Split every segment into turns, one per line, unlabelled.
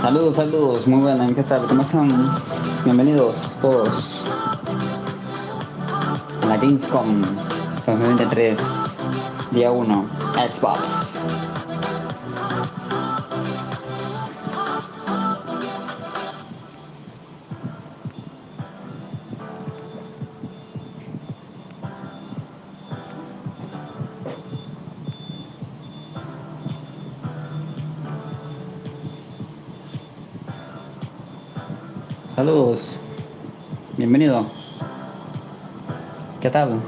Saludos, saludos, muy buenas, ¿qué tal? ¿Cómo están? Bienvenidos todos a la Gamescom 2023, día uno, Xbox. Saludos, bienvenido, ¿qué tal?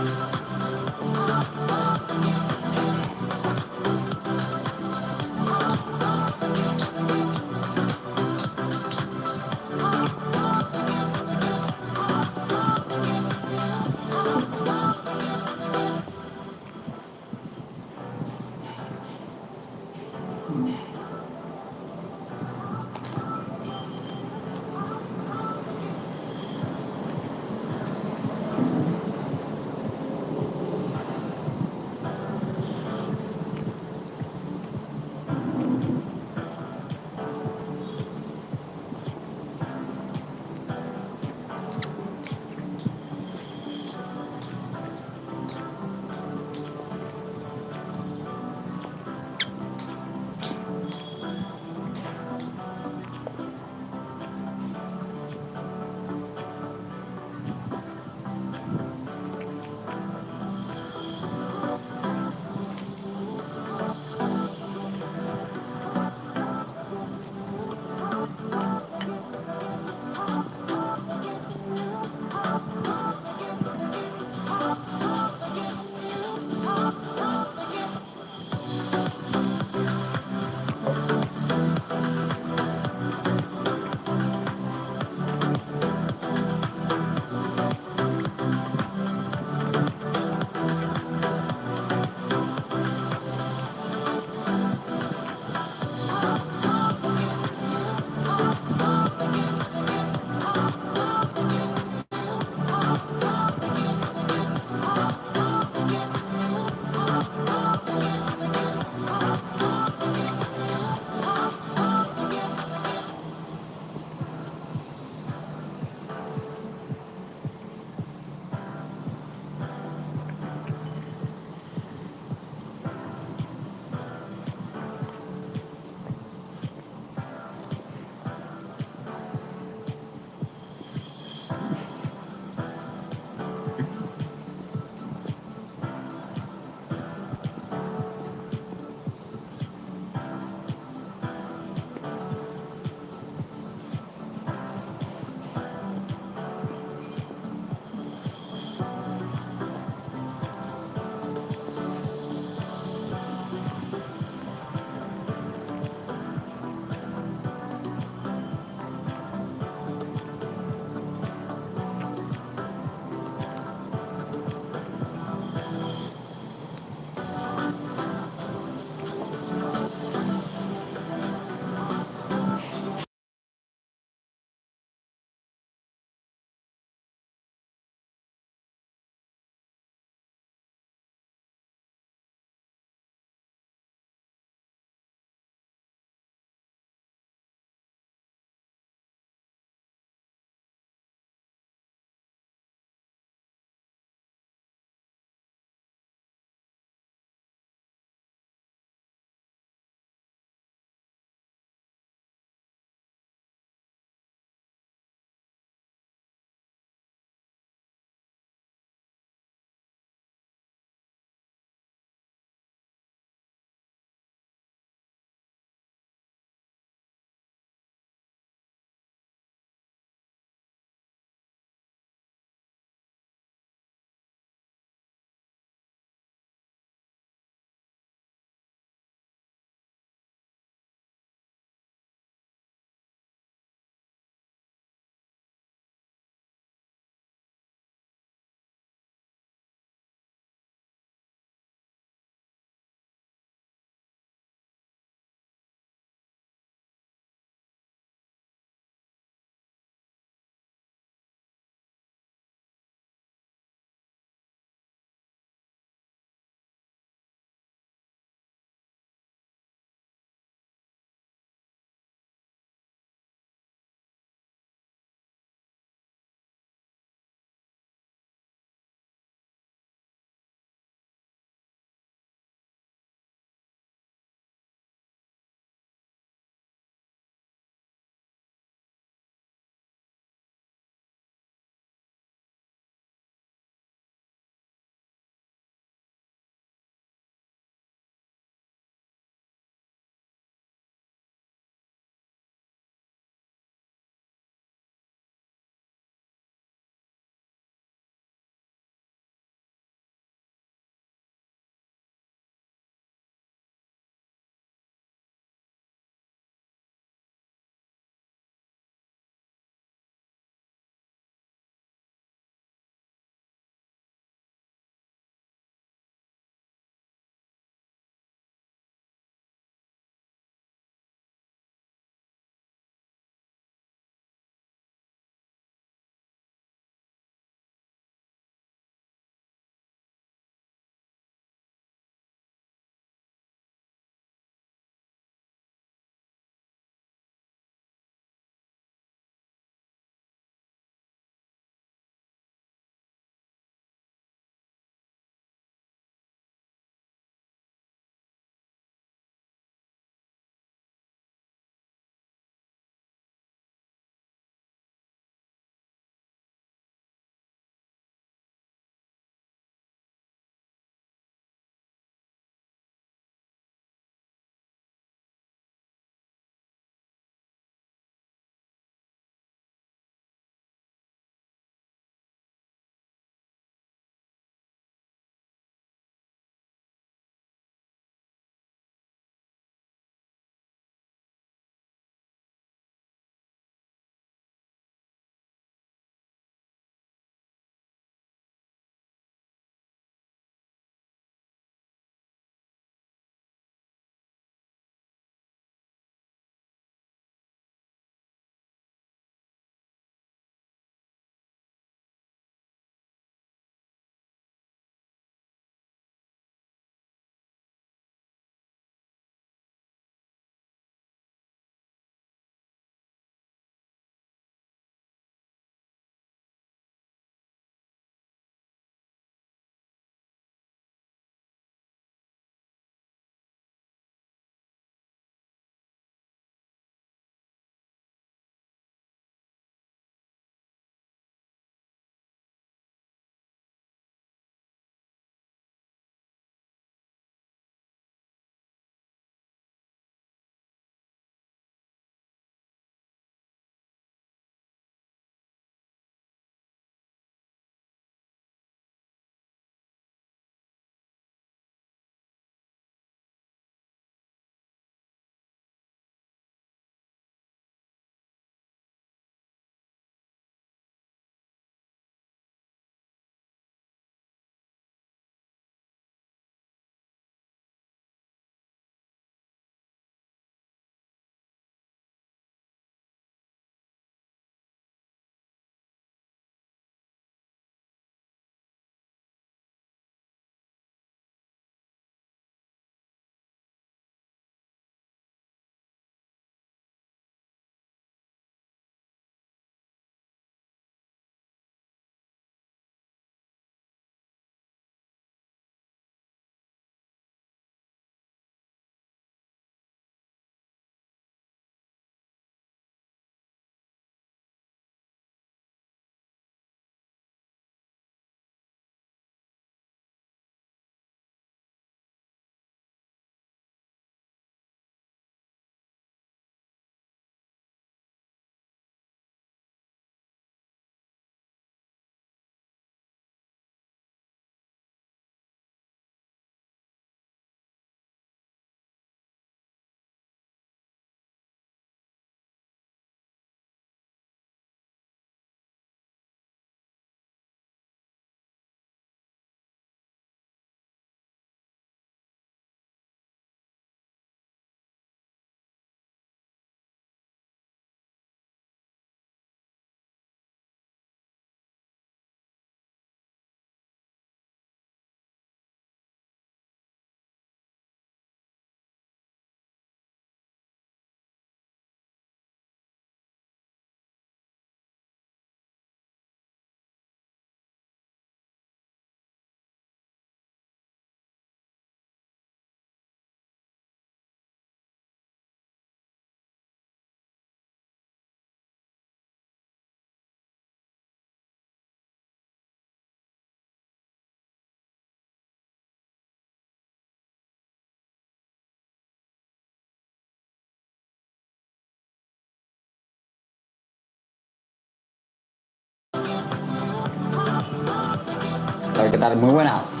¿qué tal? Muy buenas.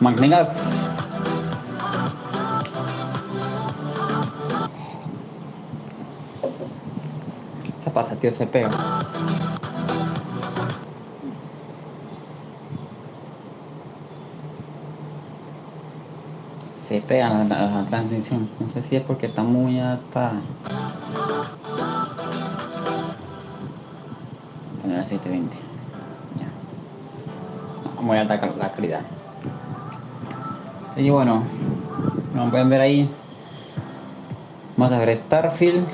Magnegas. ¿Qué pasa, tío? Se pega. Se pega la transmisión. No sé si es porque está muy alta. Poner a 720. Ya. Muy alta la calidad. Y bueno, como pueden ver ahí, vamos a ver Starfield,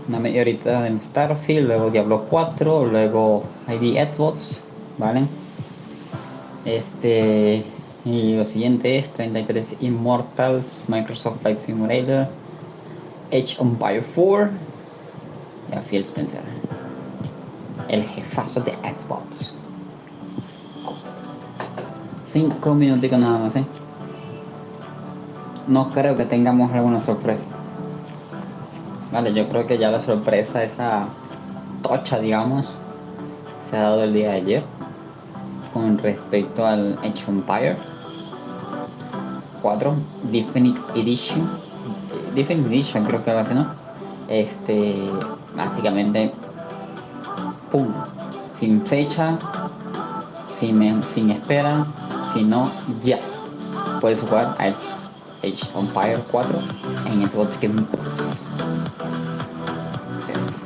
una media horita de Starfield, luego Diablo 4, luego ID Xbox, ¿vale? Y lo siguiente es 33 Immortals, Microsoft Flight Simulator, Age of Empires 4 y a Phil Spencer, el jefazo de Xbox. 5 minuticos nada más, ¿eh? No creo que tengamos alguna sorpresa. Vale, yo creo que ya la sorpresa, esa tocha, digamos, se ha dado el día de ayer con respecto al Age of Empires 4 Definite Edition. Definite Edition creo que algo así, ¿no? Básicamente, pum, sin fecha, sin espera, sino ya puedes jugar al Age of Empires 4 en Xbox Game Pass. Yes.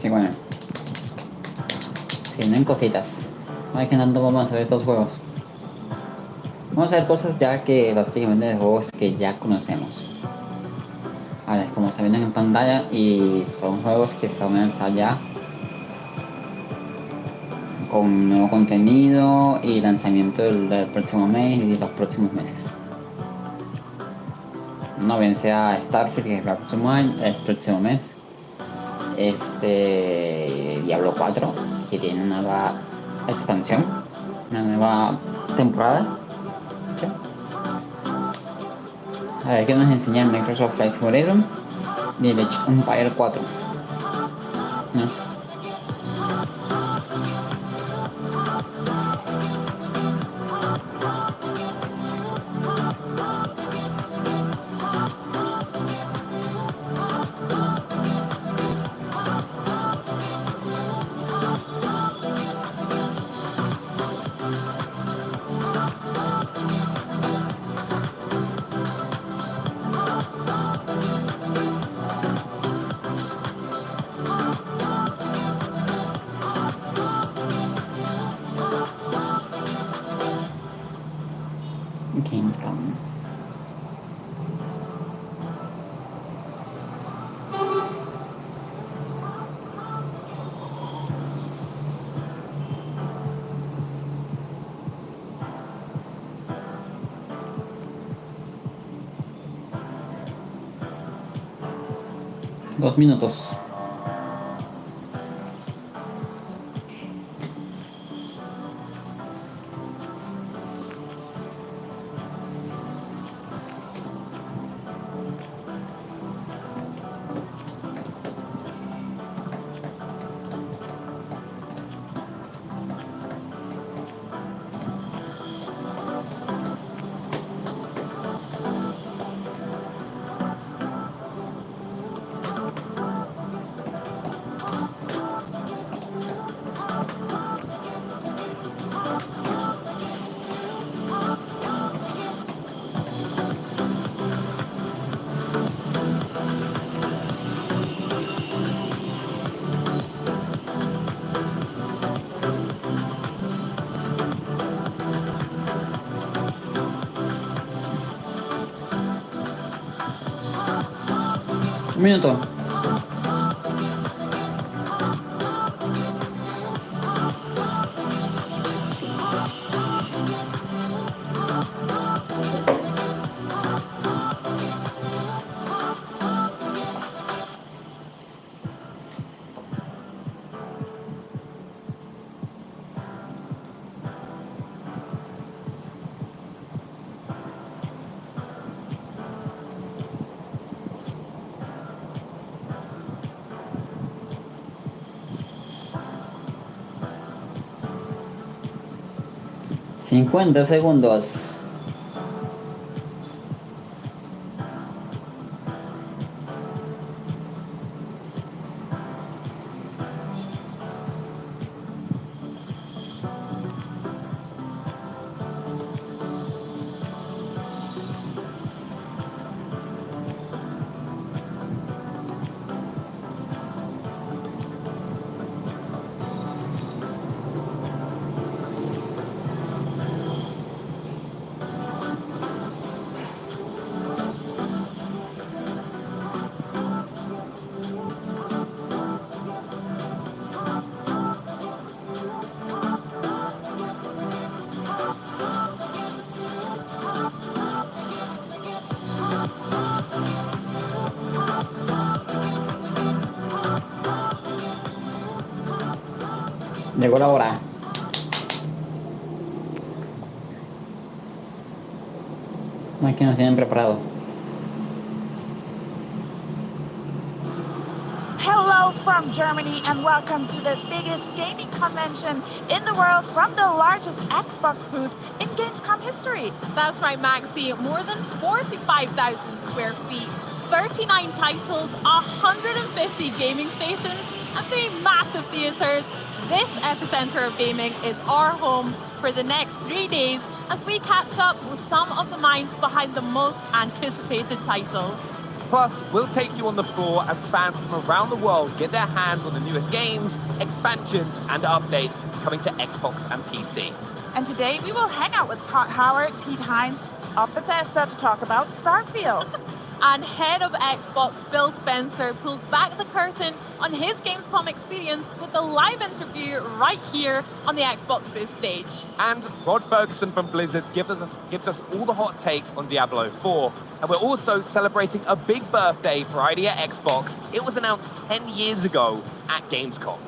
Sí, bueno, si vienen cositas. Ay, que tanto vamos a ver estos juegos. Vamos a ver cosas ya que básicamente de juegos que ya conocemos. Vale, como se ven en pantalla, y son juegos que se van a lanzar ya con nuevo contenido y lanzamiento del próximo mes y de los próximos meses. No bien sea Starfield, que es el próximo año, el próximo mes. Diablo 4, que tiene una nueva expansión, una nueva temporada. ¿Sí? A ver qué nos enseña el Microsoft Flight Simulator y el Age of Empires 4. ¿No? GAMESCOM. Dos minutos. Un minuto. $50. Llegó la hora. No es que nos tienen preparado.
Hello from Germany and welcome to the biggest gaming convention in the world from the largest Xbox booth in GAMESCOM history.
That's right, Maxie. More than 45,000 square feet, 39 titles, 150 gaming stations, and 3 massive theaters. This epicenter of gaming is our home for the next 3 days as we catch up with some of the minds behind the most anticipated titles.
Plus, we'll take you on the floor as fans from around the world get their hands on the newest games, expansions, and updates coming to Xbox and PC.
And today we will hang out with Todd Howard, Pete Hines of Bethesda to talk about Starfield.
And head of Xbox Phil Spencer pulls back the curtain on his Gamescom experience with a live interview right here on the Xbox booth stage.
And Rod Ferguson from Blizzard gives us all the hot takes on Diablo 4. And we're also celebrating a big birthday for ID at Xbox. It was announced 10 years ago at Gamescom.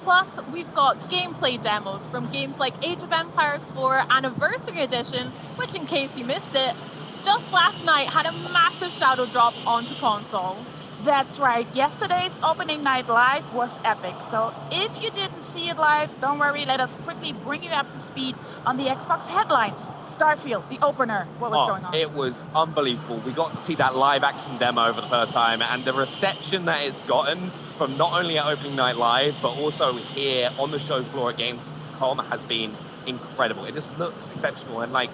Plus, we've got gameplay demos from games like Age of Empires 4 Anniversary Edition, which, in case you missed it, just last night had a massive shadow drop onto console.
That's right, yesterday's opening night live was epic. So if you didn't see it live, don't worry, let us quickly bring you up to speed on the Xbox headlines. Starfield, the opener, what was going on?
It was unbelievable. We got to see that live action demo for the first time, and the reception that it's gotten from not only at opening night live, but also here on the show floor at Gamescom has been incredible. It just looks exceptional, and like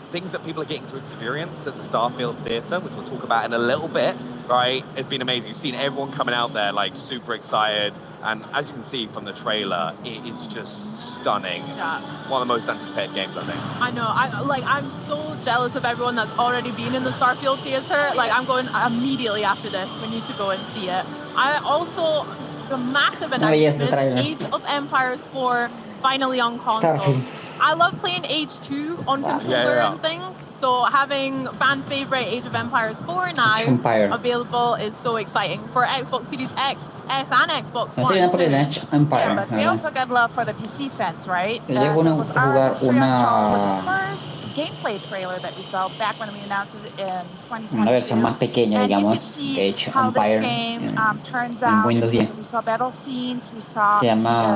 things that people are getting to experience at the Starfield Theatre, which we'll talk about in a little bit, right? It's been amazing. You've seen everyone coming out there like super excited. And as you can see from the trailer, it is just stunning.
Yeah.
One of the most anticipated games, I think.
I know. I'm so jealous of everyone that's already been in the Starfield Theatre. Like, I'm going immediately after this. We need to go and see it. I also, the massive announcement, Age of Empires 4 finally on console.
Starfield.
I love playing Age 2 on controller and things. So having fan favorite Age of Empires 4 now available is so exciting for Xbox Series X, S, and Xbox One.
Yeah, but we also got love for the PC fans, right? So it was our first gameplay trailer that we saw back when we announced it in 2022.
Una versión más pequeña, digamos, de Age of Empires en Windows 10.
We saw battle scenes, we saw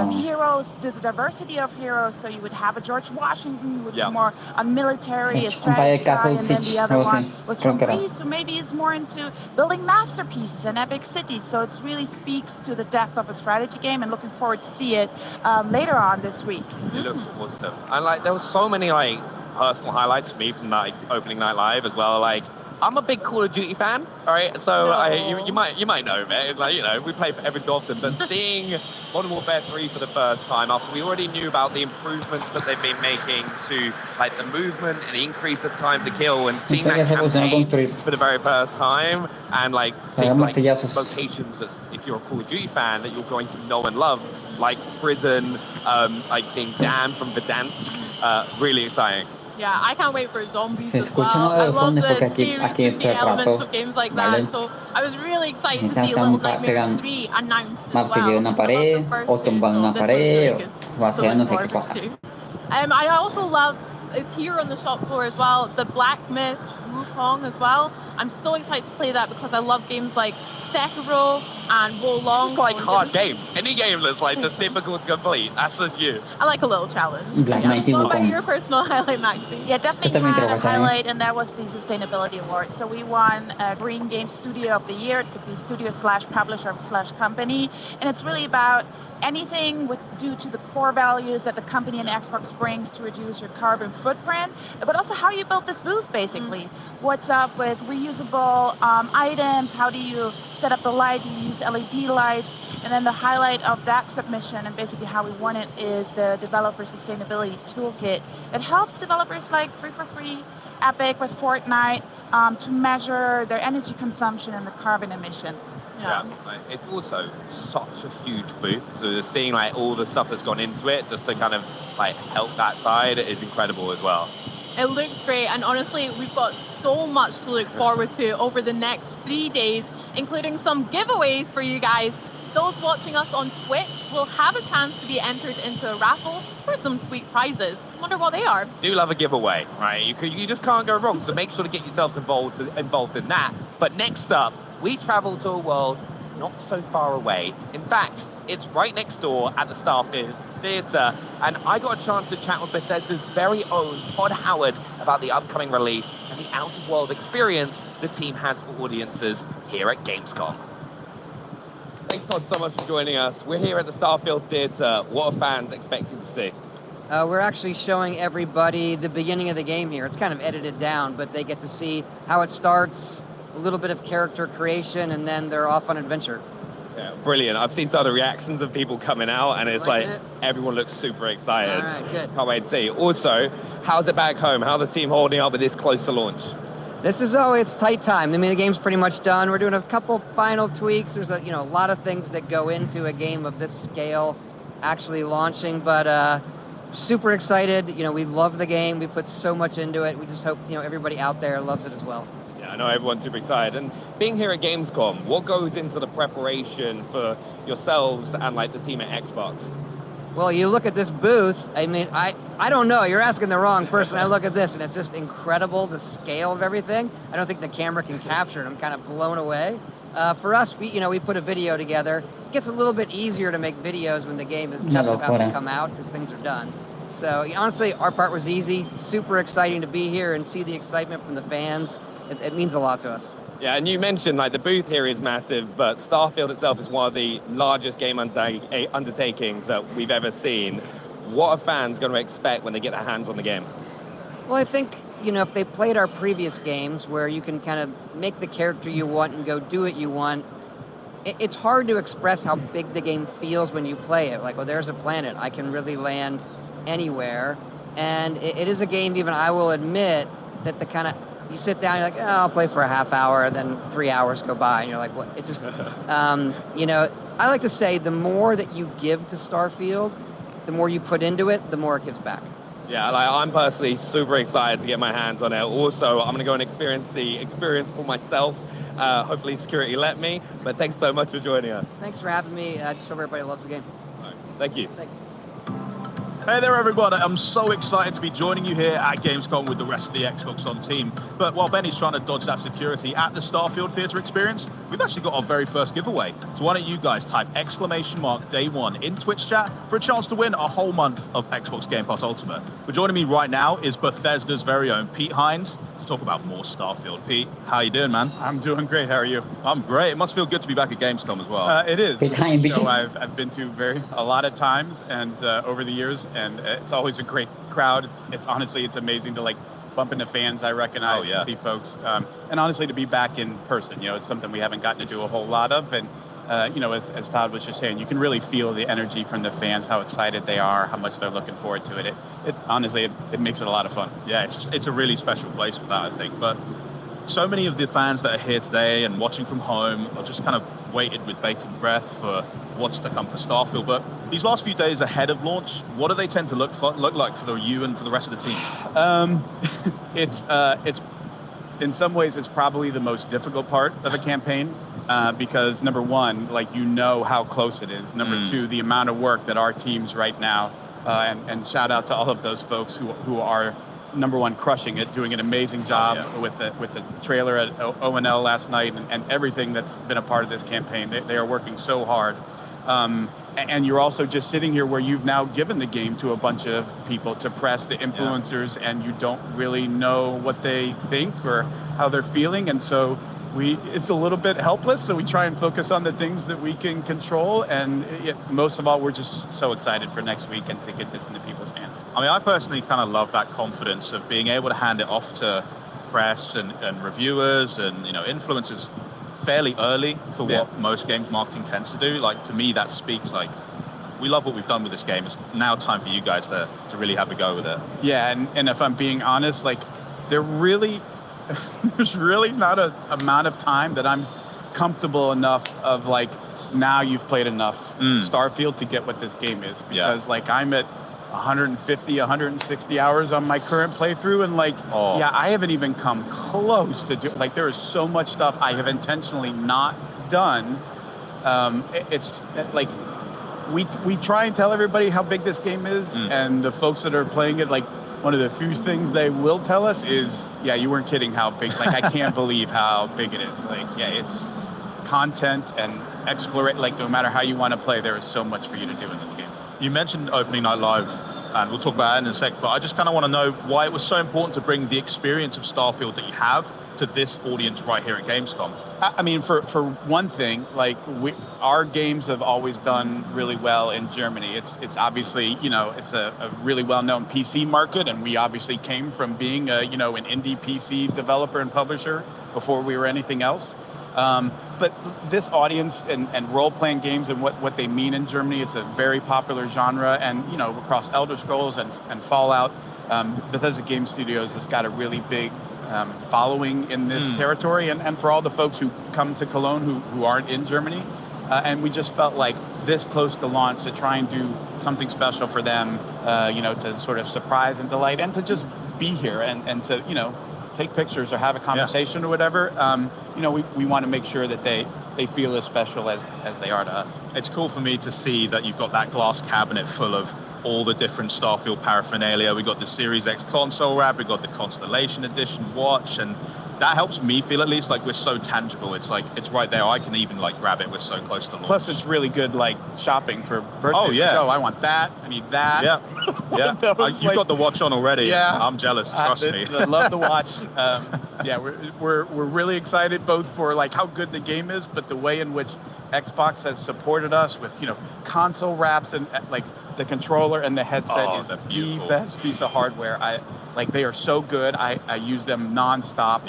heroes, the diversity of heroes. So you would have a George Washington, would be more on military, a strategy guy, and then the other one was from Greece, who maybe is more into building masterpieces and epic cities. So it really speaks to the depth of a strategy game, and looking forward to see it later on this week.
It looks awesome. And like there was so many like personal highlights for me from that opening night live as well. Like I'm a big Call of Duty fan, all right? So
No.
you might know of it. Like, you know, we play every so often, but seeing Modern Warfare 3 for the first time after we already knew about the improvements that they've been making to like the movement and the increase of time to kill, and seeing that campaign for the very first time, and like seeing like locations that if you're a Call of Duty fan that you're going to know and love, like prison, like seeing Dan from Verdansk, really exciting.
Yeah, I can't wait for zombies as well. I love the scary elements of games like that. So I was really excited to see Little Nightmares 3 announced as well.
Martillando una pared, o tumbando una pared, o haciendo no sé qué cosa.
I also loved, it's here on the shop floor as well, the Black Myth Wukong as well. I'm so excited to play that because I love games like Sekiro and Wolong.
It's like hard games. Any game that's like this difficult to complete, that's just you.
I like a little challenge.
Black Mighty
What about
Wukong.
your personal highlight, Maxi?
Yeah, definitely had a highlight, and that was the Sustainability Award. So we won Green Game Studio of the Year. It could be studio/publisher/company. And it's really about anything due to the core values that the company and Xbox brings to reduce your carbon footprint, but also how you built this booth, basically. What's up with reusable items? How do you set up the light? Do you use LED lights? And then the highlight of that submission, and basically how we won it, is the Developer Sustainability Toolkit that helps developers like 343, Epic with Fortnite to measure their energy consumption and the carbon emission.
Yeah, it's also such a huge booth. So just seeing like all the stuff that's gone into it, just to kind of like help that side, is incredible as well.
It looks great, and honestly, we've got so much to look forward to over the next 3 days, including some giveaways for you guys. Those watching us on Twitch will have a chance to be entered into a raffle for some sweet prizes. Wonder what they are.
Do love a giveaway, right? You just can't go wrong. So make sure to get yourselves involved in that. But next up, we travel to a world not so far away. In fact, it's right next door at the Starfield Theatre, and I got a chance to chat with Bethesda's very own Todd Howard about the upcoming release and the out-of-world experience the team has for audiences here at Gamescom. Thanks, Todd, so much for joining us. We're here at the Starfield Theatre. What are fans expecting to see?
We're actually showing everybody the beginning of the game here. It's kind of edited down, but they get to see how it starts, a little bit of character creation, and then they're off on adventure.
Yeah, brilliant. I've seen some of the reactions of people coming out, and it's like everyone looks super excited.
All right, good.
Can't wait to see. Also, how's it back home? How are the team holding up with this close to launch?
This is it's tight time. I mean, the game's pretty much done. We're doing a couple final tweaks. There's a lot of things that go into a game of this scale actually launching, but super excited. We love the game. We put so much into it. We just hope everybody out there loves it as well.
Yeah, I know everyone's super excited. And being here at Gamescom, what goes into the preparation for yourselves and like the team at Xbox?
Well, you look at this booth, I mean, I don't know, you're asking the wrong person. I look at this and it's just incredible, the scale of everything. I don't think the camera can capture it. I'm kind of blown away. For us, we put a video together. It gets a little bit easier to make videos when the game is just about to come out because things are done. So honestly, our part was easy, super exciting to be here and see the excitement from the fans. It means a lot to us.
Yeah, and you mentioned like the booth here is massive, but Starfield itself is one of the largest game undertakings that we've ever seen. What are fans going to expect when they get their hands on the game?
Well, I think, if they played our previous games where you can kind of make the character you want and go do what you want, it's hard to express how big the game feels when you play it. Like, there's a planet. I can really land anywhere. And it is a game, even I will admit, that you sit down, you're like, I'll play for a half hour, and then 3 hours go by, and you're like, what? It's just, I like to say the more that you give to Starfield, the more you put into it, the more it gives back.
Yeah, I'm personally super excited to get my hands on it. Also, I'm going to go and experience the experience for myself. Hopefully security let me, but thanks so much for joining us.
Thanks for having me. I just hope everybody loves the game.
All right, thank you.
Thanks.
Hey there everybody, I'm so excited to be joining you here at Gamescom with the rest of the Xbox On team. But while Benny's trying to dodge that security at the Starfield Theatre experience, we've actually got our very first giveaway. So why don't you guys type !day1 in Twitch chat for a chance to win a whole month of Xbox Game Pass Ultimate. But joining me right now is Bethesda's very own Pete Hines to talk about more Starfield. Pete, how you doing, man?
I'm doing great, how are you?
I'm great. It must feel good to be back at Gamescom as well.
It is.
Big time,
It's a show
bitches.
I've been to a lot of times and over the years, and it's always a great crowd. It's honestly, it's amazing to bump into fans I recognize, to see folks, and honestly to be back in person. It's something we haven't gotten to do a whole lot of, and as Todd was just saying, you can really feel the energy from the fans, how excited they are, how much they're looking forward to it. It honestly, it makes it a lot of fun.
Yeah, it's a really special place for that, I think. But so many of the fans that are here today and watching from home are just kind of waited with bated breath for what's to come for Starfield. But these last few days ahead of launch, what do they tend to look like for you and for the rest of the team?
It's in some ways it's probably the most difficult part of a campaign. Because number one, how close it is. Number two, the amount of work that our teams right now, and shout out to all of those folks who are, number one, crushing it, doing an amazing job with the trailer at ONL last night and everything that's been a part of this campaign. They are working so hard. And you're also just sitting here where you've now given the game to a bunch of people, to press, to influencers, and you don't really know what they think or how they're feeling. And so it's a little bit helpless, so we try and focus on the things that we can control, and most of all, we're just so excited for next week and to get this into people's hands.
I mean, I personally kind of love that confidence of being able to hand it off to press and reviewers and influencers fairly early for what most games marketing tends to do. To me, that speaks we love what we've done with this game. It's now time for you guys to really have a go with it.
Yeah, and if I'm being honest, there's really not an amount of time that I'm comfortable enough of now you've played enough Starfield to get what this game is, because I'm at 150, 160 hours on my current playthrough, and I haven't even come close to there is so much stuff I have intentionally not done. It's we try and tell everybody how big this game is, and the folks that are playing it, one of the few things they will tell us is, you weren't kidding how big, I can't believe how big it is. It's content and explore, no matter how you want to play, there is so much for you to do in this game.
You mentioned opening night live, and we'll talk about it in a sec, but I just kind of want to know why it was so important to bring the experience of Starfield that you have to this audience right here at Gamescom.
I mean, for one thing, our games have always done really well in Germany. It's obviously, it's a really well-known PC market, and we obviously came from being an indie PC developer and publisher before we were anything else. But this audience and role-playing games and what they mean in Germany, it's a very popular genre, and across Elder Scrolls and Fallout, Bethesda Game Studios has got a really big following in this territory, and for all the folks who come to Cologne who aren't in Germany, and we just felt this close to launch to try and do something special for them, to sort of surprise and delight, and to just be here and to take pictures or have a conversation or whatever. We want to make sure that they feel as special as they are to us.
It's cool for me to see that you've got that glass cabinet full of all the different Starfield paraphernalia. We got the Series X console wrap, we got the Constellation Edition watch, and that helps me feel at least we're so tangible. It's it's right there. I can even grab it. We're so close to launch.
Plus, it's really good shopping for birthdays.
Oh yeah.
I want that. I need that.
Yeah. You've got the watch on already.
Yeah.
I'm jealous. Trust me.
I love the watch. We're really excited both for how good the game is, but the way in which Xbox has supported us with console wraps and the controller and the headset is the best piece of hardware. They are so good. I use them nonstop.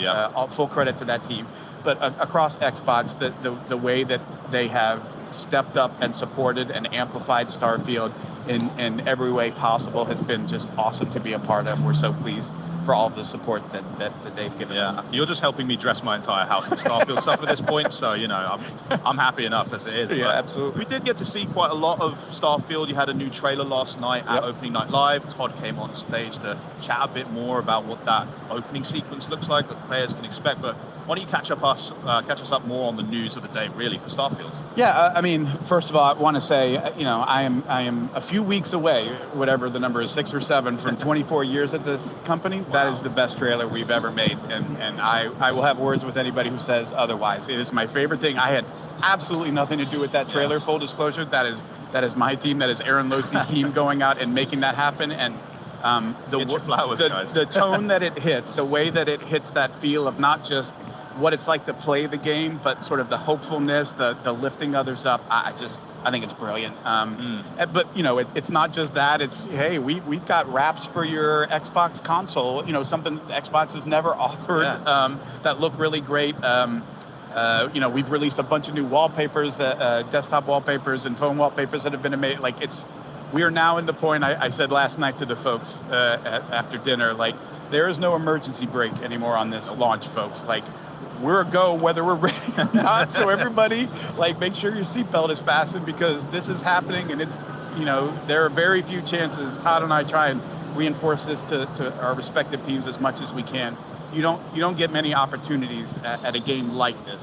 Full credit to that team. But across Xbox, the way that they have stepped up and supported and amplified Starfield in every way possible has been just awesome to be a part of. We're so pleased for all of the support that they've given us.
You're just helping me dress my entire house in Starfield stuff at this point, so I'm happy enough as it is.
Yeah, absolutely.
We did get to see quite a lot of Starfield. You had a new trailer last night at Opening Night Live. Todd came on stage to chat a bit more about what that opening sequence looks like, that players can expect. But why don't you catch us up more on the news of the day, really, for Starfield?
Yeah, I mean, first of all, I want to say, I am a few weeks away, whatever the number is, 6 or 7, from 24 years at this company. Wow. That is the best trailer we've ever made, and I will have words with anybody who says otherwise. It is my favorite thing. I had absolutely nothing to do with that trailer, full disclosure. That is my team. That is Aaron Losey's team going out and making that happen, and
the tone
that it hits, the way that it hits that feel of not just what it's like to play the game, but sort of the hopefulness, the lifting others up. I think it's brilliant. But you know, it's not just that. It's, hey, we've got wraps for your Xbox console. You know, something Xbox has never offered that look really great. You know, we've released a bunch of new wallpapers, desktop wallpapers and phone wallpapers that have been amazing. Like, we are now in the point, I said last night to the folks after dinner, like, there is no emergency brake anymore on this launch, folks. Like, we're a go whether we're ready or not. So everybody, like, make sure your seatbelt is fastened, because this is happening, and it's, you know, there are very few chances. Todd and I try and reinforce this to our respective teams as much as we can. You don't get many opportunities at a game like this.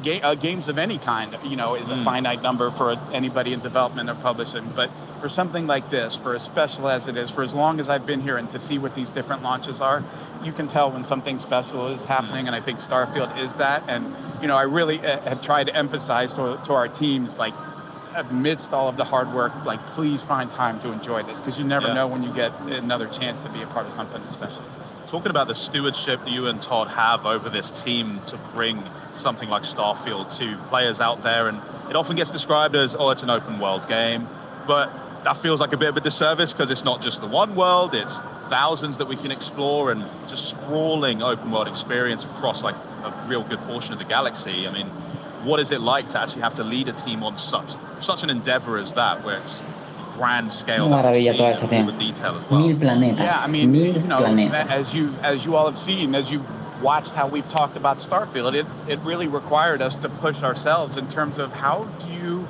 Games of any kind, you know, is a finite number for anybody in development or publishing. But for something like this, for as special as it is, for as long as I've been here, and to see what these different launches are, you can tell when something special is happening, and I think Starfield is that. And, you know, I really have tried to emphasize to our teams, like, amidst all of the hard work, like, please find time to enjoy this, because you never know when you get another chance to be a part of something as special as this.
Talking about the stewardship you and Todd have over this team to bring something like Starfield to players out there, and it often gets described as, oh, it's an open world game, but that feels like a bit of a disservice, because it's not just the one world, it's thousands that we can explore, and just sprawling open world experience across like a real good portion of the galaxy. I mean, what is it like to actually have to lead a team on such an endeavor as that, where it's grand scale,
maravilla todo ese tema.
Detail as well.
1000 planetas.
Yeah, I mean, you know,
planetas.
as you all have seen, as you've watched how we've talked about Starfield, it really required us to push ourselves in terms of how do you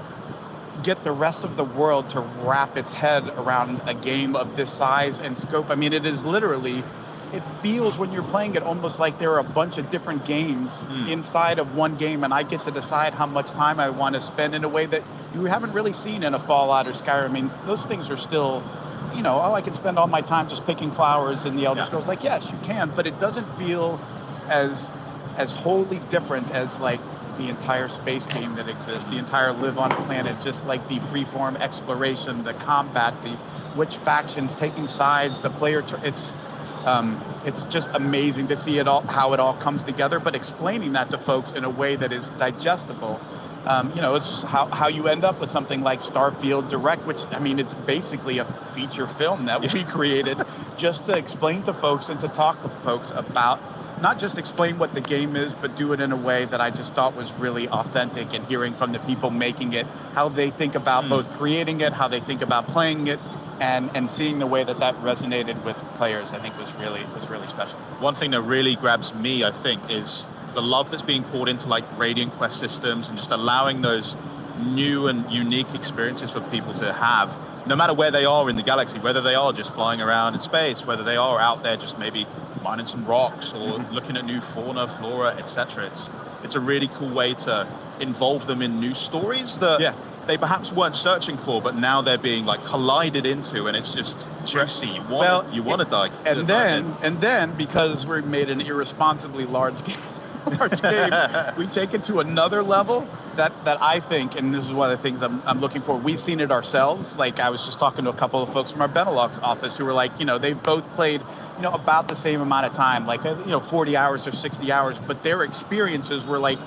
get the rest of the world to wrap its head around a game of this size and scope. I mean, it is literally, it feels when you're playing it almost like there are a bunch of different games inside of one game, and I get to decide how much time I want to spend in a way that you haven't really seen in a Fallout or Skyrim. I mean, those things are still, you know, oh, I can spend all my time just picking flowers in the Elder Scrolls. Like, yes, you can, but it doesn't feel as wholly different as, like, the entire space game that exists, the entire live on a planet, just like the freeform exploration, the combat, the which factions taking sides, the player. It's just amazing to see it all, how it all comes together. But explaining that to folks in a way that is digestible, you know, it's how you end up with something like Starfield Direct, which, I mean, it's basically a feature film that we created just to explain to folks and to talk to folks about. Not just explain what the game is, but do it in a way that I just thought was really authentic, and hearing from the people making it, how they think about both creating it, how they think about playing it, and seeing the way that resonated with players, I think was really special.
One thing that really grabs me, I think, is the love that's being poured into like Radiant Quest systems, and just allowing those new and unique experiences for people to have, no matter where they are in the galaxy, whether they are just flying around in space, whether they are out there just maybe mining some rocks or looking at new fauna, flora, etc. It's a really cool way to involve them in new stories that they perhaps weren't searching for, but now they're being like collided into, and it's just juicy. You want to dive.
And then because we made an irresponsibly large game, we take it to another level that I think, and this is one of the things I'm looking for. We've seen it ourselves. Like, I was just talking to a couple of folks from our Benelux office who were like, you know, they've both played, you know, about the same amount of time, like, you know, 40 hours or 60 hours, but their experiences were like,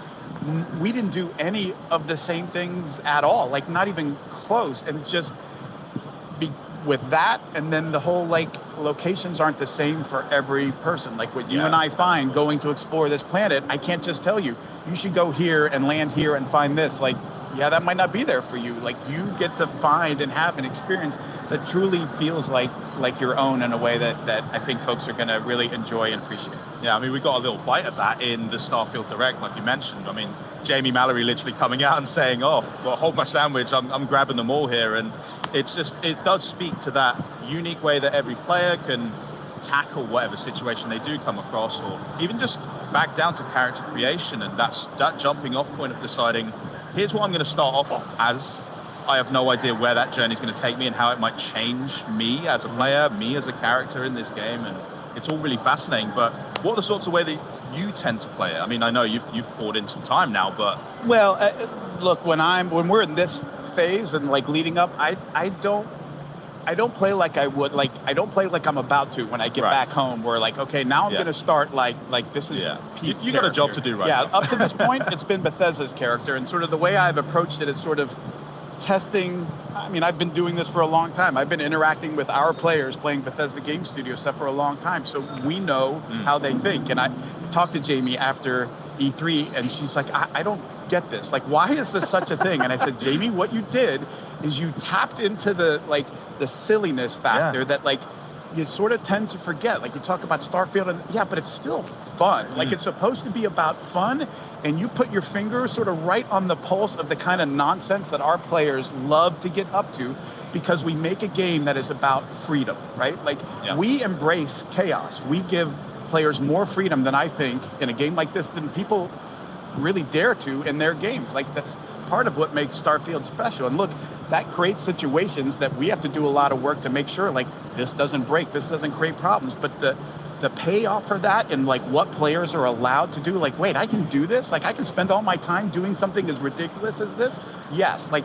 we didn't do any of the same things at all, like not even close. And just with that, and then the whole, like, locations aren't the same for every person. Like what you and I find going to explore this planet, I can't just tell you, you should go here and land here and find this. Like, yeah, that might not be there for you. Like, you get to find and have an experience that truly feels like your own in a way that I think folks are going to really enjoy and appreciate.
Yeah, I mean, we got a little bite of that in the Starfield Direct, like you mentioned. I mean, Jamie Mallory literally coming out and saying, oh, well, hold my sandwich, I'm grabbing them all here. And it's just, it does speak to that unique way that every player can tackle whatever situation they do come across, or even just back down to character creation. And that jumping off point of deciding, here's what I'm going to start off as. I have no idea where that journey is going to take me and how it might change me as a player, me as a character in this game, and it's all really fascinating. But what are the sorts of way that you tend to play it? I mean, I know you've poured in some time now, but
look, when we're in this phase and like leading up, I don't I don't play like I would, like, I don't play like I'm about to when I get back home, where like, okay, now I'm going to start like this is Pete's
you got a job to do right now.
Up to this point, it's been Bethesda's character, and sort of the way I've approached it is sort of testing. I mean, I've been doing this for a long time. I've been interacting with our players playing Bethesda Game Studio stuff for a long time, so we know how they think. And I talked to Jamie after E3, and she's like, I don't get this. Like, why is this such a thing? And I said, Jamie, what you did is you tapped into the silliness factor that like you sort of tend to forget. Like, you talk about Starfield, and but it's still fun. Like, it's supposed to be about fun, and you put your finger sort of right on the pulse of the kind of nonsense that our players love to get up to, because we make a game that is about freedom, right? Like, we embrace chaos. We give players more freedom than I think in a game like this than people really dare to in their games. Like, that's part of what makes Starfield special. And look, that creates situations that we have to do a lot of work to make sure, like, this doesn't break, this doesn't create problems. But the payoff for that, and like what players are allowed to do, like, wait, I can do this? Like, I can spend all my time doing something as ridiculous as this? Yes, like,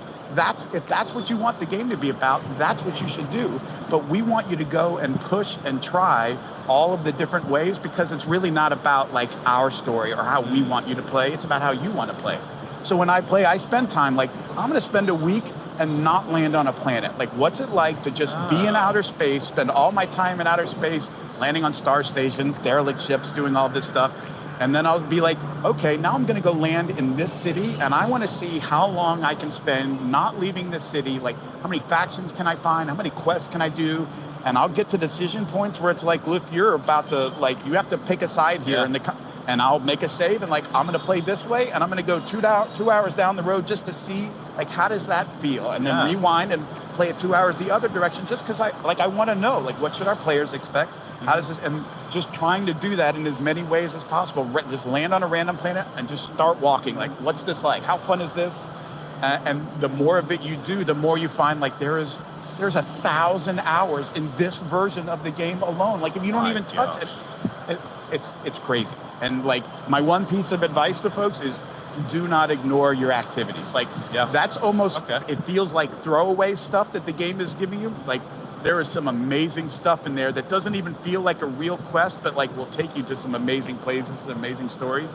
if that's what you want the game to be about, that's what you should do. But we want you to go and push and try all of the different ways, because it's really not about like our story or how we want you to play. It's about how you want to play. So when I play, I spend time, like, I'm going to spend a week and not land on a planet. Like, what's it like to just be in outer space, spend all my time in outer space, landing on star stations, derelict ships, doing all this stuff. And then I'll be like, okay, now I'm gonna go land in this city, and I wanna see how long I can spend not leaving this city. Like, how many factions can I find? How many quests can I do? And I'll get to decision points where it's like, look, you're about to, like, you have to pick a side here, and I'll make a save, and like, I'm gonna play this way, and I'm gonna go 2 hours down the road just to see, like, how does that feel? And then rewind and play it 2 hours the other direction, just because I wanna know, like, what should our players expect? How does this, and just trying to do that in as many ways as possible. Just land on a random planet and just start walking. Like, what's this like? How fun is this? And the more of it you do, the more you find, like, there's 1,000 hours in this version of the game alone. Like, if you don't even touch it, it's crazy. And like, my one piece of advice to folks is, do not ignore your activities. Like, that's almost, it feels like throwaway stuff that the game is giving you. Like, there is some amazing stuff in there that doesn't even feel like a real quest, but like will take you to some amazing places and amazing stories.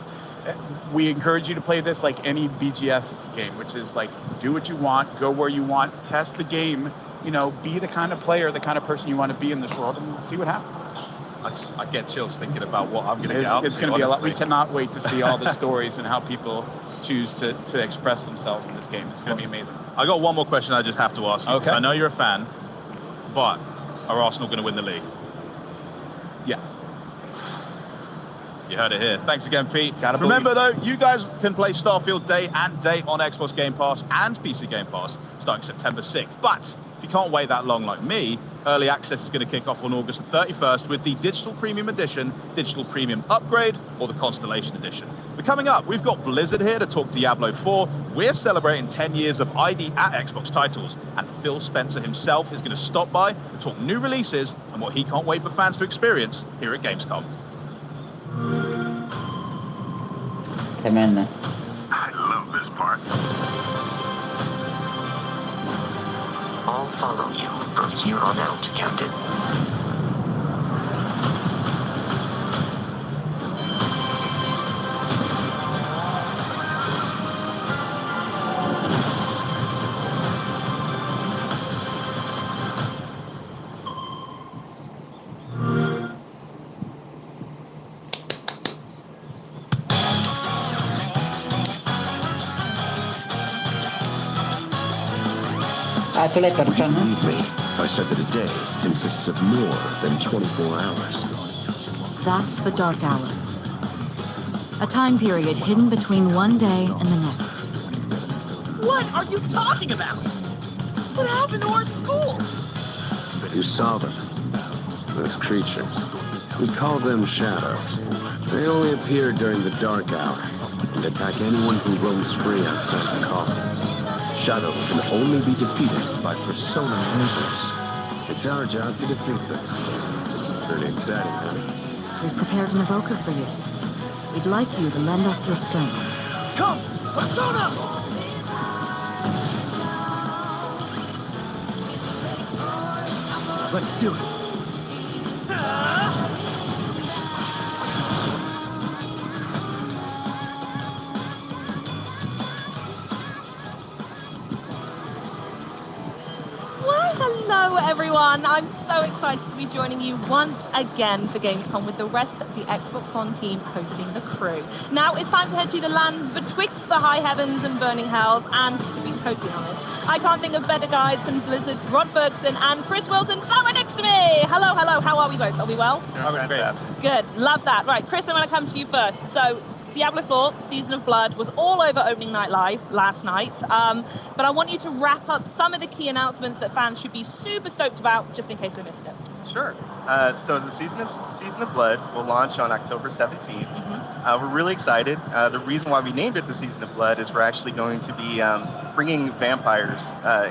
We encourage you to play this like any BGS game, which is like, do what you want, go where you want, test the game, you know, be the kind of player, the kind of person you want to be in this world, and see what happens.
I get chills thinking about what I'm going to get out.
It's going to be a lot. We cannot wait to see all the stories and how people choose to express themselves in this game. It's going to be amazing.
I got one more question I just have to ask you.
Okay.
I know you're a fan, but are Arsenal going to win the league?
Yes.
You heard it here. Thanks again, Pete. Remember, though, you guys can play Starfield day and date on Xbox Game Pass and PC Game Pass starting September 6th. But if you can't wait that long like me, early access is going to kick off on August the 31st with the Digital Premium Edition, Digital Premium Upgrade, or the Constellation Edition. But coming up, we've got Blizzard here to talk Diablo 4. We're celebrating 10 years of ID at Xbox titles, and Phil Spencer himself is going to stop by to talk new releases and what he can't wait for fans to experience here at Gamescom.
Tremenda.
I love this part. I'll follow you from here on out, Captain.
Tú la persona.
Believe me, I said that a day consists of more than 24 hours.
That's the dark hour. A time period hidden between one day and the next.
What are you talking about? What happened to our school?
You saw them. Those creatures. We call them shadows. They only appear during the dark hour and attack anyone who roams free outside the coffins. Shadows can only be defeated by persona users. It's our job to defeat them. Pretty exciting, huh?
We've prepared an evoker for you. We'd like you to lend us your strength.
Come! Persona! Let's do it.
Hello everyone, I'm so excited to be joining you once again for Gamescom with the rest of the Xbox One team hosting the crew. Now it's time to head to the lands betwixt the high heavens and burning hells, and to be totally honest, I can't think of better guides than Blizzard's Rod Bergson and Chris Wilson somewhere next to me! Hello, how are we both? Are we well?
Yeah, great.
Good, love that. Right, Chris, I'm going to come to you first. So, Diablo 4, Season of Blood, was all over Opening Night Live last night, but I want you to wrap up some of the key announcements that fans should be super stoked about, just in case they missed it.
Sure. So the Season of Blood will launch on October 17th. We're really excited. The reason why we named it the Season of Blood is we're actually going to be bringing vampires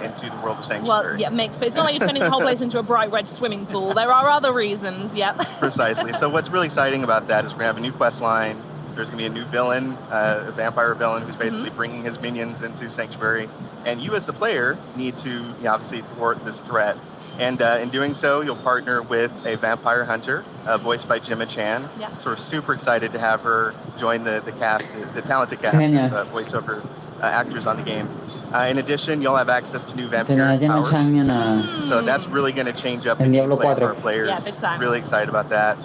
into the world of Sanctuary.
Well, yeah, makes sense. It's not like you're turning the whole place into a bright red swimming pool. There are other reasons, yeah.
Precisely. So what's really exciting about that is we're going to have a new quest line. There's going to be a new villain, a vampire villain, who's basically bringing his minions into Sanctuary. And you as the player need to obviously thwart this threat. And in doing so, you'll partner with a vampire hunter, voiced by Gemma Chan.
Yeah.
So we're super excited to have her join the cast, the talented cast of voiceover actors on the game. In addition, you'll have access to new vampire powers. So that's really going to change up the gameplay for our players.
Yeah, big time.
Really excited about that.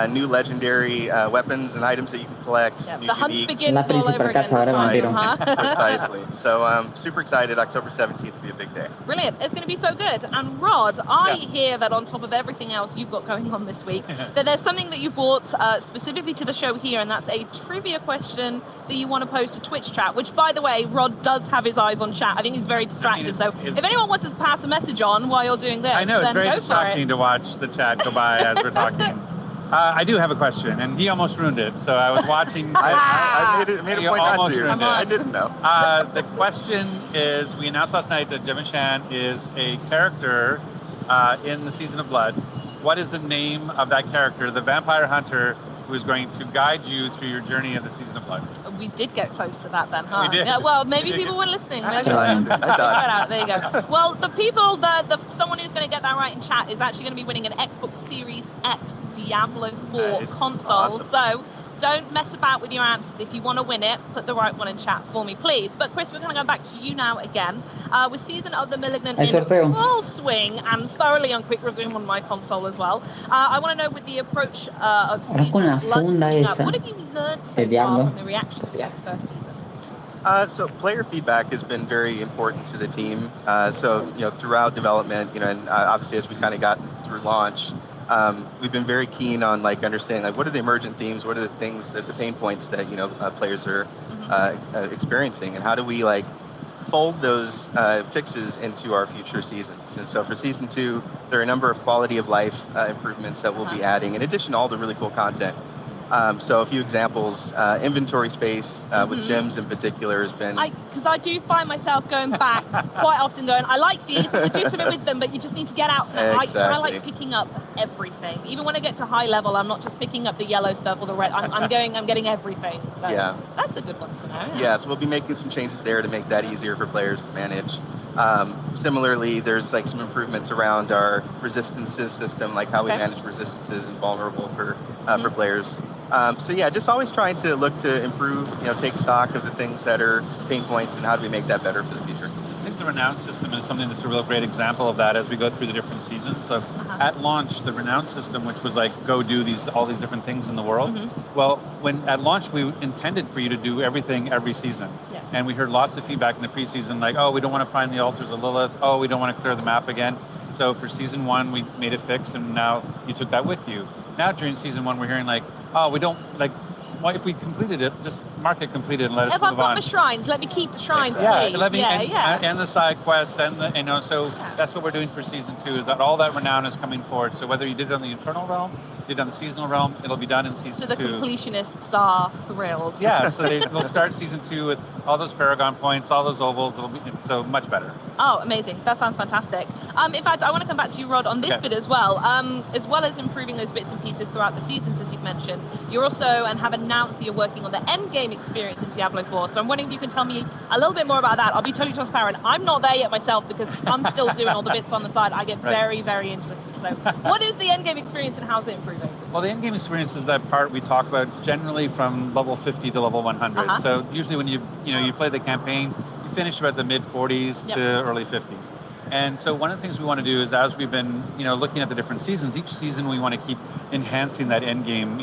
New legendary weapons and items that you can collect.
Yeah,
new
the hunt
uniques.
begins all over again.
Precisely. So super excited. October 17th will be a big day.
Brilliant. It's going to be so good. And Rod, I hear that on top of everything else you've got going on this week, that there's something that you brought specifically to the show here, and that's a trivia question that you want to post to Twitch chat, which, by the way, Rod does have his eyes on chat. I think he's very distracted. So if anyone wants to pass a message on while you're doing this,
I know, it's
then
very
go
distracting to watch the chat go by as we're talking. I do have a question, and he almost ruined it. So I was watching.
I made a point not to.
I
didn't know.
The question is: we announced last night that Gemma Chan is a character in the Season of Blood. What is the name of that character, the vampire hunter who is going to guide you through your journey of the Season of Blood?
We did get close to that then, huh?
We did.
Yeah, well, maybe people were listening. Maybe there you go. Well, the people, someone who's going to get that right in chat is actually going to be winning an Xbox Series X Diablo 4 console.
Awesome.
So don't mess about with your answers. If you want to win it, put the right one in chat for me, please. But Chris, we're going to go back to you now again. With Season of the Malignant in full swing and thoroughly on quick resume on my console as well. I want to know, with the approach of Season of Blood coming up, what have you learned so far from the reactions to this first season?
So player feedback has been very important to the team. So throughout development, and obviously as we kind of got through launch, we've been very keen on understanding what are the emergent themes, what are the things that the pain points that players are experiencing, and how do we fold those fixes into our future seasons. And so for Season 2, there are a number of quality of life improvements that we'll be adding, in addition to all the really cool content. So a few examples, inventory space with gems in particular has been...
Because I do find myself going back quite often going, I like these, I do something with them, but you just need to get out for them.
Exactly.
I like picking up everything. Even when I get to high level, I'm not just picking up the yellow stuff or the red, I'm getting everything. So that's a good one to know.
Yeah, so we'll be making some changes there to make that easier for players to manage. Similarly, there's some improvements around our resistances system, how we manage resistances and vulnerable for players. So yeah, just always trying to look to improve, take stock of the things that are pain points and how do we make that better for the future.
I think the Renown system is something that's a real great example of that as we go through the different seasons. So at launch, the Renown system, which was go do all these different things in the world. Well, when at launch, we intended for you to do everything every season. Yeah. And we heard lots of feedback in the preseason, oh, we don't want to find the altars of Lilith. Oh, we don't want to clear the map again. So for Season 1, we made a fix, and now you took that with you. Now during Season 1, we're hearing oh, we don't, well, if we completed it, just mark it completed and let us move on.
If I've got the shrines, let me keep the shrines, please.
And the side quests, and so that's what we're doing for Season 2, is that all that Renown is coming forward. So whether you did it on the Eternal Realm, did it on the Seasonal Realm, it'll be done in Season 2.
So the completionists are thrilled.
Yeah, so they'll start Season 2 with all those Paragon points, all those ovals, it'll be so much better.
Oh, amazing. That sounds fantastic. In fact, I want to come back to you, Rod, on this bit as well. As improving those bits and pieces throughout the seasons, as you've mentioned, you're also, and have announced that you're working on the end game in-game experience in Diablo 4. So I'm wondering if you can tell me a little bit more about that. I'll be totally transparent. I'm not there yet myself because I'm still doing all the bits on the side. I get very, very interested. So what is the end-game experience and how's it improving?
Well, the end-game experience is that part we talk about generally from level 50 to level 100. So usually when you play the campaign, you finish about the mid-40s to early 50s. And so one of the things we want to do is, as we've been, looking at the different seasons, each season we want to keep enhancing that end game,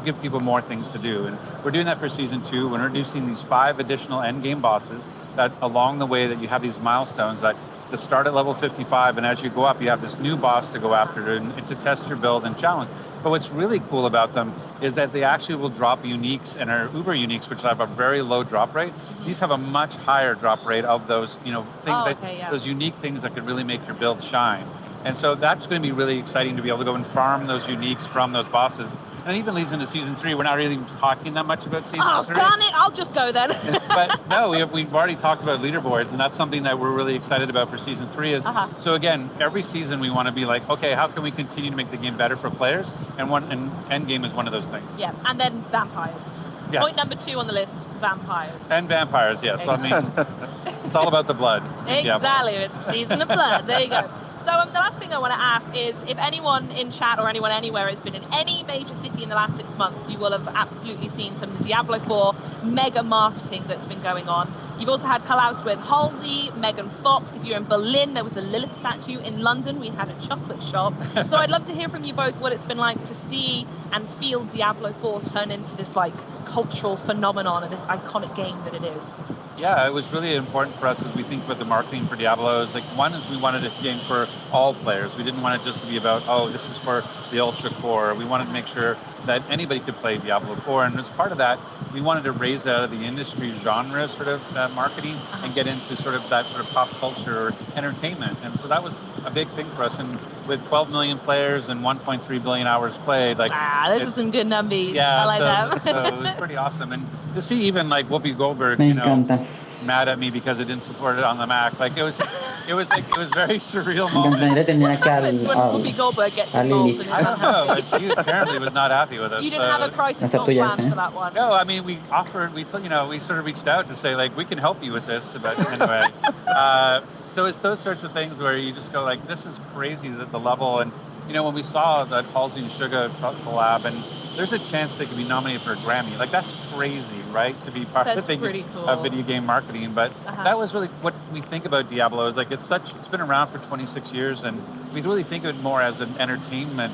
give people more things to do. And we're doing that for season 2. We're introducing these 5 additional end game bosses that along the way that you have these milestones that to start at level 55, and as you go up, you have this new boss to go after to test your build and challenge. But what's really cool about them is that they actually will drop uniques and are uber uniques, which have a very low drop rate. These have a much higher drop rate of those, those unique things that could really make your build shine. And so that's going to be really exciting to be able to go and farm those uniques from those bosses. And it even leads into season 3. We're not really talking that much about season 3.
Oh, darn it, I'll just go then.
But no, we've already talked about leaderboards, and that's something that we're really excited about for season 3. So again, every season we want to be like, okay, how can we continue to make the game better for players? And Endgame is one of those things.
Yeah, and then vampires.
Yes.
Point number 2 on the list, vampires.
And vampires, yes. So, I mean, it's all about the blood.
Exactly, it's season of blood. There you go. So the last thing I want to ask is, if anyone in chat or anyone anywhere has been in any major city in the last 6 months, you will have absolutely seen some Diablo 4 mega marketing that's been going on. You've also had collabs with Halsey, Megan Fox. If you're in Berlin, there was a Lilith statue. In London, we had a chocolate shop. So I'd love to hear from you both what it's been like to see and feel Diablo 4 turn into this cultural phenomenon and this iconic game that it is.
Yeah, it was really important for us as we think about the marketing for Diablo. One is we wanted a game for all players. We didn't want it just to be about, this is for the ultra core. We wanted to make sure that anybody could play Diablo 4. And as part of that, we wanted to raise that out of the industry genre sort of marketing and get into sort of that sort of pop culture entertainment. And so that was a big thing for us. And with 12 million players and 1.3 billion hours played,
this is some good numbers.
Yeah,
I like that.
So it was pretty awesome. And to see even Whoopi Goldberg, mad at me because it didn't support it on the Mac. It was very surreal moment.
What happens when Whoopi Goldberg gets involved in it?
I don't know, but she apparently was not happy with us.
You didn't have a crisis on plan for that one.
No, I mean, we sort of reached out to say, we can help you with this, but anyway. So it's those sorts of things where you just go, this is crazy at the level. And, when we saw that Halsey and Suga collab, and there's a chance they could be nominated for a Grammy. That's crazy, right? To be part of video game marketing. But that was really what we think about Diablo is it's been around for 26 years, and we really think of it more as an entertainment,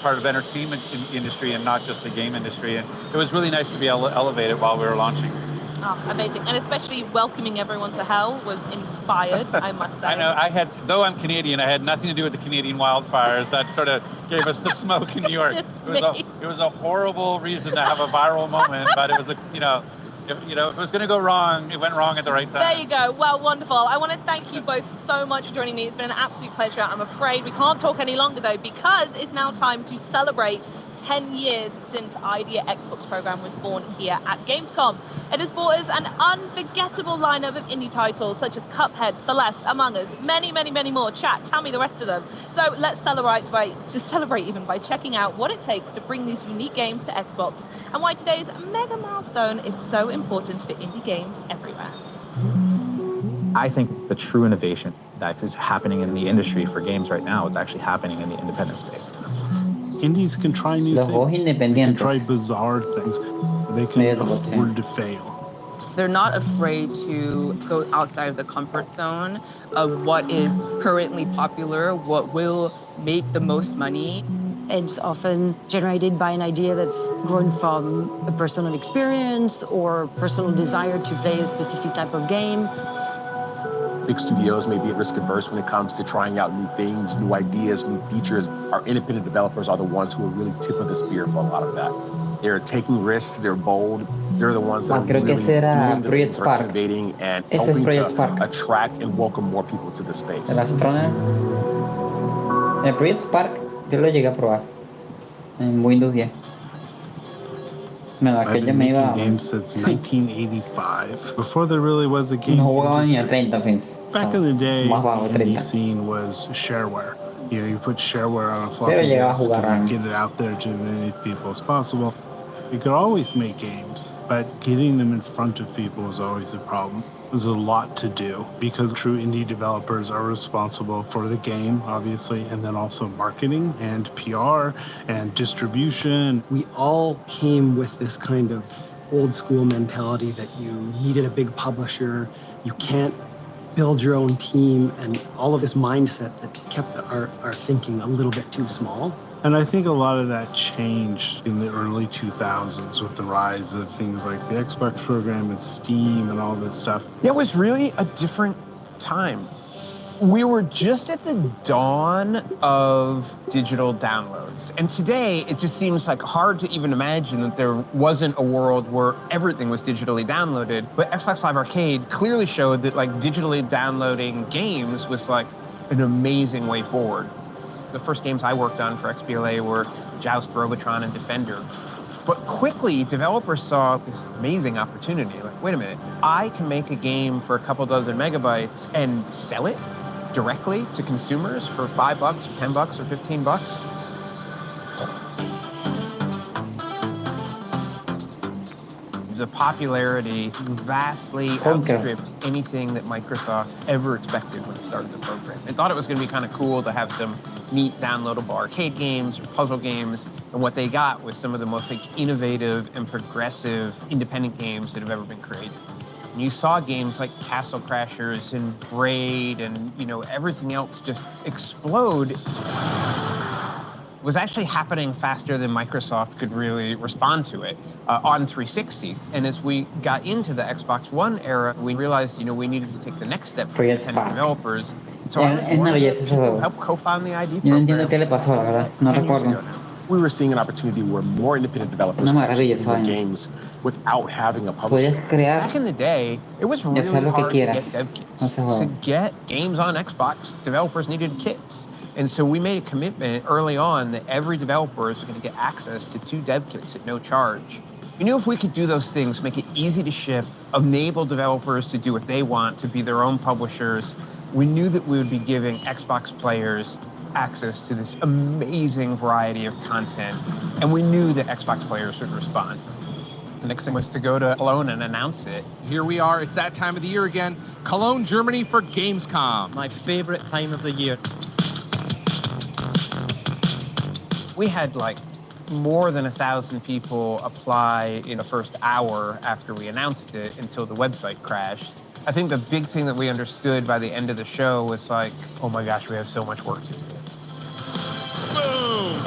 part of entertainment industry and not just the game industry. And it was really nice to be able to elevate it while we were launching.
Oh, amazing. And especially welcoming everyone to hell was inspired, I must say.
I know, though I'm Canadian, I had nothing to do with the Canadian wildfires. That sort of gave us the smoke in New York. It was a horrible reason to have a viral moment, but it was if it was going to go wrong, it went wrong at the right time.
There you go. Well, wonderful. I want to thank you both so much for joining me. It's been an absolute pleasure. I'm afraid we can't talk any longer, though, because it's now time to celebrate 10 years since Idea Xbox program was born here at Gamescom. It has brought us an unforgettable lineup of indie titles such as Cuphead, Celeste, Among Us, many, many, many more. Chat, tell me the rest of them. So let's celebrate by checking out what it takes to bring these unique games to Xbox and why today's mega milestone is so important for indie games everywhere.
I think the true innovation that is happening in the industry for games right now is actually happening in the independent space.
Indies can try new things, they can try bizarre things, they can afford to fail.
They're not afraid to go outside of the comfort zone of what is currently popular, what will make the most money.
It's often generated by an idea that's grown from a personal experience or personal desire to play a specific type of game.
Big studios may be at risk averse when it comes to trying out new things, new ideas, new features. Our independent developers are the ones who are really tip of the spear for a lot of that. They're taking risks, they're bold, they're the ones that are really doing the innovating and helping to attract and welcome more people to the space.
El Project Spark, yo lo llegué a probar en Windows 10.
I've been making games since 1985, before there really was a game. Back in the day, the indie scene was shareware. You put shareware on a floppy disk and get it out there to as many people as possible. You could always make games, but getting them in front of people is always a problem. There's a lot to do because true indie developers are responsible for the game, obviously, and then also marketing and PR and distribution.
We all came with this kind of old school mentality that you needed a big publisher, you can't build your own team, and all of this mindset that kept our thinking a little bit too small.
And I think a lot of that changed in the early 2000s with the rise of things like the Xbox program and Steam and all this stuff.
It was really a different time. We were just at the dawn of digital downloads. And today, it just seems like hard to even imagine that there wasn't a world where everything was digitally downloaded. But Xbox Live Arcade clearly showed that like digitally downloading games was like an amazing way forward. The first games I worked on for XBLA were Joust, Robotron, and Defender. But quickly, developers saw this amazing opportunity. Like, wait a minute, I can make a game for a couple dozen megabytes and sell it directly to consumers for $5 or $10 or $15. The popularity vastly outstripped anything that Microsoft ever expected when it started the program. They thought it was going to be kind of cool to have some neat downloadable arcade games or puzzle games, and what they got was some of the most innovative and progressive independent games that have ever been created. And you saw games like Castle Crashers and Braid and everything else just explode. Was actually happening faster than Microsoft could really respond to it on 360. And as we got into the Xbox One era, we realized, we needed to take the next step for independent developers. So I was one of the people who helped co-found the ID program.
We were seeing an opportunity where more independent developers could create games without having a publisher.
Back in the day, it was really hard to get dev kits. To get games on Xbox, developers needed kits. And so we made a commitment early on that every developer was going to get access to 2 dev kits at no charge. We knew if we could do those things, make it easy to ship, enable developers to do what they want, to be their own publishers, we knew that we would be giving Xbox players access to this amazing variety of content, and we knew that Xbox players would respond. The next thing was to go to Cologne and announce it.
Here we are, it's that time of the year again. Cologne, Germany for Gamescom.
My favorite time of the year.
We had more than 1,000 people apply in the first hour after we announced it until the website crashed. I think the big thing that we understood by the end of the show was oh my gosh, we have so much work to do.
Boom!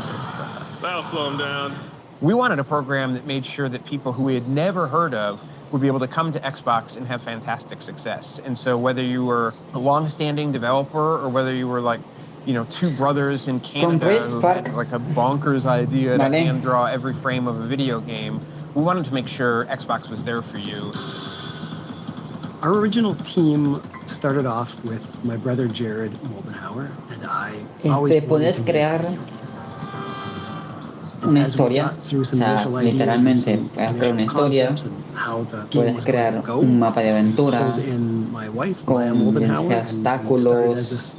That'll slow them down.
We wanted a program that made sure that people who we had never heard of would be able to come to Xbox and have fantastic success. And so whether you were a long-standing developer or whether you were 2 brothers in Canada who had a bonkers idea to hand draw every frame of a video game, we wanted to make sure Xbox was there for you.
Our original team started off with my brother Jared Moldenhauer, and I always
puedes crear una historia, o sea, literalmente puedes crear una historia, puedes crear un mapa de aventura con obstáculos,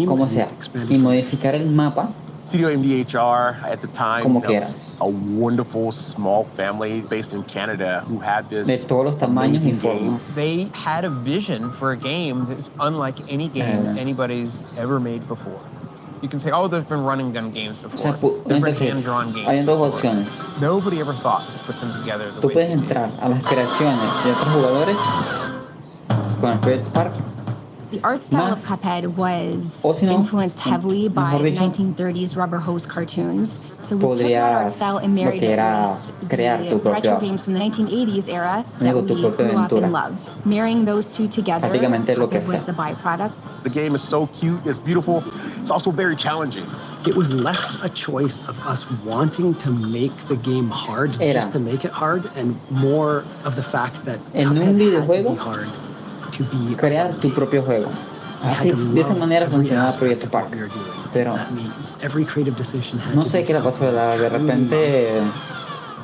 como sea, y modificar el mapa
Studio MDHR at the time
como quieras.
A wonderful small family based in Canada who had this
de todos los tamaños y formas.
They had a vision for a game that's unlike any game anybody's ever made before. You can say, oh, there's been running gun games before. There's been hand-drawn games
hay dos opciones.
Nobody ever thought to put them together.
Tú puedes entrar a las creaciones de otros jugadores con el Create Spark.
The art style of Cuphead was influenced heavily by 1930s rubber hose cartoons. So we took that art style and married it with the retro games from the 1980s era that we grew up and loved. Marrying those two together was the byproduct.
The game is so cute, it's beautiful, it's also very challenging.
It was less a choice of us wanting to make the game hard just to make it hard, and more of the fact that Cuphead had to be hard.
Crear tu propio juego. Así, de esa manera funcionaba Project Spark. Pero no sé qué le pasó, de repente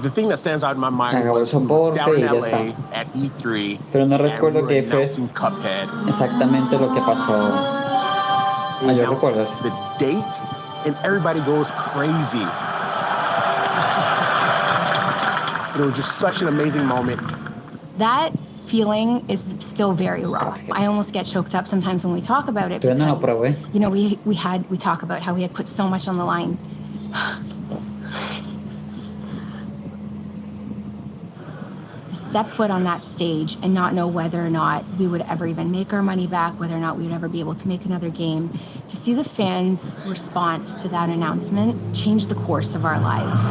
The thing that stands out in my mind
se acabó el
was
soporte
down
y
in
ya
LA
está.
at E3,
Pero no recuerdo qué fue
Cuphead.
exactamente lo que pasó. ¿Yo recuerdas?
The date, and everybody goes crazy. But it was just such an amazing moment.
That feeling is still very raw. I almost get choked up sometimes when we talk about it because, you know, we talk about how we had put so much on the line. To step foot on that stage and not know whether or not we would ever even make our money back, whether or not we would ever be able to make another game, to see the fans' response to that announcement change the course of our lives.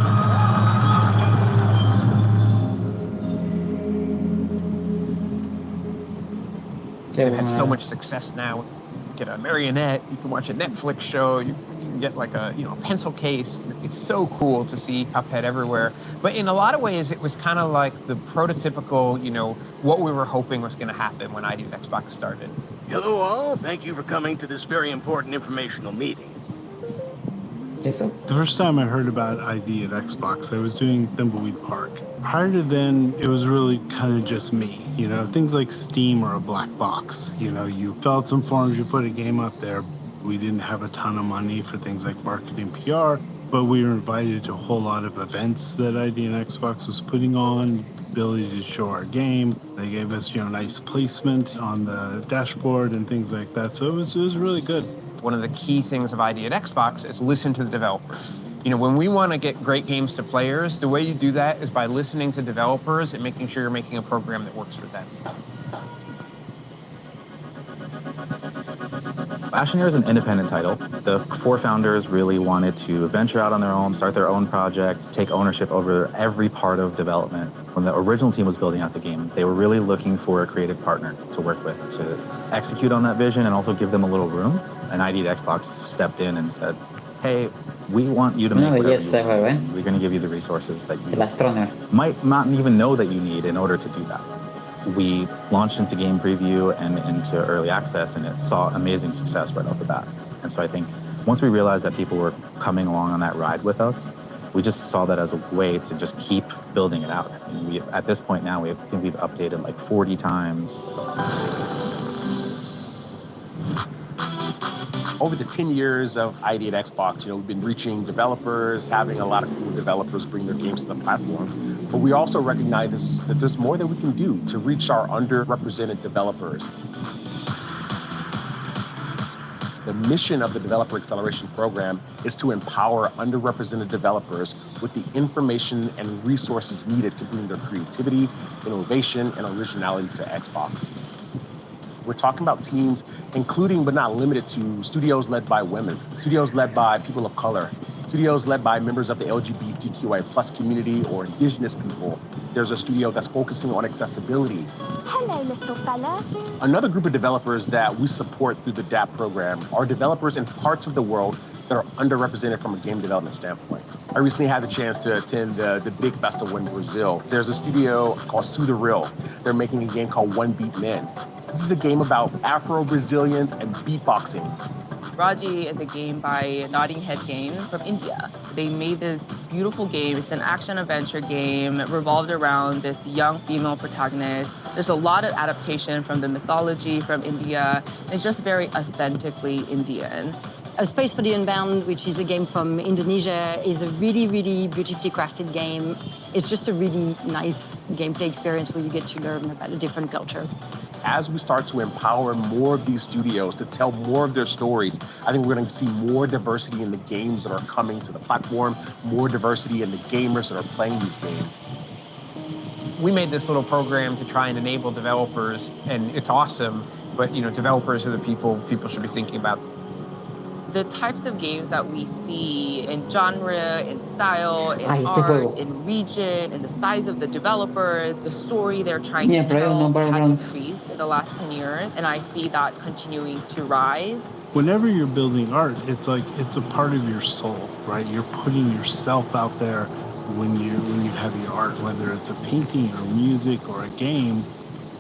They've had so much success now. You get a marionette, you can watch a Netflix show, you can get like a pencil case. It's so cool to see Cuphead everywhere. But in a lot of ways, it was kind of like the prototypical, what we were hoping was going to happen when ID at Xbox started.
Hello all, thank you for coming to this very important informational meeting.
The first time I heard about ID at Xbox, I was doing Thimbleweed Park. Prior to then, it was really kind of just me. Things like Steam are a black box. You fill out some forms, you put a game up there. We didn't have a ton of money for things like marketing PR, but we were invited to a whole lot of events that ID and Xbox was putting on, ability to show our game. They gave us, nice placement on the dashboard and things like that. So it was really good.
One of the key things of ID at Xbox is listen to the developers. When we want to get great games to players, the way you do that is by listening to developers and making sure you're making a program that works for them.
Astroneer is an independent title. The 4 founders really wanted to venture out on their own, start their own project, take ownership over every part of development. When the original team was building out the game, they were really looking for a creative partner to work with, to execute on that vision and also give them a little room. And ID at Xbox stepped in and said, hey, we want you to make whatever you want. We're going to give you the resources that you might not even know that you need in order to do that. We launched into game preview and into early access, and it saw amazing success right off the bat. And so I think once we realized that people were coming along on that ride with us, we just saw that as a way to just keep building it out. And at this point now, we've updated like 40 times.
Over the 10 years of ID at Xbox, we've been reaching developers, having a lot of cool developers bring their games to the platform. But we also recognize that there's more that we can do to reach our underrepresented developers. The mission of the Developer Acceleration Program is to empower underrepresented developers with the information and resources needed to bring their creativity, innovation, and originality to Xbox. We're talking about teams, including but not limited to studios led by women, studios led by people of color, studios led by members of the LGBTQI+ community or indigenous people. There's a studio that's focusing on accessibility.
Hello, little fella.
Another group of developers that we support through the DAP program are developers in parts of the world that are underrepresented from a game development standpoint. I recently had the chance to attend the big festival in Brazil. There's a studio called Sudaril. They're making a game called One Beat Men. This is a game about Afro-Brazilians and beatboxing.
Raji is a game by Notting Head Games from India. They made this beautiful game. It's an action-adventure game revolved around this young female protagonist. There's a lot of adaptation from the mythology from India. It's just very authentically Indian.
A Space for the Unbound, which is a game from Indonesia, is a really, really beautifully crafted game. It's just a really nice gameplay experience where you get to learn about a different culture.
As we start to empower more of these studios to tell more of their stories, I think we're going to see more diversity in the games that are coming to the platform, more diversity in the gamers that are playing these games.
We made this little program to try and enable developers, and it's awesome, but developers are the people should be thinking about.
The types of games that we see in genre, in style, in art, in region, in the size of the developers, the story they're trying to tell has increased in the last 10 years, and I see that continuing to rise.
Whenever you're building art, it's like it's a part of your soul, right? You're putting yourself out there when you have your art, whether it's a painting or music or a game.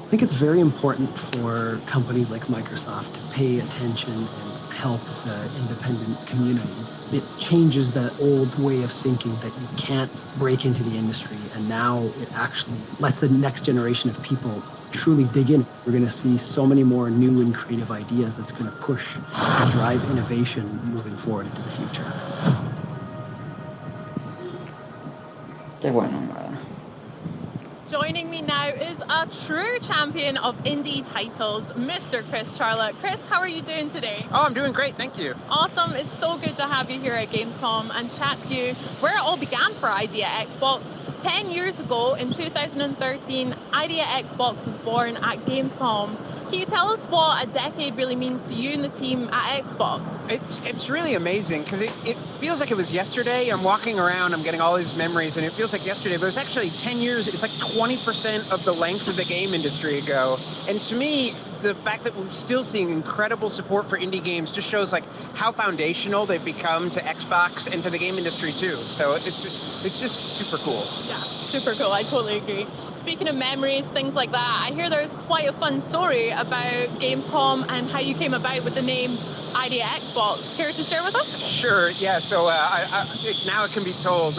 I think it's very important for companies like Microsoft to pay attention and help the independent community. It changes that old way of thinking that you can't break into the industry, and now it actually lets the next generation of people truly dig in. We're going to see so many more new and creative ideas that's going to push and drive innovation moving forward into the future.
Qué bueno, ¿verdad?
Joining me now is a true champion of indie titles, Mr. Chris Charlotte. Chris, how are you doing today?
Oh, I'm doing great, thank you.
Awesome, it's so good to have you here at Gamescom and chat to you where it all began for Idea Xbox. 10 years ago, in 2013, Idea Xbox was born at Gamescom. Can you tell us what a decade really means to you and the team at Xbox?
It's really amazing because it feels like it was yesterday. I'm walking around, I'm getting all these memories, and it feels like yesterday, but it's actually 10 years, it's like 20% of the length of the game industry ago. And to me, the fact that we're still seeing incredible support for indie games just shows like how foundational they've become to Xbox and to the game industry too. So it's just super cool.
Yeah, super cool, I totally agree. Speaking of memories, things like that, I hear there's quite a fun story about Gamescom and how you came about with the name Idea Xbox. Care to share with us?
Sure, yeah, so now it can be told.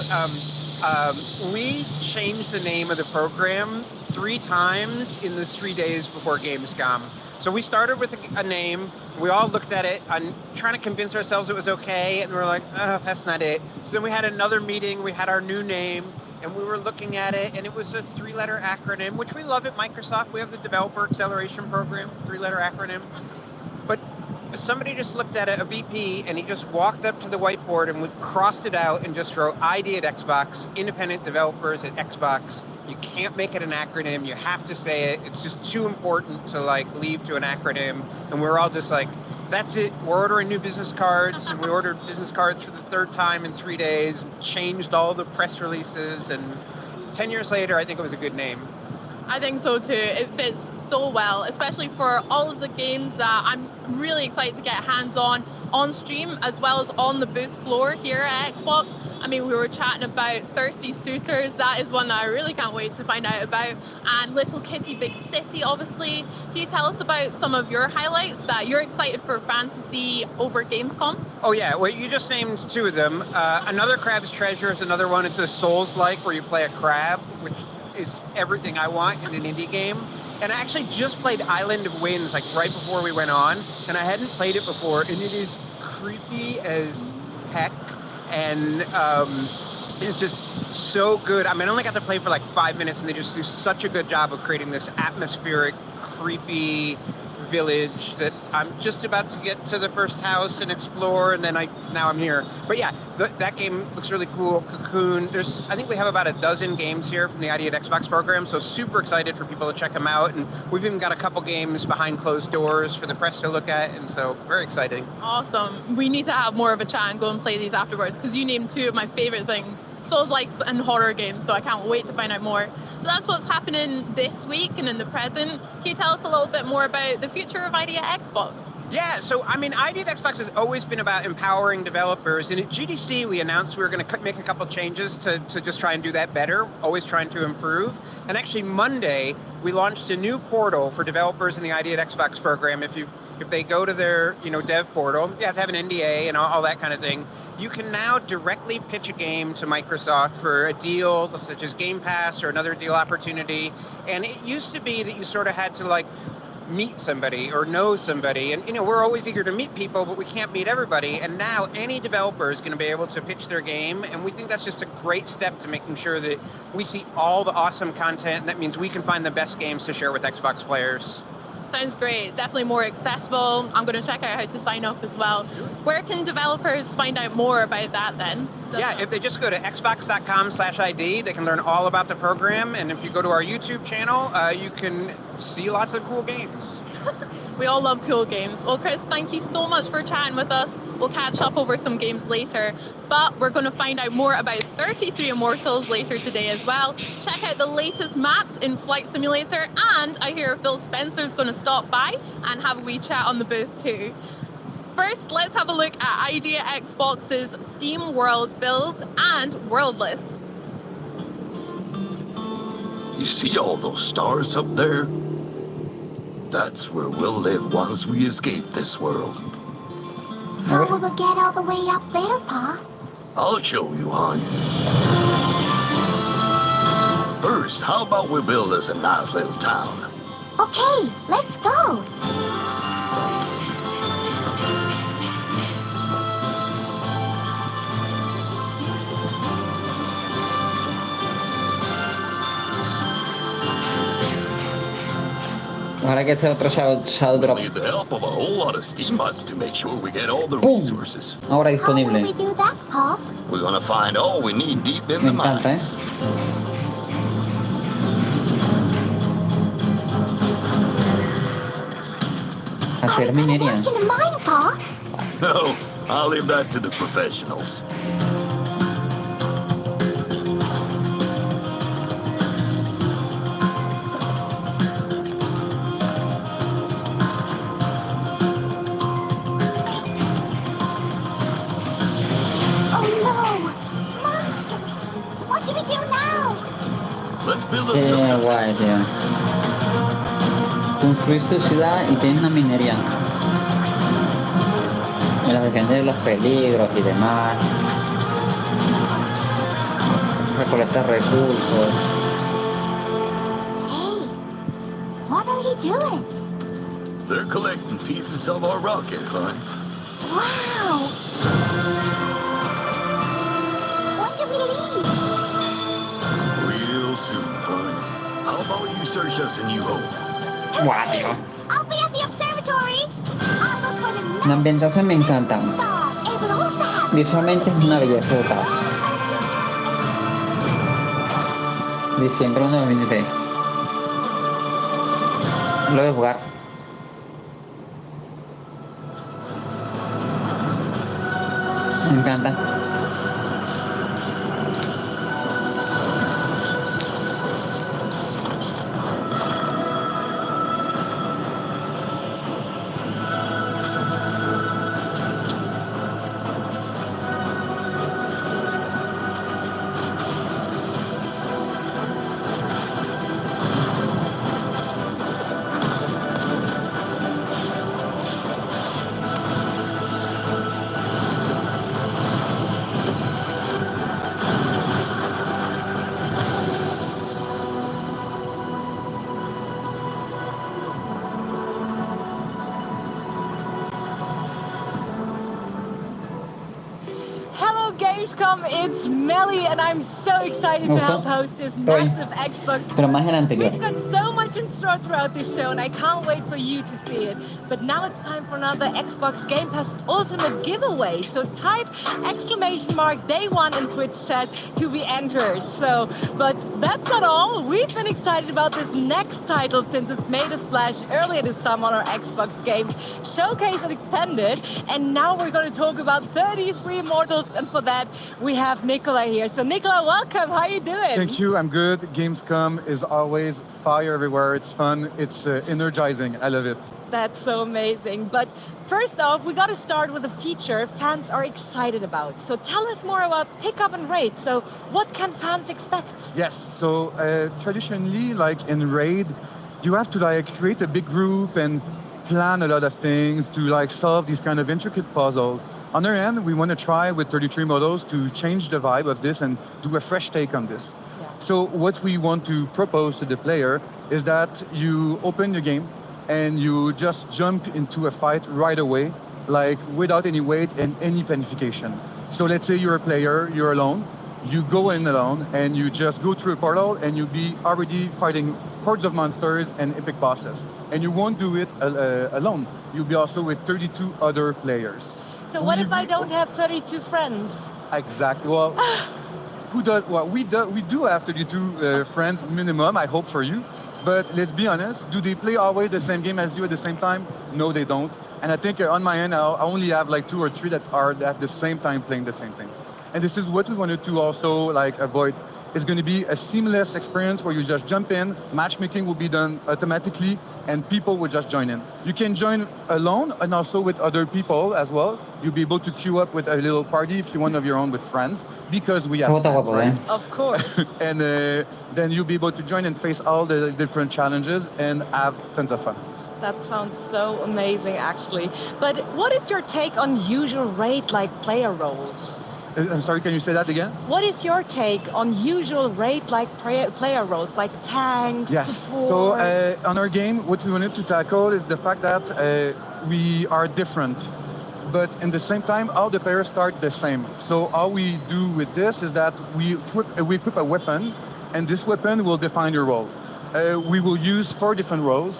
We changed the name of the program 3 times in the 3 days before Gamescom. So we started with a name, we all looked at it and trying to convince ourselves it was okay, and we were like, oh, that's not it. So then we had another meeting, we had our new name, and we were looking at it, and it was a 3-letter acronym, which we love at Microsoft. We have the Developer Acceleration Program, 3-letter acronym. But somebody just looked at it, a VP, and he just walked up to the whiteboard and crossed it out and just wrote ID at Xbox, independent developers at Xbox. You can't make it an acronym, you have to say it. It's just too important to like leave to an acronym. And we're all just like, that's it, we're ordering new business cards, and we ordered business cards for the 3rd time in 3 days, and changed all the press releases, and 10 years later, I think it was a good name.
I think so too. It fits so well, especially for all of the games that I'm really excited to get hands on stream, as well as on the booth floor here at Xbox. I mean, we were chatting about Thirsty Suitors. That is one that I really can't wait to find out about. And Little Kitty Big City, obviously. Can you tell us about some of your highlights that you're excited for fans to see over Gamescom?
Oh yeah, well you just named 2 of them. Another Crab's Treasure is another one. It's a Souls-like where you play a crab, which is everything I want in an indie game. And I actually just played Island of Winds like right before we went on, and I hadn't played it before, and it is creepy as heck, and it's just so good. I mean, I only got to play for like 5 minutes, and they just do such a good job of creating this atmospheric, creepy village that I'm just about to get to the first house and explore, and then now I'm here. But yeah, that game looks really cool. Cocoon. I think we have about a dozen games here from the Idea at Xbox program, so super excited for people to check them out. And we've even got a couple games behind closed doors for the press to look at, and so very exciting.
Awesome. We need to have more of a chat and go and play these afterwards, because you named 2 of my favorite things. Souls-likes and horror games, so I can't wait to find out more. So that's what's happening this week and in the present. Can you tell us a little bit more about the future of Idea Xbox?
Yeah, so I mean, Idea at Xbox has always been about empowering developers, and at GDC we announced we were going to make a couple changes to just try and do that better, always trying to improve. And actually Monday, we launched a new portal for developers in the Idea at Xbox program. If they go to their dev portal, you have to have an NDA and all that kind of thing. You can now directly pitch a game to Microsoft for a deal such as Game Pass or another deal opportunity. And it used to be that you sort of had to like meet somebody or know somebody, and we're always eager to meet people, but we can't meet everybody. And now any developer is going to be able to pitch their game, and we think that's just a great step to making sure that we see all the awesome content, and that means we can find the best games to share with Xbox players.
Sounds great. Definitely more accessible. I'm going to check out how to sign up as well. Where can developers find out more about that then?
Yeah, if they just go to xbox.com/ID, they can learn all about the program. And if you go to our YouTube channel, you can see lots of cool games.
We all love cool games. Well, Chris, thank you so much for chatting with us. We'll catch up over some games later, but we're going to find out more about 33 Immortals later today as well. Check out the latest maps in Flight Simulator, and I hear Phil Spencer's going to stop by and have a wee chat on the booth too. First, let's have a look at Idea Xbox's Steam World build and world list.
You see all those stars up there? That's where we'll live once we escape this world.
How will we get all the way up there, Pa?
I'll show you, hon. First, how about we build us a nice little town?
Okay, let's go.
Ojalá que sea otro Shadow Drop.
Need the help of a whole lot of Steam mods to make sure we get all the
¡Pum!
resources.
Ahora disponible.
How will we do that, Pop?
We're gonna find all we need deep in
Me
the
encanta,
mines.
Hacer minería.
In the mine, Pop?
No, I'll leave that to the professionals.
Oh no! Monsters! What do we do now?
Let's build
Qué
a
guay, tío. Construir tu ciudad y tienes una minería. Y las defiendes de los peligros y demás. Recolectas recursos.
Hey, what are you doing?
They're collecting pieces of our rocket, hon.
Wow! When do we leave?
Real soon, hon. How about you search us a new home?
Guau, tío.
I'll be at the observatory. I'll look for the
La ambientación me encanta.
star. It will also have
Visualmente es una belleza total. Diciembre 1 de 2023. Lo voy a jugar. Me encanta.
Hello Gamescom, it's Melly and I'm so excited to help host this massive Xbox.
Pero más el anterior.
We've got so much in store throughout this show and I can't wait for you to see it. But now it's time for another Xbox Game Pass Ultimate giveaway. So type !day1 in Twitch chat to be entered. But that's not all. We've been excited about this next title since it's made a splash earlier this summer on our Xbox Game Showcase and Extended. And now we're going to talk about 33 Immortals, and for that we have Nicola here. So Nicola, welcome. How are you doing?
Thank you. I'm good. Gamescom is always fire everywhere. It's fun. It's energizing. I love it.
That's so amazing. But first off, we got to start with a feature fans are excited about. So tell us more about Pick Up and Raid. So what can fans expect?
Yes. So traditionally, like in Raid, you have to like create a big group and plan a lot of things to like solve these kind of intricate puzzles. On our end, we want to try with 33 models to change the vibe of this and do a fresh take on this.
Yeah.
So what we want to propose to the player is that you open the game and you just jump into a fight right away, like without any wait and any planification. So let's say you're a player, you're alone, you go in alone and you just go through a portal and you'll be already fighting hordes of monsters and epic bosses. And you won't do it alone. You'll be also with 32 other players.
So what if I don't have 32 friends?
Exactly. Well, who does? Well, we do have 32 friends minimum. I hope for you. But let's be honest. Do they play always the same game as you at the same time? No, they don't. And I think on my end, I only have like 2 or 3 that are at the same time playing the same thing. And this is what we wanted to also like avoid. It's going to be a seamless experience where you just jump in, matchmaking will be done automatically, and people will just join in. You can join alone and also with other people as well. You'll be able to queue up with a little party if you want of your own with friends, because we have friends, right?
Of course.
And then you'll be able to join and face all the different challenges and have tons of fun.
That sounds so amazing, actually. But what is your take on usual raid-like player roles?
I'm sorry, can you say that again?
What is your take on usual raid-like player roles, like tanks,
Yes.
support?
So on our game, what we wanted to tackle is the fact that we are different, but in the same time, all the players start the same. So all we do with this is that we equip a weapon, and this weapon will define your role. We will use 4 different roles,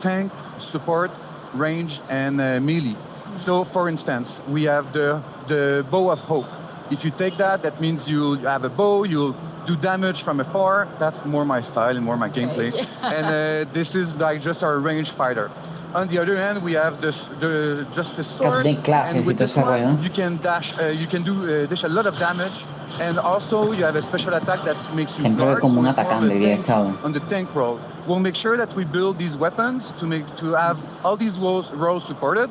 tank, support, range, and melee. So, for instance, we have the Bow of Hope. If you take that, that means you have a bow, you'll do damage from afar. That's more my style and more my gameplay. And this is like just our range fighter. On the other hand, we have the Justice Sword, and with this one, you can dash, you can do dish a lot of damage, and also you have a special attack that makes you guard, so on the tank role. We'll make sure that we build these weapons to have all these roles supported.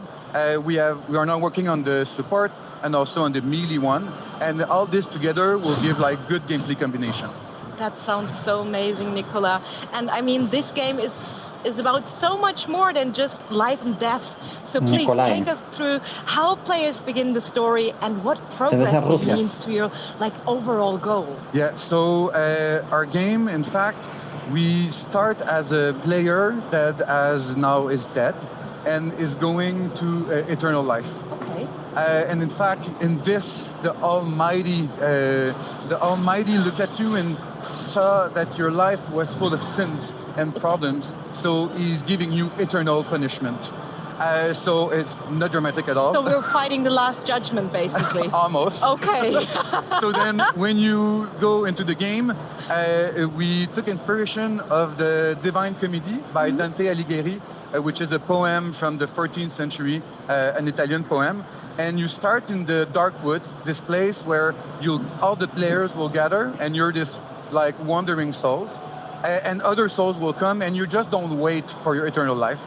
We are now working on the support and also on the melee one, and all this together will give like good gameplay combination.
That sounds so amazing, Nicolas. And I mean, this game is about so much more than just life and death. So please take us through how players begin the story and what progress it means to your like overall goal.
Yeah, so our game, in fact, we start as a player that now is dead and is going to eternal life.
Okay.
And in fact, in this, the Almighty looked at you and saw that your life was full of sins and problems, so he's giving you eternal punishment. So it's not dramatic at all.
So we're fighting the last judgment, basically.
Almost.
Okay.
So then, when you go into the game, we took inspiration of the Divine Comedy by Dante Alighieri, which is a poem from the 14th century, an Italian poem. And you start in the dark woods, this place where all the players will gather, and you're this like wandering souls, and other souls will come, and you just don't wait for your eternal life.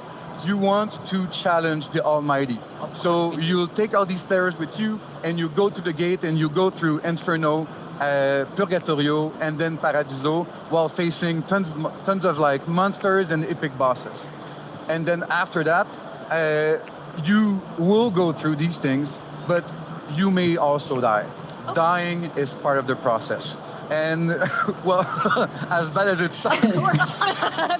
You want to challenge the Almighty. So you'll take all these players with you, and you go to the gate, and you go through Inferno, Purgatorio, and then Paradiso, while facing tons of like monsters and epic bosses. And then after that, you will go through these things, but you may also die. Dying is part of the process. And, well, as bad as it sounds.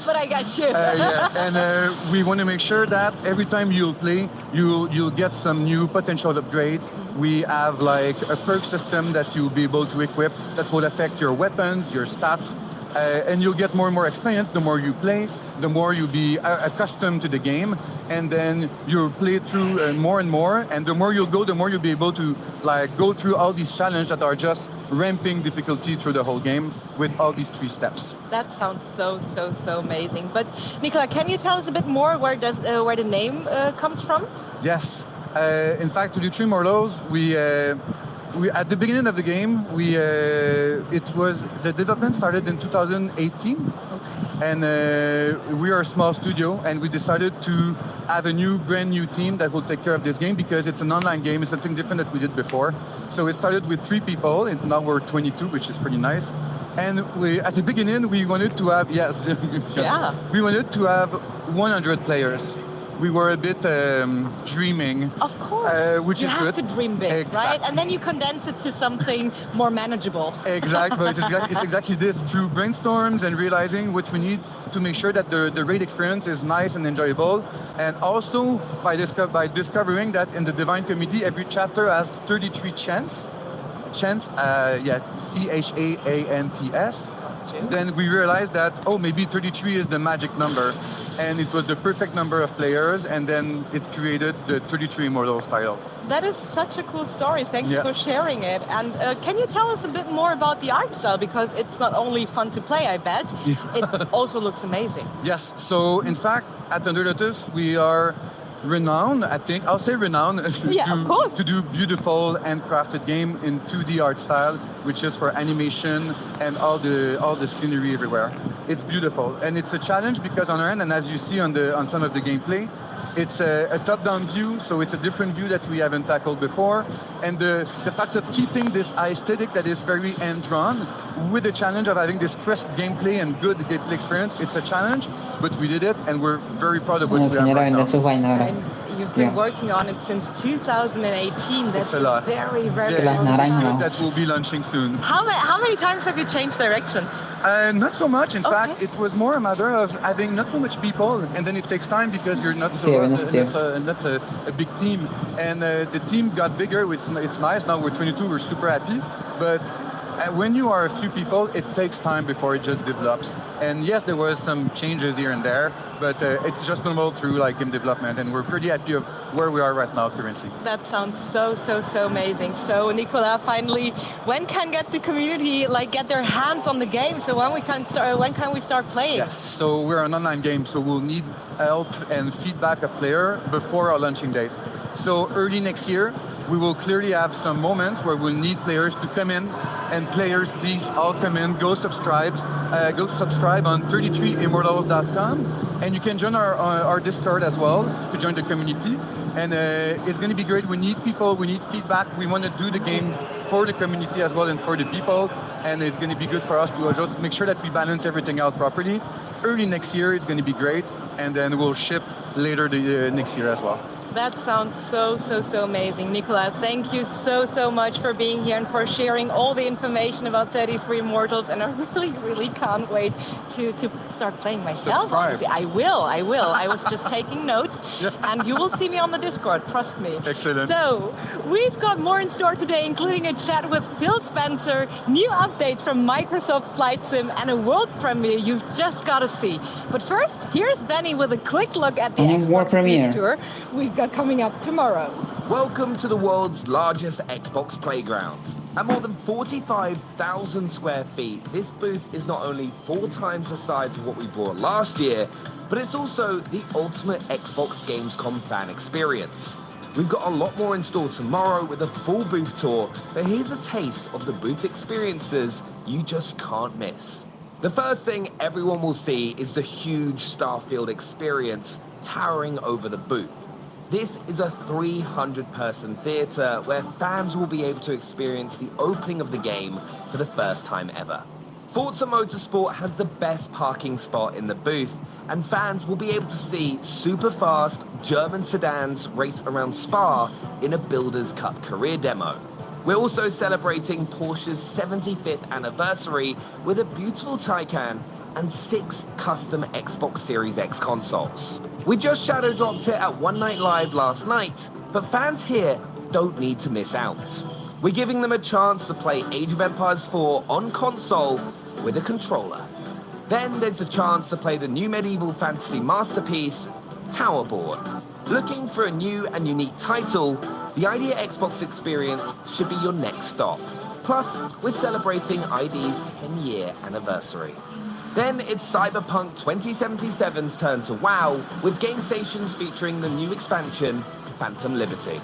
But I got you.
And we want to make sure that every time you'll play, you'll get some new potential upgrades. We have like a perk system that you'll be able to equip that will affect your weapons, your stats, and you'll get more and more experience the more you play, the more you'll be accustomed to the game, and then you'll play through more and more, and the more you'll go, the more you'll be able to like go through all these challenges that are just ramping difficulty through the whole game with all these 3 steps.
That sounds so amazing. But Nicolas, can you tell us a bit more where the name comes from?
Yes. In fact, to do 3 more lows, we at the beginning of the game, the development started in 2018, and we are a small studio, and we decided to have a brand new team that will take care of this game because it's an online game. It's something different that we did before. So it started with 3 people, and now we're 22, which is pretty nice. And at the beginning, we wanted to have we wanted to have 100 players. We were a bit dreaming.
Of course.
Which
you
is
have
good.
to dream big, right? And then you condense it to something more manageable.
Exactly. It's exactly this. Through brainstorms and realizing what we need to make sure that the raid experience is nice and enjoyable. And also by discovering that in the Divine Comedy, every chapter has 33 chants. Chants, C-H-A-A-N-T-S. Then we realized that, maybe 33 is the magic number. And it was the perfect number of players, and then it created the 33 Immortals title.
That is such a cool story. Thank you for sharing it. And can you tell us a bit more about the art style? Because it's not only fun to play, I bet. It also looks amazing.
Yes. So, in fact, at Under Lotus, we are renowned, I think. I'll say renowned to do beautiful and crafted game in 2D art style, which is for animation and all the scenery everywhere. It's beautiful, and it's a challenge because on our end, and as you see on some of the gameplay, it's a top-down view, so it's a different view that we haven't tackled before. And the fact of keeping this aesthetic that is very hand-drawn with the challenge of having this crisp gameplay and good gameplay experience, it's a challenge, but we did it, and we're very proud of what we have right now.
You've been working on it since 2018. That's
a lot.
Very, very
long. That will be launching soon.
How many times have you changed directions?
Not so much. In fact, it was more a matter of having not so much people, and then it takes time because you're not a big team. And the team got bigger. It's nice. Now we're 22. We're super happy. But when you are a few people, it takes time before it just develops. And yes, there was some changes here and there, but it's just normal through like game development, and we're pretty happy of where we are right now currently.
That sounds so amazing. So Nicolas, finally, when can the community get their hands on the game? So when can we start playing?
Yes, so we're an online game, so we'll need help and feedback of player before our launching date. So early next year, we will clearly have some moments where we'll need players to come in, and players, please all come in, go subscribe on 33immortals.com, and you can join our Discord as well to join the community. And it's going to be great. We need people, we need feedback. We want to do the game for the community as well and for the people, and it's going to be good for us to just make sure that we balance everything out properly. Early next year, it's going to be great, and then we'll ship later next year as well.
That sounds so amazing. Nicolas, thank you so much for being here and for sharing all the information about 33 Immortals, and I really can't wait to start playing myself. Obviously. I will. I was just taking notes, and you will see me on the Discord, trust me.
Excellent.
So, we've got more in store today, including a chat with Phil Spencer, new updates from Microsoft Flight Sim, and a world premiere you've just got to see. But first, here's Benny with a quick look at the Xbox Booth Tour we've got coming up tomorrow.
Welcome to the world's largest Xbox playground. At more than 45,000 square feet, this booth is not only 4 times the size of what we brought last year, but it's also the ultimate Xbox Gamescom fan experience. We've got a lot more in store tomorrow with a full booth tour, but here's a taste of the booth experiences you just can't miss. The first thing everyone will see is the huge Starfield experience towering over the booth. This is a 300-person theatre where fans will be able to experience the opening of the game for the first time ever. Forza Motorsport has the best parking spot in the booth, and fans will be able to see super fast German sedans race around Spa in a Builders Cup career demo. We're also celebrating Porsche's 75th anniversary with a beautiful Taycan and 6 custom Xbox Series X consoles. We just shadow dropped it at One Night Live last night, but fans here don't need to miss out. We're giving them a chance to play Age of Empires 4 on console with a controller. Then there's the chance to play the new medieval fantasy masterpiece, Towerborn. Looking for a new and unique title, the Idea Xbox experience should be your next stop. Plus, we're celebrating ID's 10-year anniversary. Then it's Cyberpunk 2077's turn to WoW, with game stations featuring the new expansion, Phantom Liberty.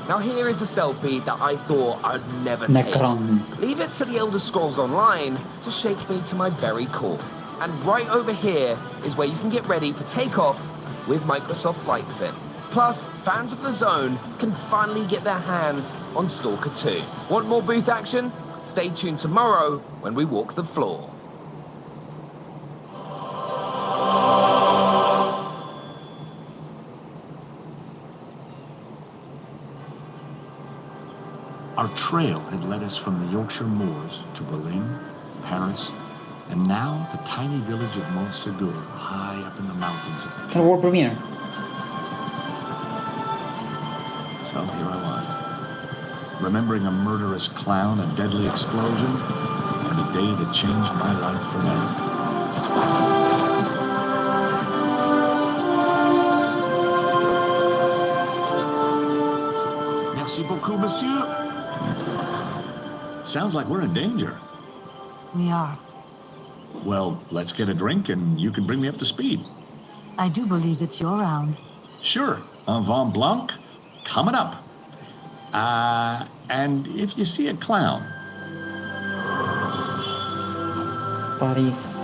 Now here is a selfie that I thought I'd never take. Leave it to the Elder Scrolls Online to shake me to my very core. And right over here is where you can get ready for takeoff with Microsoft Flight Sim. Plus, fans of the Zone can finally get their hands on Stalker 2. Want more booth action? Stay tuned tomorrow when we walk the floor.
Our trail had led us from the Yorkshire moors to Berlin, Paris, and now the tiny village of Montsegur, high up in the mountains of the
World premiere.
So here I was, remembering a murderous clown, a deadly explosion, and a day that changed my life forever. Merci beaucoup, monsieur. Sounds like we're in danger.
We are.
Well, let's get a drink and you can bring me up to speed.
I do believe it's your round.
Sure. Un vin blanc, coming up. And if you see a clown.
Paris.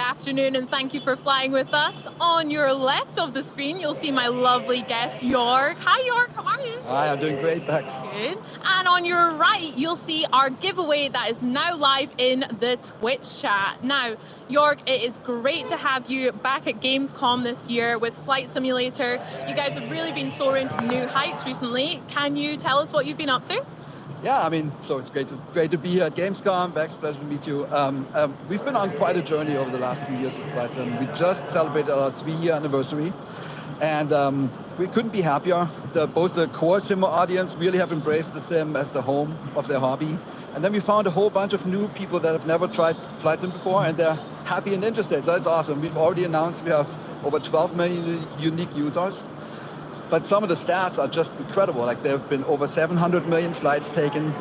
afternoon, and thank you for flying with us. On your left of the screen, you'll see my lovely guest, York. Hi, York. How are you?
Hi, I'm doing great, Bex.
Good. And on your right, you'll see our giveaway that is now live in the Twitch chat. Now, York, it is great to have you back at Gamescom this year with Flight Simulator. You guys have really been soaring to new heights recently. Can you tell us what you've been up to?
Yeah, I mean, so it's great to be here at Gamescom. Bex, pleasure to meet you. We've been on quite a journey over the last few years with Flight Sim. We just celebrated our 3-year anniversary, and we couldn't be happier. Both the core Simmer audience really have embraced the Sim as the home of their hobby. And then we found a whole bunch of new people that have never tried Flight Sim before, and they're happy and interested. So it's awesome. We've already announced we have over 12 million unique users. But some of the stats are just incredible. Like there have been over 700 million flights taken,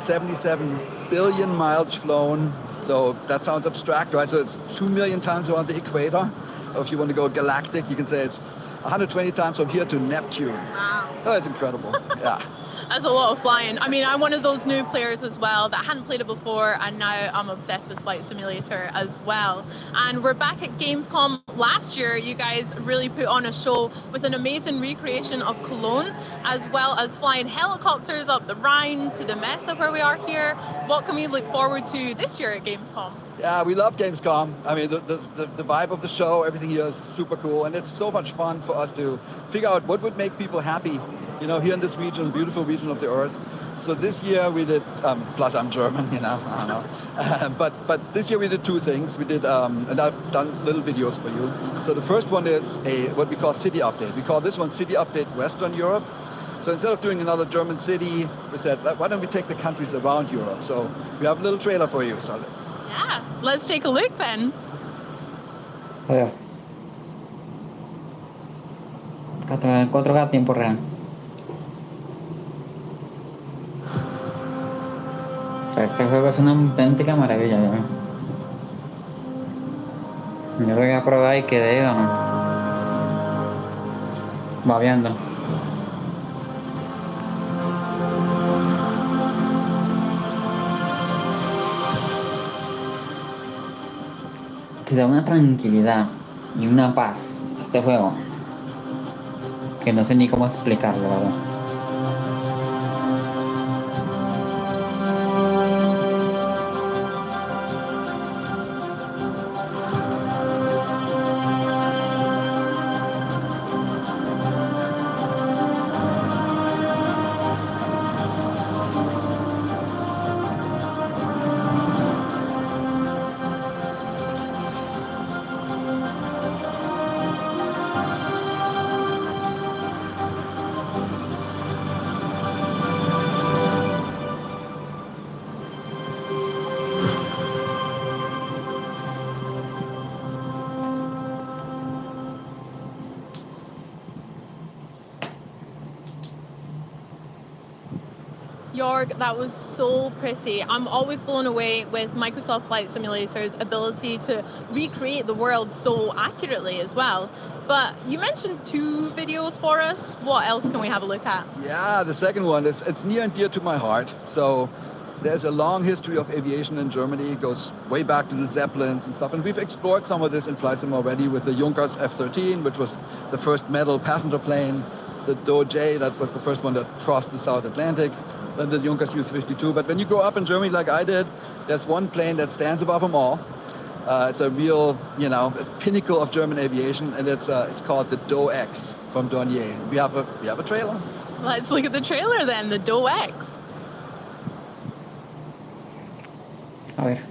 77 billion miles flown. So that sounds abstract, right? So it's 2 million times around the equator. Or if you want to go galactic, you can say it's 120 times from here to Neptune.
Wow.
Oh, it's incredible. Yeah.
That's a lot of flying. I mean, I'm one of those new players as well that hadn't played it before, and now I'm obsessed with Flight Simulator as well. And we're back at Gamescom. Last year, you guys really put on a show with an amazing recreation of Cologne, as well as flying helicopters up the Rhine to the Messe where we are here. What can we look forward to this year at Gamescom?
Yeah, we love Gamescom. I mean, the vibe of the show, everything here is super cool, and it's so much fun for us to figure out what would make people happy, you know, here in this region, beautiful region of the earth. So this year we did, plus I'm German, you know, I don't know. But this year we did 2 things. We did, and I've done little videos for you. So the first one is what we call city update. We call this one City Update Western Europe. So instead of doing another German city, we said, why don't we take the countries around Europe? So we have a little trailer for you. So
yeah, let's take a look then.
Joder. 4K tiempo real. O sea, este juego es una auténtica maravilla, ¿no? Yo lo voy a probar y quedé, vamos, babeando. Te da una tranquilidad y una paz este juego que no sé ni cómo explicarlo, la verdad.
York, that was so pretty. I'm always blown away with Microsoft Flight Simulator's ability to recreate the world so accurately as well. But you mentioned 2 videos for us. What else can we have a look at?
yeah, the second one is it's near and dear to my heart. So there's a long history of aviation in Germany. It goes way back to the Zeppelins and stuff. And we've explored some of this in Flight Sim already with the Junkers F-13, which was the first metal passenger plane. The Doge, that was the first one that crossed the South Atlantic. Then the Junkers U-52. But when you grow up in Germany like I did, there's one plane that stands above them all. It's a real, you know, pinnacle of German aviation, and it's called the Doe X from Dornier. We have a trailer.
Let's look at the trailer then, the Doe X.
A ver.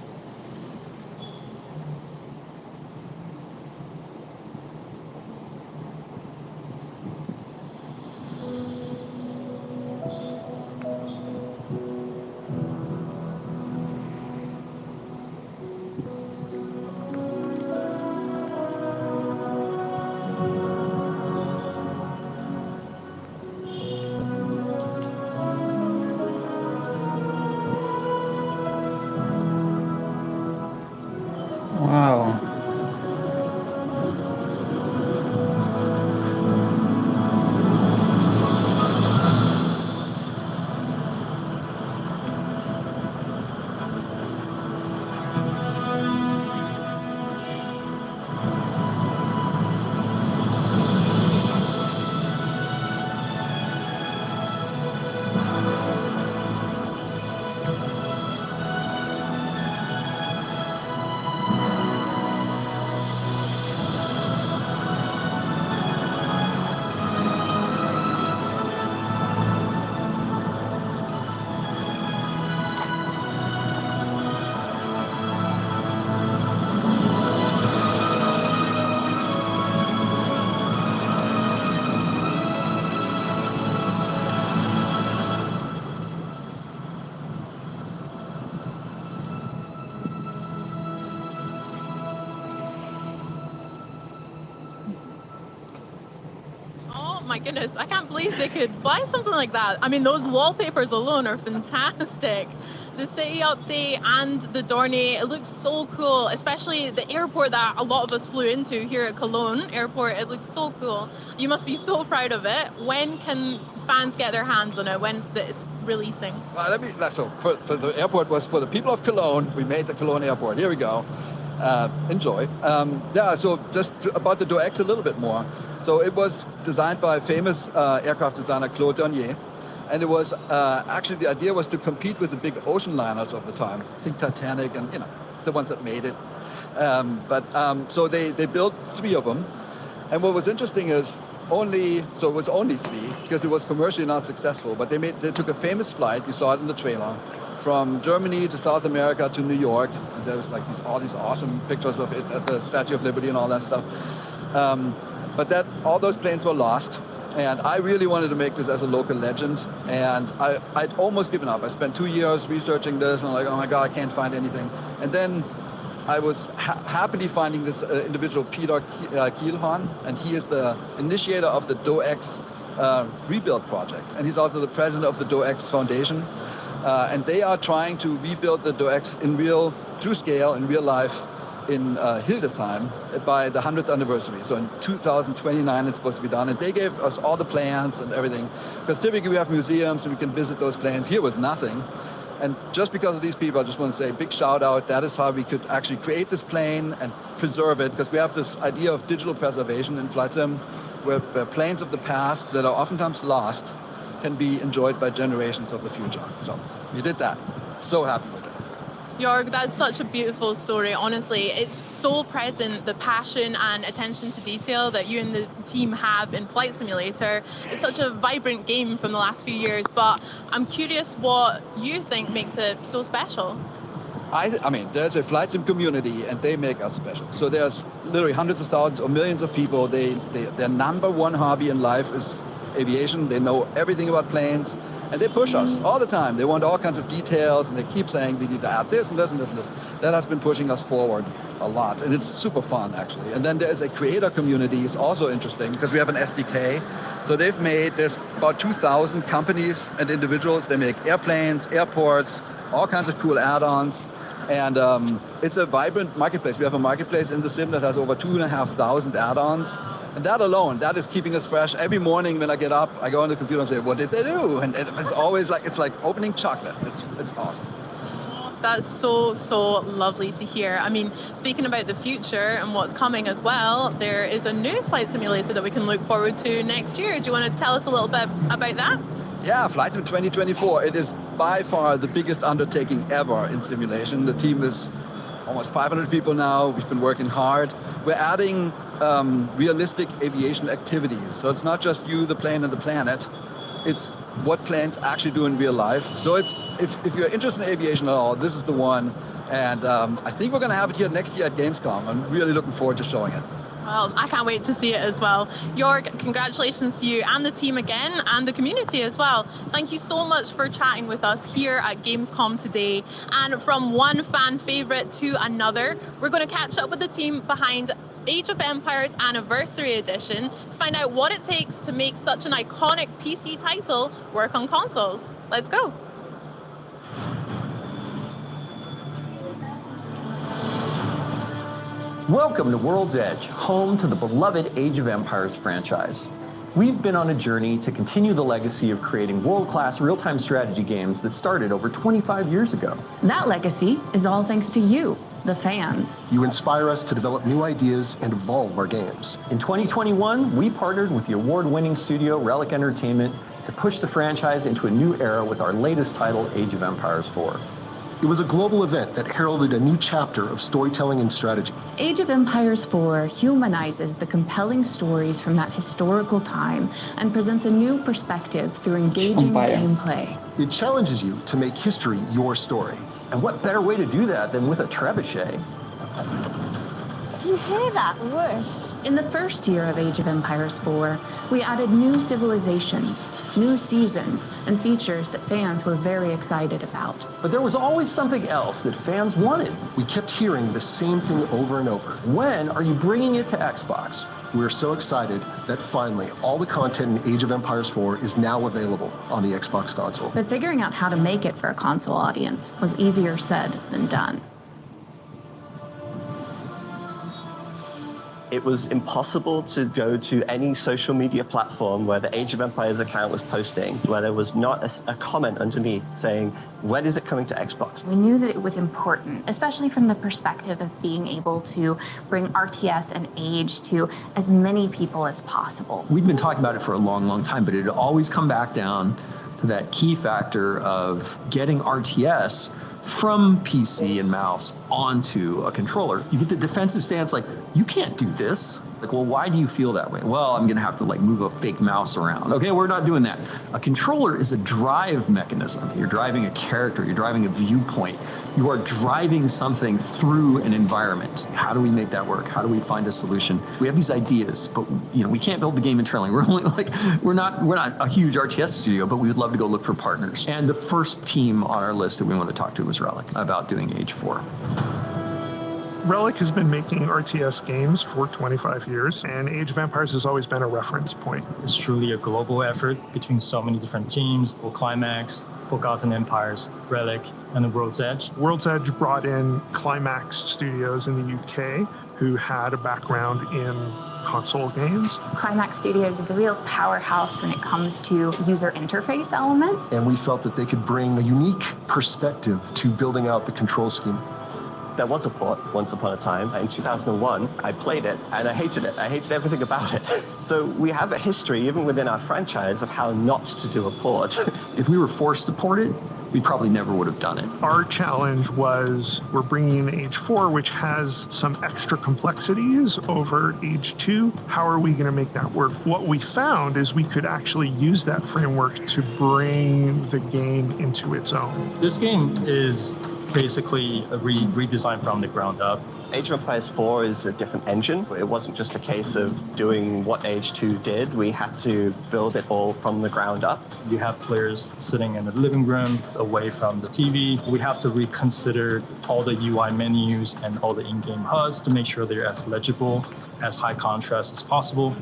my goodness, I can't believe they could fly something like that. I mean, those wallpapers alone are fantastic. The city update and the Dorney, it looks so cool, especially the airport that a lot of us flew into here at Cologne Airport. It looks so cool. You must be so proud of it. When can fans get their hands on it? When's this releasing?
So for the airport was for the people of Cologne. We made the Cologne Airport. Here we go. Enjoy. So just about the DoX a little bit more. So it was designed by famous aircraft designer Claude Dornier. And it was actually the idea was to compete with the big ocean liners of the time. Think Titanic and the ones that made it. So they built 3 of them. And what was interesting is it was only 3 because it was commercially not successful. But they took a famous flight. You saw it in the trailer, from Germany to South America to New York. And there was like all these awesome pictures of it at the Statue of Liberty and all that stuff. But all those planes were lost. And I really wanted to make this as a local legend, and I'd almost given up. I spent 2 years researching this, and I'm like, oh my God, I can't find anything. And then I was happily finding this individual, Peter Kielhorn, and he is the initiator of the DoX Rebuild Project, and he's also the president of the DoX Foundation. And they are trying to rebuild the DoX in true scale, in real life, in Hildesheim by the 100th anniversary. So in 2029 it's supposed to be done. And they gave us all the plans and everything. Because typically we have museums and we can visit those plans. Here was nothing. And just because of these people, I just want to say a big shout out. That is how we could actually create this plane and preserve it. Because we have this idea of digital preservation in flight sim, where planes of the past that are oftentimes lost can be enjoyed by generations of the future. So we did that. So happy with it.
Jörg, that's such a beautiful story, honestly. It's so present, the passion and attention to detail that you and the team have in Flight Simulator. It's such a vibrant game from the last few years, but I'm curious what you think makes it so special.
I mean, there's a flight sim community and they make us special. So there's literally hundreds of thousands or millions of people. Their number one hobby in life is aviation. They know everything about planes. And they push us all the time. They want all kinds of details, and they keep saying we need to add this and this and this and this. That has been pushing us forward a lot, and it's super fun, actually. And then there's a creator community. It's also interesting because we have an SDK. So there's about 2,000 companies and individuals. They make airplanes, airports, all kinds of cool add-ons. And it's a vibrant marketplace. We have a marketplace in the sim that has over 2,500 add-ons. And that alone, that is keeping us fresh. Every morning when I get up, I go on the computer and say, what did they do? And it's always like, it's like opening chocolate. It's awesome.
That's so lovely to hear. I mean, speaking about the future and what's coming as well, there is a new flight simulator that we can look forward to next year. Do you want to tell us a little bit about that?
Yeah, Flight Sim 2024. It is by far the biggest undertaking ever in simulation. The team is almost 500 people now. We've been working hard. We're adding realistic aviation activities. So it's not just you, the plane, and the planet. It's what planes actually do in real life. So it's if you're interested in aviation at all, this is the one. And I think we're going to have it here next year at Gamescom. I'm really looking forward to showing it.
Well, I can't wait to see it as well. Jörg, congratulations to you and the team again, and the community as well. Thank you so much for chatting with us here at Gamescom today. And from one fan favorite to another, we're going to catch up with the team behind Age of Empires Anniversary Edition to find out what it takes to make such an iconic PC title work on consoles. Let's go.
Welcome to World's Edge, home to the beloved Age of Empires franchise. We've been on a journey to continue the legacy of creating world-class real-time strategy games that started over 25 years ago.
That legacy is all thanks to you, the fans.
You inspire us to develop new ideas and evolve our games.
In 2021, we partnered with the award-winning studio Relic Entertainment to push the franchise into a new era with our latest title, Age of Empires 4.
It was a global event that heralded a new chapter of storytelling and strategy.
Age of Empires 4 humanizes the compelling stories from that historical time and presents a new perspective through engaging gameplay.
It challenges you to make history your story.
And what better way to do that than with a trebuchet?
Did you hear that whoosh?
In the first year of Age of Empires 4, we added new civilizations, new seasons, and features that fans were very excited about.
But there was always something else that fans wanted.
We kept hearing the same thing over and over.
When are you bringing it to Xbox?
We're so excited that finally all the content in Age of Empires 4 is now available on the Xbox console.
But figuring out how to make it for a console audience was easier said than done.
It was impossible to go to any social media platform where the Age of Empires account was posting, where there was not a comment underneath saying, when is it coming to Xbox?
We knew that it was important, especially from the perspective of being able to bring RTS and Age to as many people as possible.
We'd been talking about it for a long, long time, but it had always come back down to that key factor of getting RTS from PC and mouse onto a controller. You get the defensive stance like, you can't do this. Like, well, why do you feel that way? Well, I'm gonna have to like move a fake mouse around. Okay, we're not doing that. A controller is a drive mechanism. You're driving a character, you're driving a viewpoint. You are driving something through an environment. How do we make that work? How do we find a solution? We have these ideas, but we can't build the game internally. We're only like, we're not a huge RTS studio, but we would love to go look for partners. And the first team on our list that we want to talk to was Relic about doing Age 4.
Relic has been making RTS games for 25 years, and Age of Empires has always been a reference point.
It's truly a global effort between so many different teams: Climax, Forgotten Empires, Relic, and the World's Edge.
World's Edge brought in Climax Studios in the UK, who had a background in console games.
Climax Studios is a real powerhouse when it comes to user interface elements.
And we felt that they could bring a unique perspective to building out the control scheme.
There was a port once upon a time. In 2001, I played it and I hated it. I hated everything about it. So we have a history, even within our franchise, of how not to do a port.
If we were forced to port it, we probably never would have done it.
Our challenge was we're bringing in Age 4, which has some extra complexities over Age 2. How are we going to make that work? What we found is we could actually use that framework to bring the game into its own.
This game is basically a redesign from the ground up.
Age of Empires 4 is a different engine. It wasn't just a case of doing what Age 2 did. We had to build it all from the ground up.
You have players sitting in the living room away from the TV. We have to reconsider all the UI menus and all the in-game HUDs to make sure they're as legible, as high contrast as possible.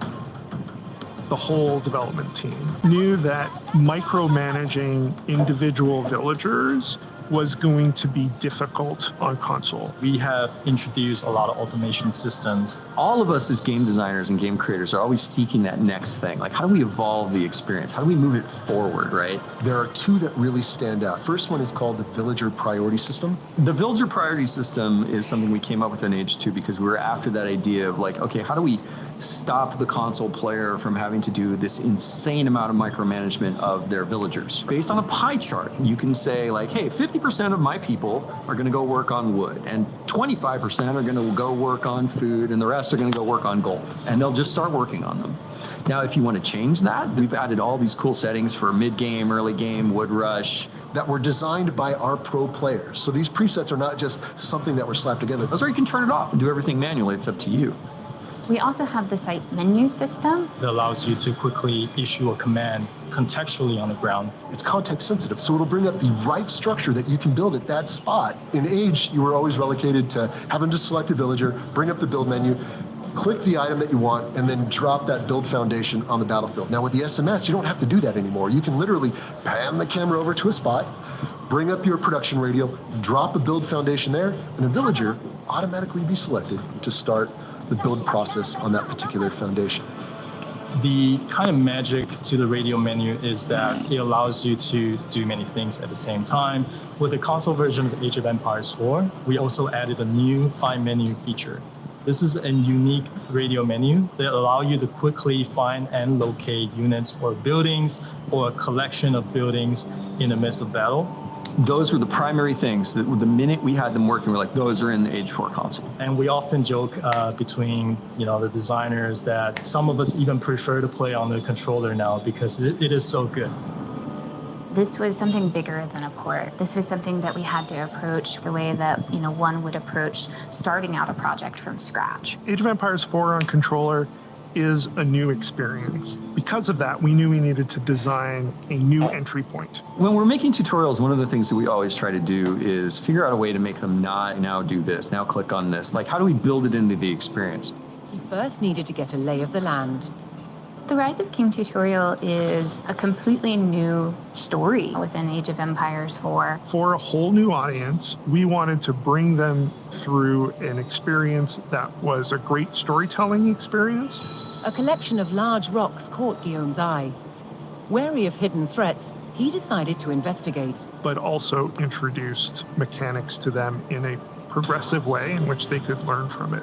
The whole development team knew that micromanaging individual villagers was going to be difficult on console.
We have introduced a lot of automation systems.
All of us as game designers and game creators are always seeking that next thing. Like, how do we evolve the experience? How do we move it forward, right?
There are two that really stand out. First one is called the Villager Priority System.
The Villager Priority System is something we came up with in Age 2 because we were after that idea of like, okay, how do we stop the console player from having to do this insane amount of micromanagement of their villagers? Based on a pie chart, you can say like, hey, 50% of my people are going to go work on wood, and 25% are going to go work on food, and the rest are going to go work on gold. And they'll just start working on them. Now, if you want to change that, we've added all these cool settings for mid-game, early game, wood rush,
that were designed by our pro players. So these presets are not just something that were slapped together.
Or you can turn it off and do everything manually. It's up to you.
We also have the site menu system
that allows you to quickly issue a command contextually on the ground.
It's context sensitive, so it'll bring up the right structure that you can build at that spot. In Age, you were always relegated to having to select a villager, bring up the build menu, click the item that you want, and then drop that build foundation on the battlefield. Now with the SMS, you don't have to do that anymore. You can literally pan the camera over to a spot, bring up your production radio, drop a build foundation there, and a villager will automatically be selected to start the build process on that particular foundation.
The kind of magic to the radio menu is that it allows you to do many things at the same time. With the console version of Age of Empires 4, we also added a new find menu feature. This is a unique radio menu that allows you to quickly find and locate units or buildings or a collection of buildings in the midst of battle.
Those were the primary things that the minute we had them working, we're like, those are in the Age 4 console.
And we often joke between the designers that some of us even prefer to play on the controller now because it is so good.
This was something bigger than a port. This was something that we had to approach the way that one would approach starting out a project from scratch.
Age of Empires 4 on controller is a new experience. Because of that, we knew we needed to design a new entry point.
When we're making tutorials, one of the things that we always try to do is figure out a way to make them not now do this, now click on this. Like, how do we build it into the experience?
he first needed to get a lay of the land.
The Rise of King tutorial is a completely new story within Age of Empires 4.
For a whole new audience, we wanted to bring them through an experience that was a great storytelling experience.
A collection of large rocks caught Guillaume's eye. Wary of hidden threats, he decided to investigate.
But also introduced mechanics to them in a progressive way in which they could learn from it.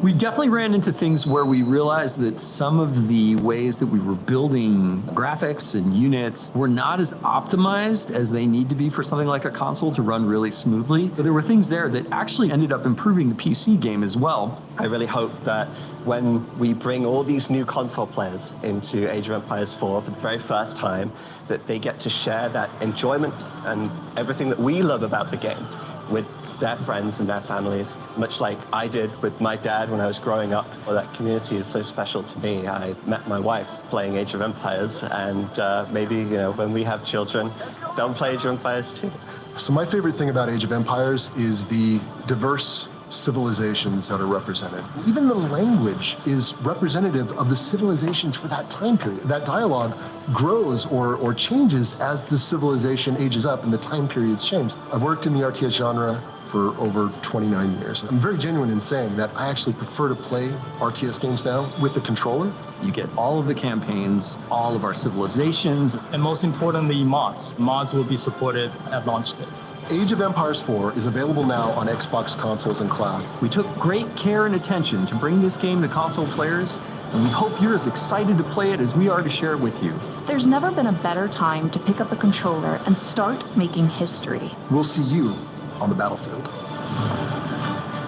We definitely ran into things where we realized that some of the ways that we were building graphics and units were not as optimized as they need to be for something like a console to run really smoothly. But there were things there that actually ended up improving the PC game as well.
I really hope that when we bring all these new console players into Age of Empires 4 for the very first time, that they get to share that enjoyment and everything that we love about the game with their friends and their families, much like I did with my dad when I was growing up. Well, that community is so special to me. I met my wife playing Age of Empires, and maybe, you know, when we have children, they'll play Age of Empires too.
So my favorite thing about Age of Empires is the diverse civilizations that are represented. Even the language is representative of the civilizations for that time period. That dialogue grows or changes as the civilization ages up and the time periods change. I've worked in the RTS genre for over 29 years. I'm very genuine in saying that I actually prefer to play RTS games now with the controller.
You get all of the campaigns, all of our civilizations,
and most importantly, mods. Mods will be supported at launch day.
Age of Empires 4 is available now on Xbox consoles and cloud.
We took great care and attention to bring this game to console players, and we hope you're as excited to play it as we are to share it with you.
There's never been a better time to pick up a controller and start making history.
We'll see you on the battlefield.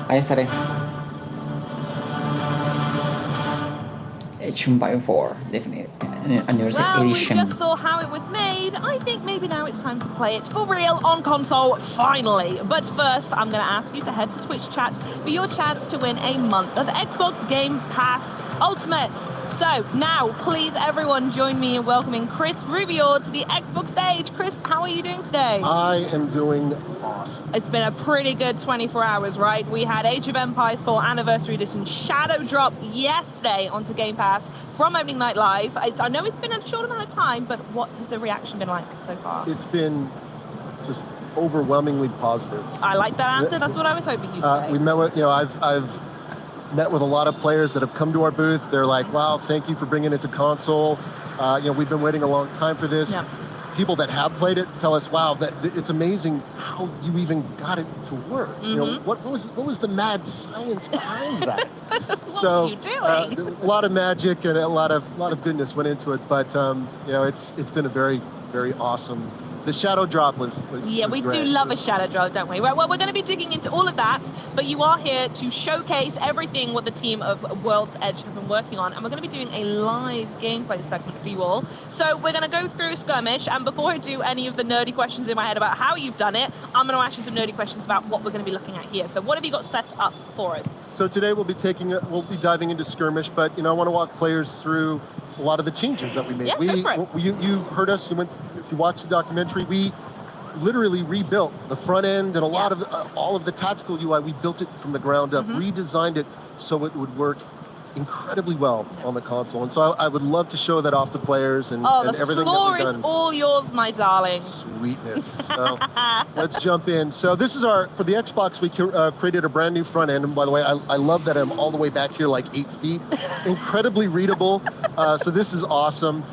Ahí estaré. Age of Empires 4, definitely. Anniversary
Well, we
edition.
just saw how it was made. I think maybe now it's time to play it for real on console, finally. But first, I'm going to ask you to head to Twitch chat for your chance to win a month of Xbox Game Pass Ultimate. So now, please everyone join me in welcoming Chris Rubio to the Xbox stage. Chris, how are you doing today?
I am doing awesome.
It's been a pretty good 24 hours, right? We had Age of Empires 4 Anniversary Edition Shadow drop yesterday onto Game Pass from Opening Night Live. I know it's been a short amount of time, but what has the reaction been like so far?
It's been just overwhelmingly positive.
I like that answer. That's what I was hoping you'd say.
We met with, I've met with a lot of players that have come to our booth. They're like, wow, thank you for bringing it to console. We've been waiting a long time for this. Yeah. People that have played it tell us, wow, that it's amazing how you even got it to work.
Mm-hmm.
What was the mad science behind that?
What were you doing?
A lot of magic and a lot of goodness went into it. But it's been a very, very awesome. The shadow drop was
yeah, we do love a shadow drop, don't we? Right, well, we're going to be digging into all of that, but you are here to showcase everything what the team of World's Edge have been working on, and we're going to be doing a live gameplay segment for you all. So we're going to go through Skirmish, and before I do any of the nerdy questions in my head about how you've done it, I'm going to ask you some nerdy questions about what we're going to be looking at here. So what have you got set up for us?
So today we'll be diving into Skirmish, but I want to walk players through a lot of the changes that we made.
Yeah,
You've heard us. If you watched the documentary, we literally rebuilt the front end and a lot of all of the tactical UI. We built it from the ground up, redesigned it so it would work incredibly well on the console. And so I would love to show that off to players and everything that we've done.
The floor is all yours, my darling.
Sweetness. So let's jump in. So this is for the Xbox, we created a brand new front end. And by the way, I love that I'm all the way back here, like 8 feet. Incredibly readable. So this is awesome.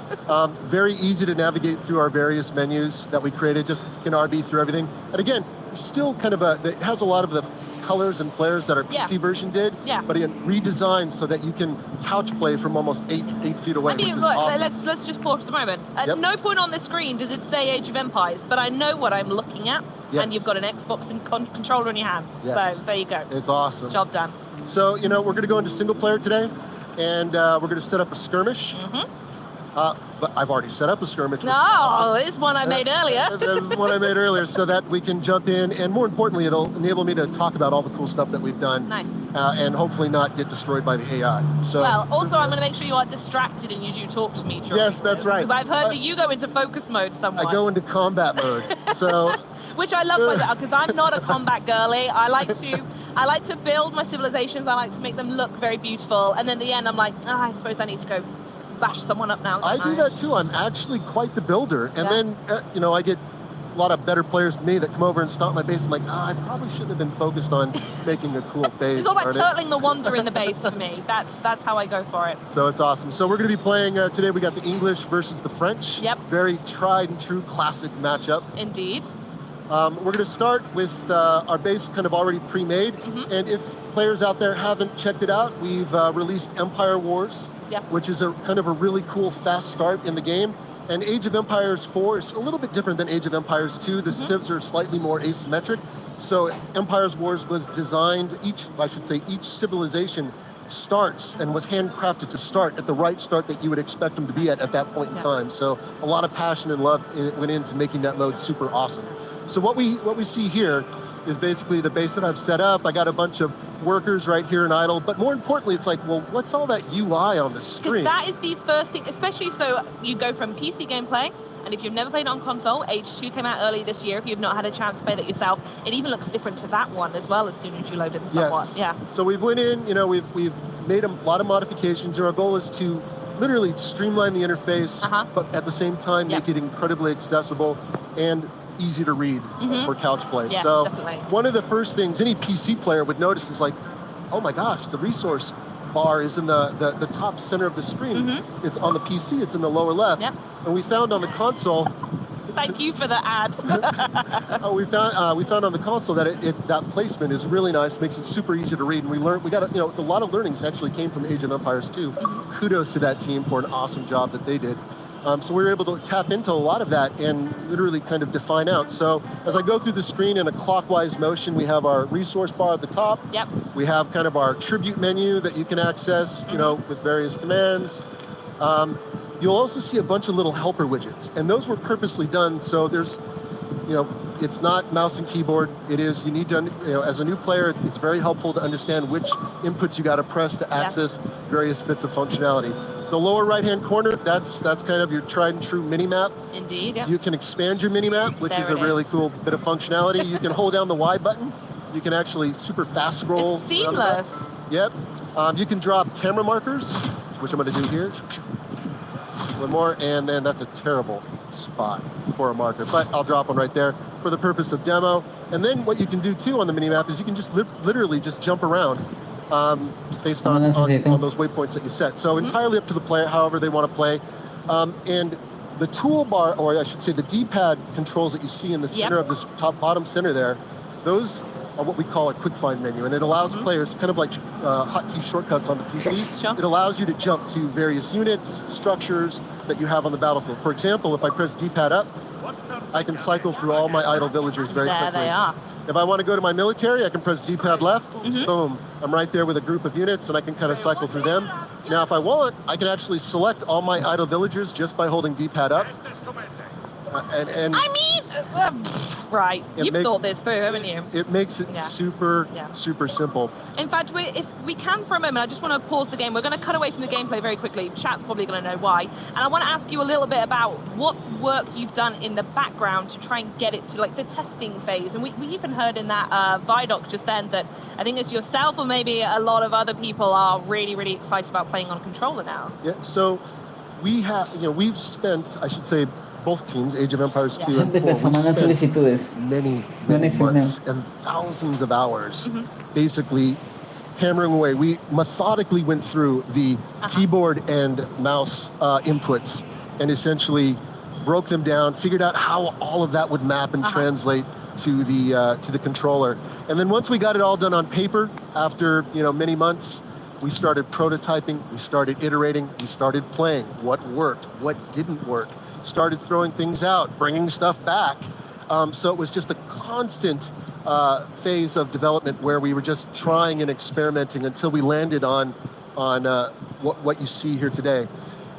Very easy to navigate through our various menus that we created. Just you can RB through everything. And again, still kind of it has a lot of the colors and flares that our PC version did, but again, redesigned so that you can couch play from almost 8 feet away.
I mean,
which is
look,
awesome.
let's just pause for a moment. At no point on the screen does it say Age of Empires, but I know what I'm looking at, and you've got an Xbox and controller in your hand. So there you go.
It's awesome.
Job done.
So we're going to go into single player today, and we're going to set up a skirmish. But I've already set up a skirmish.
No, this one I made earlier.
This is one I made earlier, so that we can jump in, and more importantly, it'll enable me to talk about all the cool stuff that we've done.
Nice.
And hopefully not get destroyed by the AI. So.
Well, also I'm going to make sure you aren't distracted and you do talk to me.
Yes, that's right.
Because I've heard that you go into focus mode somewhat.
I go into combat mode. So
which I love because I'm not a combat girly. I like to build my civilizations. I like to make them look very beautiful, and then at the end I'm like, I suppose I need to go bash someone up now.
I do that too. I'm actually quite the builder, and then I get a lot of better players than me that come over and stomp my base. I'm like, I probably shouldn't have been focused on making a cool base.
It's all about turtling the wonder in the base for me. That's how I go for it.
So it's awesome. So we're going to be playing today. We got the English versus the French.
Yep.
Very tried and true classic matchup.
Indeed.
We're going to start with our base kind of already pre-made. And if players out there haven't checked it out, we've released Empire Wars, which is a kind of a really cool fast start in the game. And Age of Empires 4 is a little bit different than Age of Empires 2. The civs are slightly more asymmetric. So Empires Wars was designed, each civilization starts and was handcrafted to start at the right start that you would expect them to be at that point in time. So a lot of passion and love went into making that mode super awesome. So what we see here is basically the base that I've set up. I got a bunch of workers right here in idle, but more importantly, it's like, well, what's all that UI on the screen?
That is the first thing, especially so you go from PC gameplay, and if you've never played on console, Age 2 came out early this year. If you've not had a chance to play that yourself, it even looks different to that one as well as soon as you load it somewhat. Yeah.
So we've went in, we've made a lot of modifications, and our goal is to literally streamline the interface, but at the same time make it incredibly accessible and easy to read for couch play.
Yes,
so
definitely.
One of the first things any PC player would notice is like, oh my gosh, the resource bar is in the top center of the screen. It's on the PC, it's in the lower left. And we found on the console.
Thank you for the ad.
we found on the console that that placement is really nice, makes it super easy to read. And we got a lot of learnings actually came from Age of Empires 2. Kudos to that team for an awesome job that they did. So we were able to tap into a lot of that and literally kind of define out. So as I go through the screen in a clockwise motion, we have our resource bar at the top. We have kind of our tribute menu that you can access, with various commands. You'll also see a bunch of little helper widgets, and those were purposely done so there's, it's not mouse and keyboard. It is, you need to, as a new player, it's very helpful to understand which inputs you got to press to access various bits of functionality. The lower right-hand corner, that's kind of your tried and true mini-map.
Indeed,
You can expand your mini-map, which is a really cool bit of functionality. You can hold down the Y button. You can actually super fast scroll.
It's seamless.
Yep. You can drop camera markers, which I'm going to do here. One more, and then that's a terrible spot for a marker, but I'll drop one right there for the purpose of demo. And then what you can do too on the mini-map is you can just literally just jump around. Based on those waypoints that you set. So entirely up to the player, however they want to play. And the toolbar, or I should say the D-pad controls that you see in the center of this bottom center there, those are what we call a quick find menu. And it allows players, kind of like hotkey shortcuts on the PC, it allows you to jump to various units, structures that you have on the battlefield. For example, if I press D-pad up, I can cycle through all my idle villagers very quickly.
There they are.
If I want to go to my military, I can press D-pad left, boom, I'm right there with a group of units and I can kind of cycle through them. Now if I want, I can actually select all my idle villagers just by holding D-pad up.
Right, you've thought this through, haven't you?
It makes it super simple.
In fact, if we can for a moment, I just want to pause the game. We're going to cut away from the gameplay very quickly. Chat's probably going to know why. And I want to ask you a little bit about what work you've done in the background to try and get it to like the testing phase. And we even heard in that Vidoc just then that I think it's yourself or maybe a lot of other people are really, really excited about playing on controller now.
Yeah, so we have, we've spent, I should say, both teams, Age of Empires 2 and 4, we spent many months and thousands of hours basically hammering away. We methodically went through the keyboard and mouse inputs and essentially broke them down, figured out how all of that would map and translate to the controller. And then once we got it all done on paper, after many months, we started prototyping, we started iterating, we started playing. What worked, what didn't work. Started throwing things out, bringing stuff back. So it was just a constant phase of development where we were just trying and experimenting until we landed on what you see here today.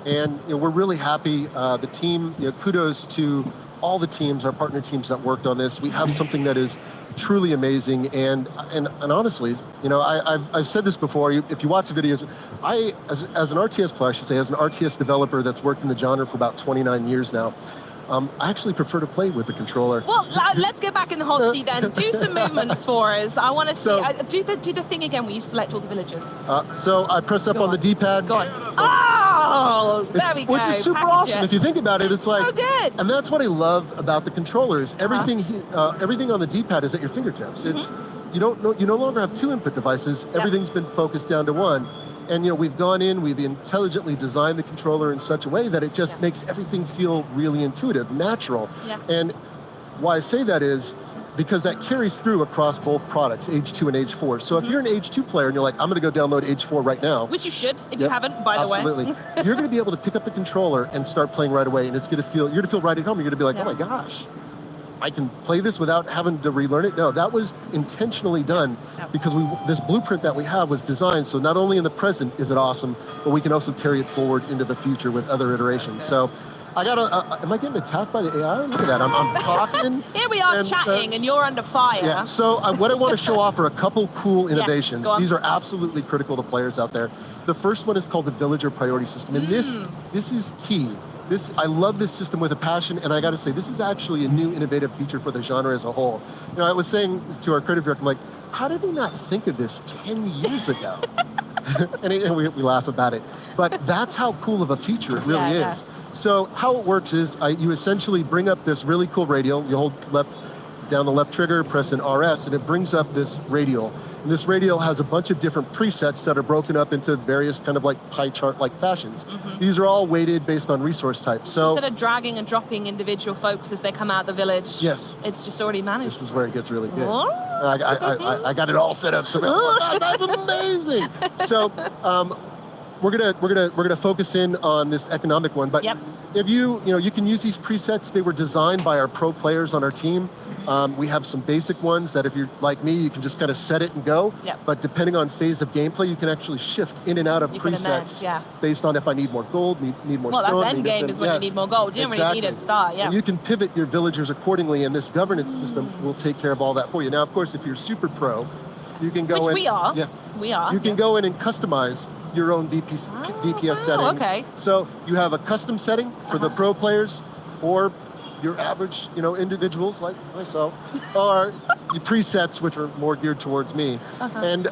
And we're really happy. The team, kudos to all the teams, our partner teams that worked on this. We have something that is truly amazing, and honestly, I've said this before. If you watch the videos, as an RTS player, I should say, as an RTS developer that's worked in the genre for about 29 years now, I actually prefer to play with the controller.
Well, let's get back in the hot seat then. Do some movements for us. I want to see. Do the thing again where you select all the villagers.
So I press up on the D-pad.
Go on. Oh, there we go.
Which is super awesome. If you think about it, it's like,
so good.
And that's what I love about the controller is everything. Everything on the D-pad is at your fingertips. It's you no longer have two input devices. Everything's been focused down to one. And we've gone in, we've intelligently designed the controller in such a way that it just makes everything feel really intuitive, natural. And why I say that is because that carries through across both products, Age 2 and Age 4. So if you're an Age 2 player and you're like, I'm going to go download Age 4 right now.
Which you should, if you haven't, by the way.
Absolutely. You're going to be able to pick up the controller and start playing right away, and you're going to feel right at home. You're going to be like, oh my gosh, I can play this without having to relearn it. No, that was intentionally done because this blueprint that we have was designed so not only in the present is it awesome, but we can also carry it forward into the future with other iterations. So I gotta, am I getting attacked by the AI? Look at that, I'm talking.
Here we are chatting and you're under fire.
Yeah, so what I want to show off are a couple cool innovations. These are absolutely critical to players out there. The first one is called the Villager Priority System, and this is key. I love this system with a passion, and I got to say, this is actually a new innovative feature for the genre as a whole. I was saying to our creative director, I'm like, how did he not think of this 10 years ago? and we laugh about it. But that's how cool of a feature it really is. So how it works is you essentially bring up this really cool radial. You hold down the left trigger, press an RS, and it brings up this radial. And this radial has a bunch of different presets that are broken up into various kind of like pie chart-like fashions. These are all weighted based on resource type. So
instead of dragging and dropping individual folks as they come out of the village, it's just already managed.
This is where it gets really good. I got it all set up. So oh my God, that's amazing. So we're gonna focus in on this economic one. But if you can use these presets. They were designed by our pro players on our team. We have some basic ones that if you're like me, you can just kind of set it and go. But depending on phase of gameplay, you can actually shift in and out of presets based on if I need more gold, need more stone.
Well, that's end game is when you need more gold. You don't really need it to start,
And you can pivot your villagers accordingly, and this governance system will take care of all that for you. Now, of course, if you're super pro, you can go in.
We are.
You can go in and customize your own VPS settings.
Okay.
So you have a custom setting for the pro players, or your average, individuals like myself, or the presets, which are more geared towards me. And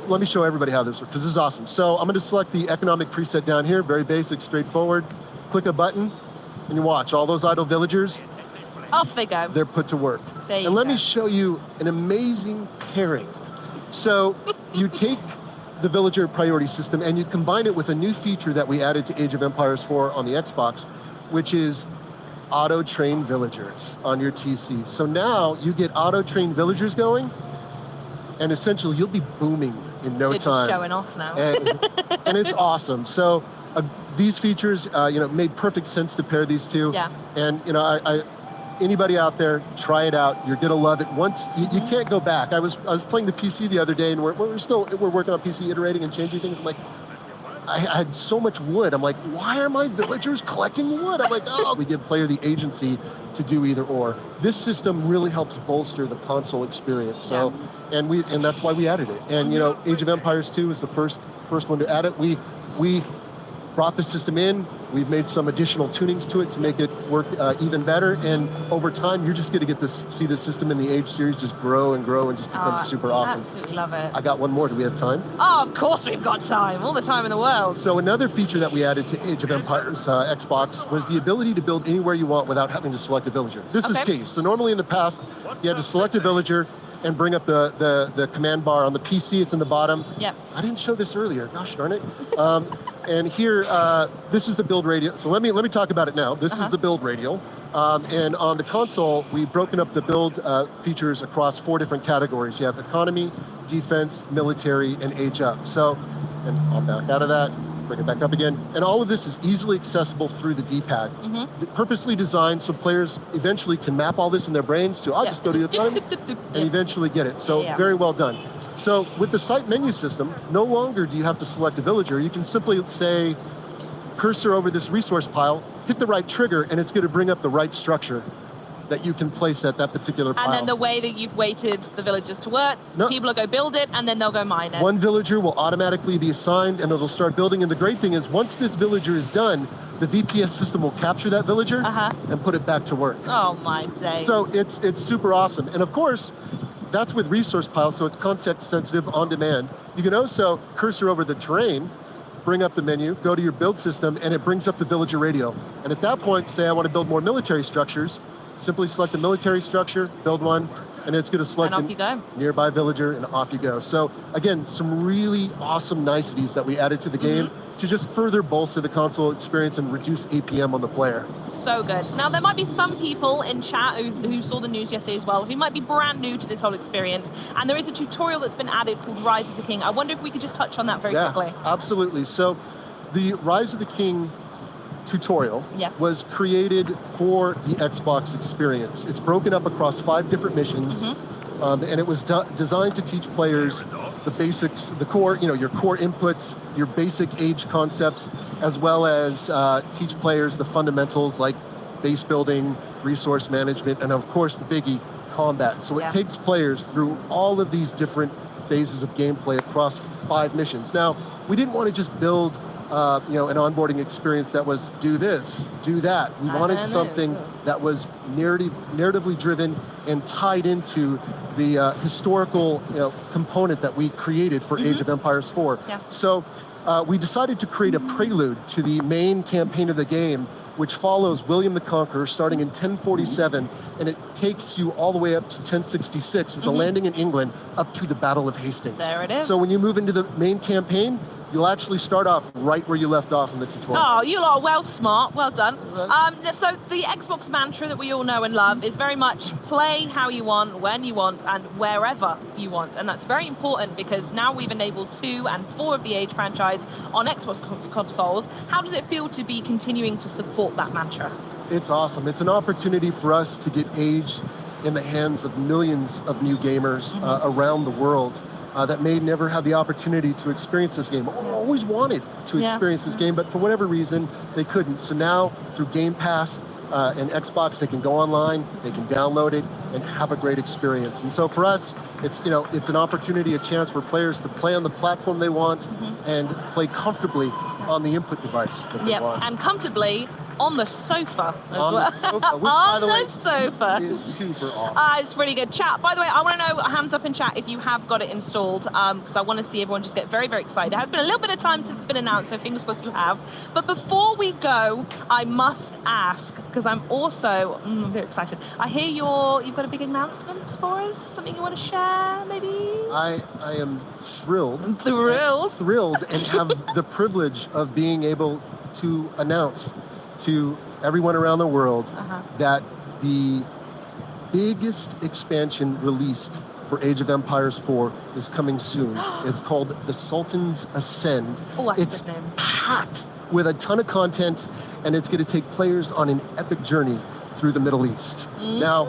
let me show everybody how this works, because this is awesome. So I'm going to select the economic preset down here, very basic, straightforward. Click a button, and you watch all those idle villagers.
Off they go.
They're put to work.
And
let me show you an amazing pairing. So you take the Villager Priority System and you combine it with a new feature that we added to Age of Empires 4 on the Xbox, which is auto-train villagers on your TC. So now you get auto-train villagers going, and essentially you'll be booming in no time.
Just showing off now.
And it's awesome. So these features, made perfect sense to pair these two. And anybody out there, try it out. You're gonna love it. Once you can't go back. I was playing the PC the other day, and we're working on PC, iterating and changing things. I'm like, I had so much wood. I'm like, why are my villagers collecting wood? I'm like, oh, we give player the agency to do either or. This system really helps bolster the console experience. So, and that's why we added it. And Age of Empires 2 was the first one to add it. We brought the system in. We've made some additional tunings to it to make it work even better. And over time, you're just going to get to see the system in the Age series just grow and grow and just become super awesome.
Absolutely love it.
I got one more. Do we have time?
Oh, of course we've got time. All the time in the world.
So another feature that we added to Age of Empires Xbox was the ability to build anywhere you want without having to select a villager. This is key. So normally in the past, you had to select a villager and bring up the command bar. On the PC, it's in the bottom. I didn't show this earlier. Gosh darn it. And here, this is the build radial. So let me talk about it now. This is the build radial. And on the console, we've broken up the build features across 4 different categories. You have economy, defense, military, and age up. So, and I'll back out of that, bring it back up again. And all of this is easily accessible through the D-pad. Purposely designed so players eventually can map all this in their brains to, I'll just go to the time and eventually get it. So very well done. So with the site menu system, no longer do you have to select a villager. You can simply say, cursor over this resource pile, hit the right trigger, and it's going to bring up the right structure that you can place at that particular pile.
And then the way that you've weighted the villagers to work, people will go build it, and then they'll go mine it.
One villager will automatically be assigned, and it'll start building. And the great thing is, once this villager is done, the VPS system will capture that villager and put it back to work.
Oh my days.
So it's super awesome. And of course, that's with resource piles, so it's context sensitive on demand. You can also cursor over the terrain, bring up the menu, go to your build system, and it brings up the villager radio. And at that point, say I want to build more military structures, simply select the military structure, build one, and it's going to select a nearby villager, and off you go. So again, some really awesome niceties that we added to the game to just further bolster the console experience and reduce APM on the player.
So good. Now, there might be some people in chat who saw the news yesterday as well, who might be brand new to this whole experience, and there is a tutorial that's been added called Rise of the King. I wonder if we could just touch on that very quickly.
Absolutely. So the Rise of the King tutorial was created for the Xbox experience. It's broken up across 5 different missions, and it was designed to teach players the basics, the core, your core inputs, your basic age concepts, as well as teach players the fundamentals like base building, resource management, and of course the biggie, combat. So it takes players through all of these different phases of gameplay across 5 missions. Now, we didn't want to just build an onboarding experience that was do this, do that. We wanted something that was narratively driven and tied into the historical component that we created for Age of Empires 4. So we decided to create a prelude to the main campaign of the game, which follows William the Conqueror starting in 1047, and it takes you all the way up to 1066 with a landing in England up to the Battle of Hastings.
There it is.
So when you move into the main campaign, you'll actually start off right where you left off in the tutorial.
Oh, you lot are well smart. Well done. So the Xbox mantra that we all know and love is very much play how you want, when you want, and wherever you want. And that's very important because now we've enabled 2 and 4 of the Age franchise on Xbox consoles. How does it feel to be continuing to support that mantra?
It's awesome. It's an opportunity for us to get Age in the hands of millions of new gamers around the world. That may never have the opportunity to experience this game, always wanted to experience this game, but for whatever reason, they couldn't. So now, through Game Pass and Xbox, they can go online, they can download it, and have a great experience. And so for us, it's an opportunity, a chance for players to play on the platform they want and play comfortably on the input device that they want.
And comfortably on the sofa as
on
well.
The sofa, which,
on
by the way,
the sofa.
is super awesome.
It's pretty good. Chat, by the way, I want to know, hands up in chat if you have got it installed, because I want to see everyone just get very, very excited. It has been a little bit of time since it's been announced, so fingers crossed you have. But before we go, I must ask, because I'm also very excited. I hear you've got a big announcement for us, something you want to share, maybe?
I am thrilled.
Thrilled
and have the privilege of being able to announce to everyone around the world that the biggest expansion released for Age of Empires 4 is coming soon. It's called The Sultan's Ascend.
Oh, that's
it's
a good name.
packed with a ton of content, and it's going to take players on an epic journey through the Middle East. Now,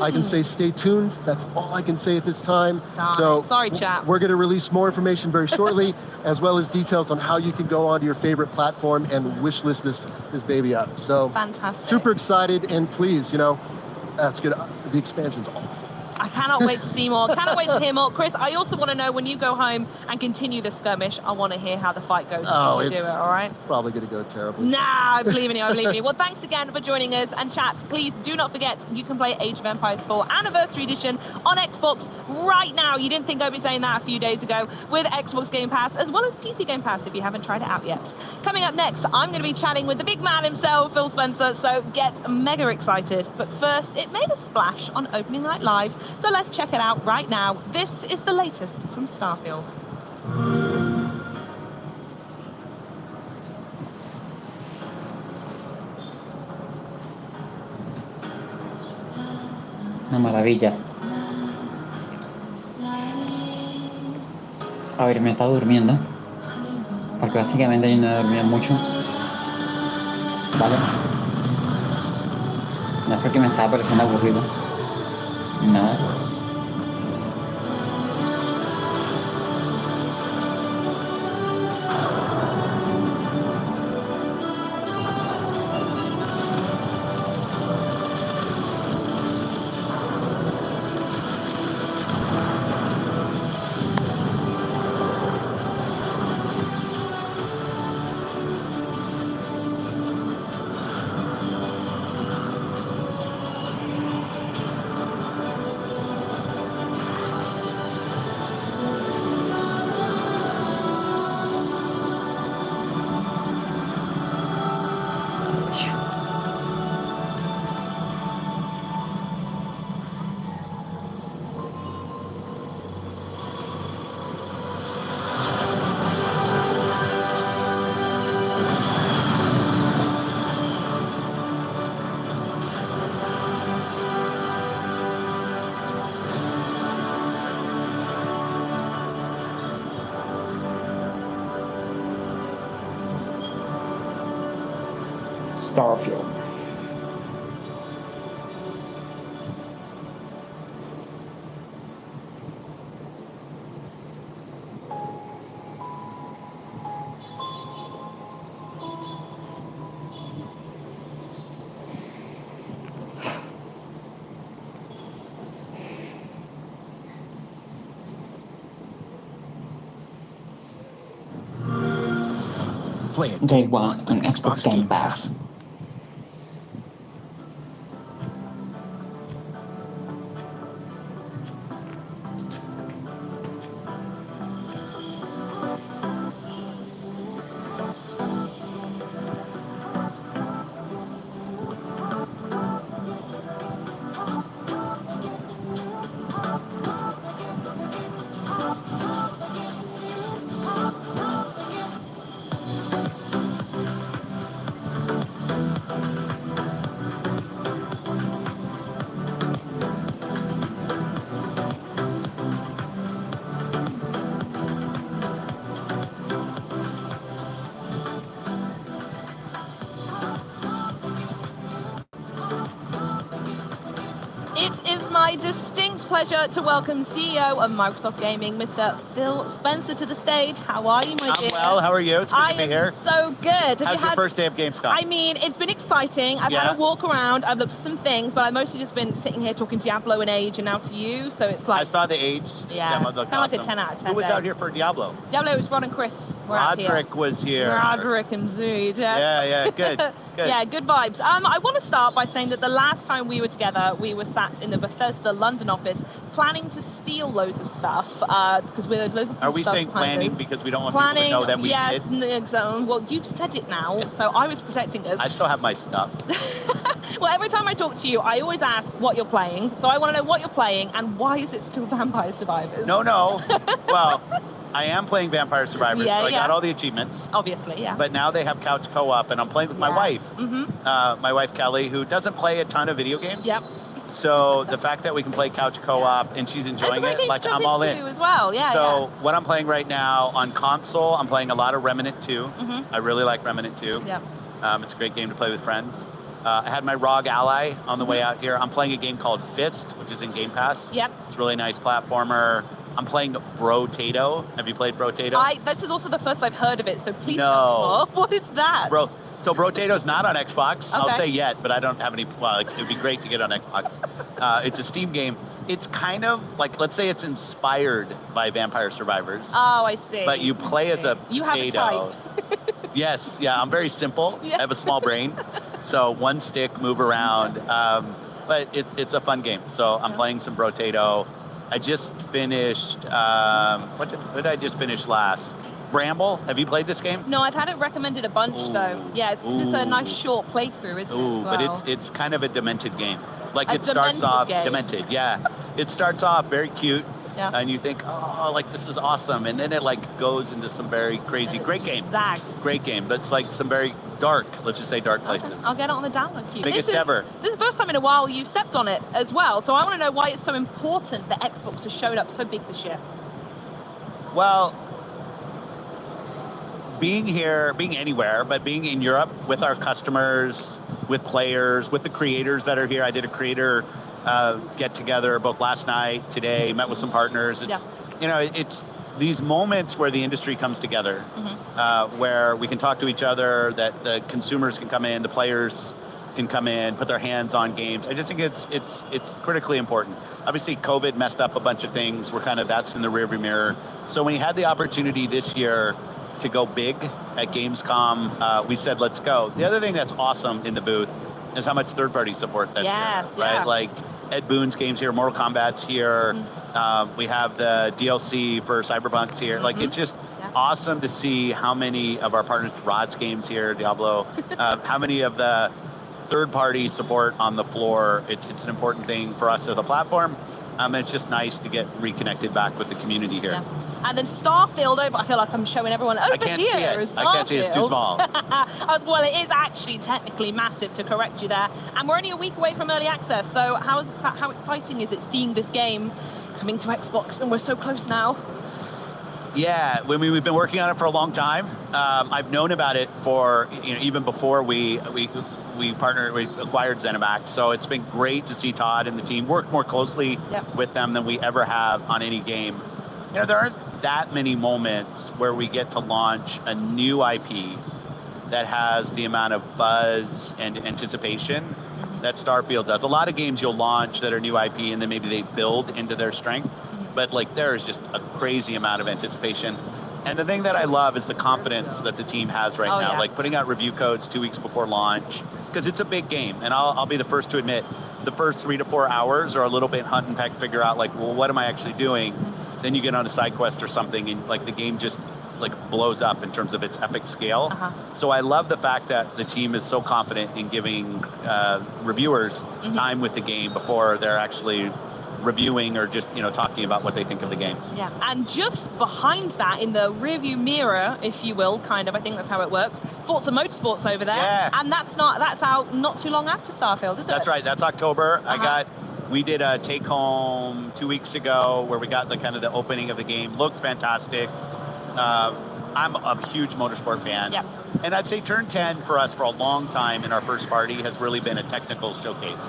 I can say stay tuned. That's all I can say at this time.
Sorry, chat.
We're going to release more information very shortly, as well as details on how you can go onto your favorite platform and wishlist this baby up. So
fantastic.
Super excited, and please, that's good. The expansion's awesome.
I cannot wait to see more. Cannot wait to hear more. Chris, I also want to know when you go home and continue the skirmish, I want to hear how the fight goes before you do it, all right?
Probably going to go terribly.
Nah, I believe in you, I believe in you. Well, thanks again for joining us. And chat, please do not forget, you can play Age of Empires 4 Anniversary Edition on Xbox right now. You didn't think I'd be saying that a few days ago with Xbox Game Pass, as well as PC Game Pass if you haven't tried it out yet. Coming up next, I'm going to be chatting with the big man himself, Phil Spencer, so get mega excited. But first, it made a splash on Opening Night Live, so let's check it out right now. This is the latest from Starfield.
Una maravilla. A ver, me he estado durmiendo, porque básicamente yo no he dormido mucho, ¿vale? No es porque me estaba pareciendo aburrido, nada. Starfield. Day one on Xbox Game Pass.
My distinct pleasure to welcome CEO of Microsoft Gaming, Mr. Phil Spencer, to the stage. How are you, my dear?
I'm well. How are you? It's good to be here.
So good.
How's your first day of Gamescom?
I mean, it's been exciting. I've had a walk around. I've looked at some things, but I've mostly just been sitting here talking Diablo and Age, and now to you. So it's like
I saw the Age demo.
Kind of like a 10 out of 10.
Who was out here for Diablo?
Diablo was Rod and Chris.
Roderick was here.
Roderick indeed.
Yeah, good. Good.
Yeah, good vibes. I want to start by saying that the last time we were together, we were sat in the Bethesda London office planning to steal loads of stuff because we had loads of cool
Are we
stuff
saying
behind
planning
us.
because we don't want people to know that we
yes,
did?
Exactly. Well, you've said it now, so I was protecting us.
I still have my stuff.
Well, every time I talk to you, I always ask what you're playing. So I want to know what you're playing and why is it still Vampire Survivors?
No. Well, I am playing Vampire Survivors, so I got all the achievements.
Obviously, yeah.
But now they have couch co-op, and I'm playing with my wife. My wife, Kelly, who doesn't play a ton of video games.
Yep.
So the fact that we can play couch co-op and she's enjoying it, like I'm all in.
As well.
So what I'm playing right now on console, I'm playing a lot of Remnant 2. I really like Remnant 2.
Yep.
It's a great game to play with friends. I had my ROG Ally on the way out here. I'm playing a game called Fist, which is in Game Pass.
Yep.
It's a really nice platformer. I'm playing Brotato. Have you played Brotato?
This is also the first I've heard of it, so please
No.
tell me more. What is that?
So Brotato's not on Xbox.
Okay.
I'll say yet, but I don't have any. Well, it would be great to get on Xbox. It's a Steam game. It's kind of like, let's say it's inspired by Vampire Survivors.
Oh, I see.
But you play as a
You have a
potato.
type.
Yes, yeah, I'm very simple.
Yeah.
I have a small brain. So one stick, move around. But it's a fun game. So I'm playing some Brotato. I just finished, what did I just finish last? Bramble. Have you played this game?
No, I've had it recommended a bunch though. Yeah, it's a nice short playthrough, isn't it?
But it's kind of a demented game. Like
A
it starts
demented
off
game.
demented, yeah. It starts off very cute,
Yeah.
and you think, oh, like this is awesome, and then it like goes into some very crazy, great game, great game, but it's like some very dark, let's just say dark places.
I'll get it on the download queue.
Biggest ever.
This is the first time in a while you've stepped on it as well, so I want to know why it's so important that Xbox has showed up so big this year.
Well, being here, being anywhere, but being in Europe with our customers, with players, with the creators that are here. I did a creator get together both last night, today, met with some partners. It's, you know, it's these moments where the industry comes together, where we can talk to each other, that the consumers can come in, the players can come in, put their hands on games. I just think it's critically important. Obviously, COVID messed up a bunch of things. That's in the rearview mirror. So when we had the opportunity this year to go big at Gamescom, we said, let's go. The other thing that's awesome in the booth is how much third-party support that's here, right? Like Ed Boon's games here, Mortal Kombat's here. We have the DLC for Cyberpunk's here. Like it's just awesome to see how many of our partners, Rod's games here, Diablo, how many of the third-party support on the floor. It's an important thing for us as a platform. And it's just nice to get reconnected back with the community here.
Yeah. And then Starfield, I feel like I'm showing everyone over
I can't
here.
see it. I can't see it. It's too small.
Well, it is actually technically massive, to correct you there. And we're only a week away from early access. So how exciting is it seeing this game coming to Xbox? And we're so close now.
Yeah, we've been working on it for a long time. I've known about it for, even before we acquired ZeniMax. So it's been great to see Todd and the team work more closely with them than we ever have on any game. There aren't that many moments where we get to launch a new IP that has the amount of buzz and anticipation that Starfield does. A lot of games you'll launch that are new IP and then maybe they build into their strength, but like there is just a crazy amount of anticipation. And the thing that I love is the confidence that the team has right now, like putting out review codes 2 weeks before launch, because it's a big game. And I'll be the first to admit, the first 3 to 4 hours are a little bit hunt and peck, figure out like, well, what am I actually doing? Then you get on a side quest or something and like the game just like blows up in terms of its epic scale. So I love the fact that the team is so confident in giving reviewers time with the game before they're actually reviewing or just talking about what they think of the game.
Yeah, and just behind that, in the rearview mirror, if you will, kind of, I think that's how it works. Forza Motorsport's over there, and that's out not too long after Starfield, is it? That's
right. That's October. We did a take home 2 weeks ago where we got the kind of the opening of the game. Looks fantastic. I'm a huge motorsport fan. And I'd say Turn 10 for us for a long time in our first party has really been a technical showcase.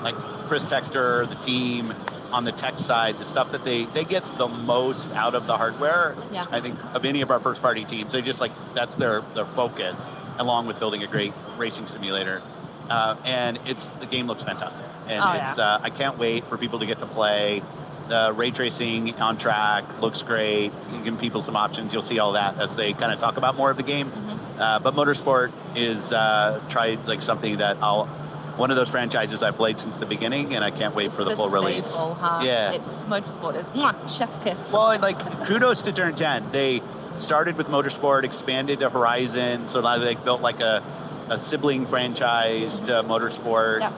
Like Chris Texter, the team on the tech side, the stuff that they get the most out of the hardware, I think, of any of our first party teams. They just that's their focus, along with building a great racing simulator. And the game looks fantastic. And I can't wait for people to get to play. The ray tracing on track looks great. Giving people some options. You'll see all that as they kind of talk about more of the game. But Motorsport is something that one of those franchises I've played since the beginning, and I can't wait for the full release.
It's Motorsport is chef's kiss.
Well, and kudos to Turn 10. They started with Motorsport, expanded to Horizon, so now they built like a sibling franchise to Motorsport.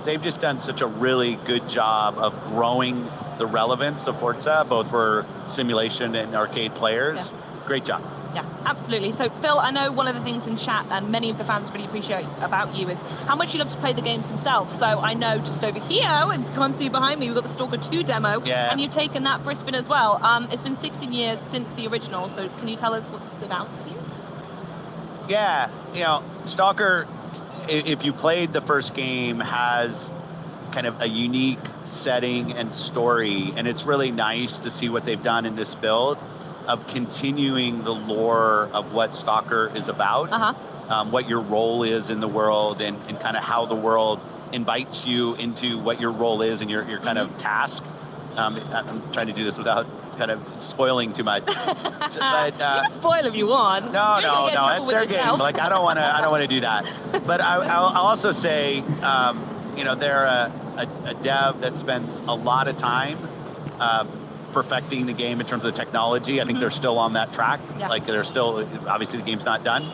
They've just done such a really good job of growing the relevance of Forza, both for simulation and arcade players. Great job.
Yeah, absolutely. So, Phil, I know one of the things in chat, and many of the fans really appreciate about you, is how much you love to play the games themselves. So I know just over here, and come see behind me, we've got the Stalker 2 demo, and you've taken that for a spin as well. It's been 16 years since the original, so can you tell us what stood out to you?
Yeah, Stalker, if you played the first game, has kind of a unique setting and story, and it's really nice to see what they've done in this build of continuing the lore of what Stalker is about, what your role is in the world, and kind of how the world invites you into what your role is and your kind of task. I'm trying to do this without kind of spoiling too much. But,
you can spoil if you want.
No, it's their game. Like I don't want to do that. But I'll also say, they're a dev that spends a lot of time perfecting the game in terms of the technology. I think they're still on that track. Like they're still, obviously the game's not done.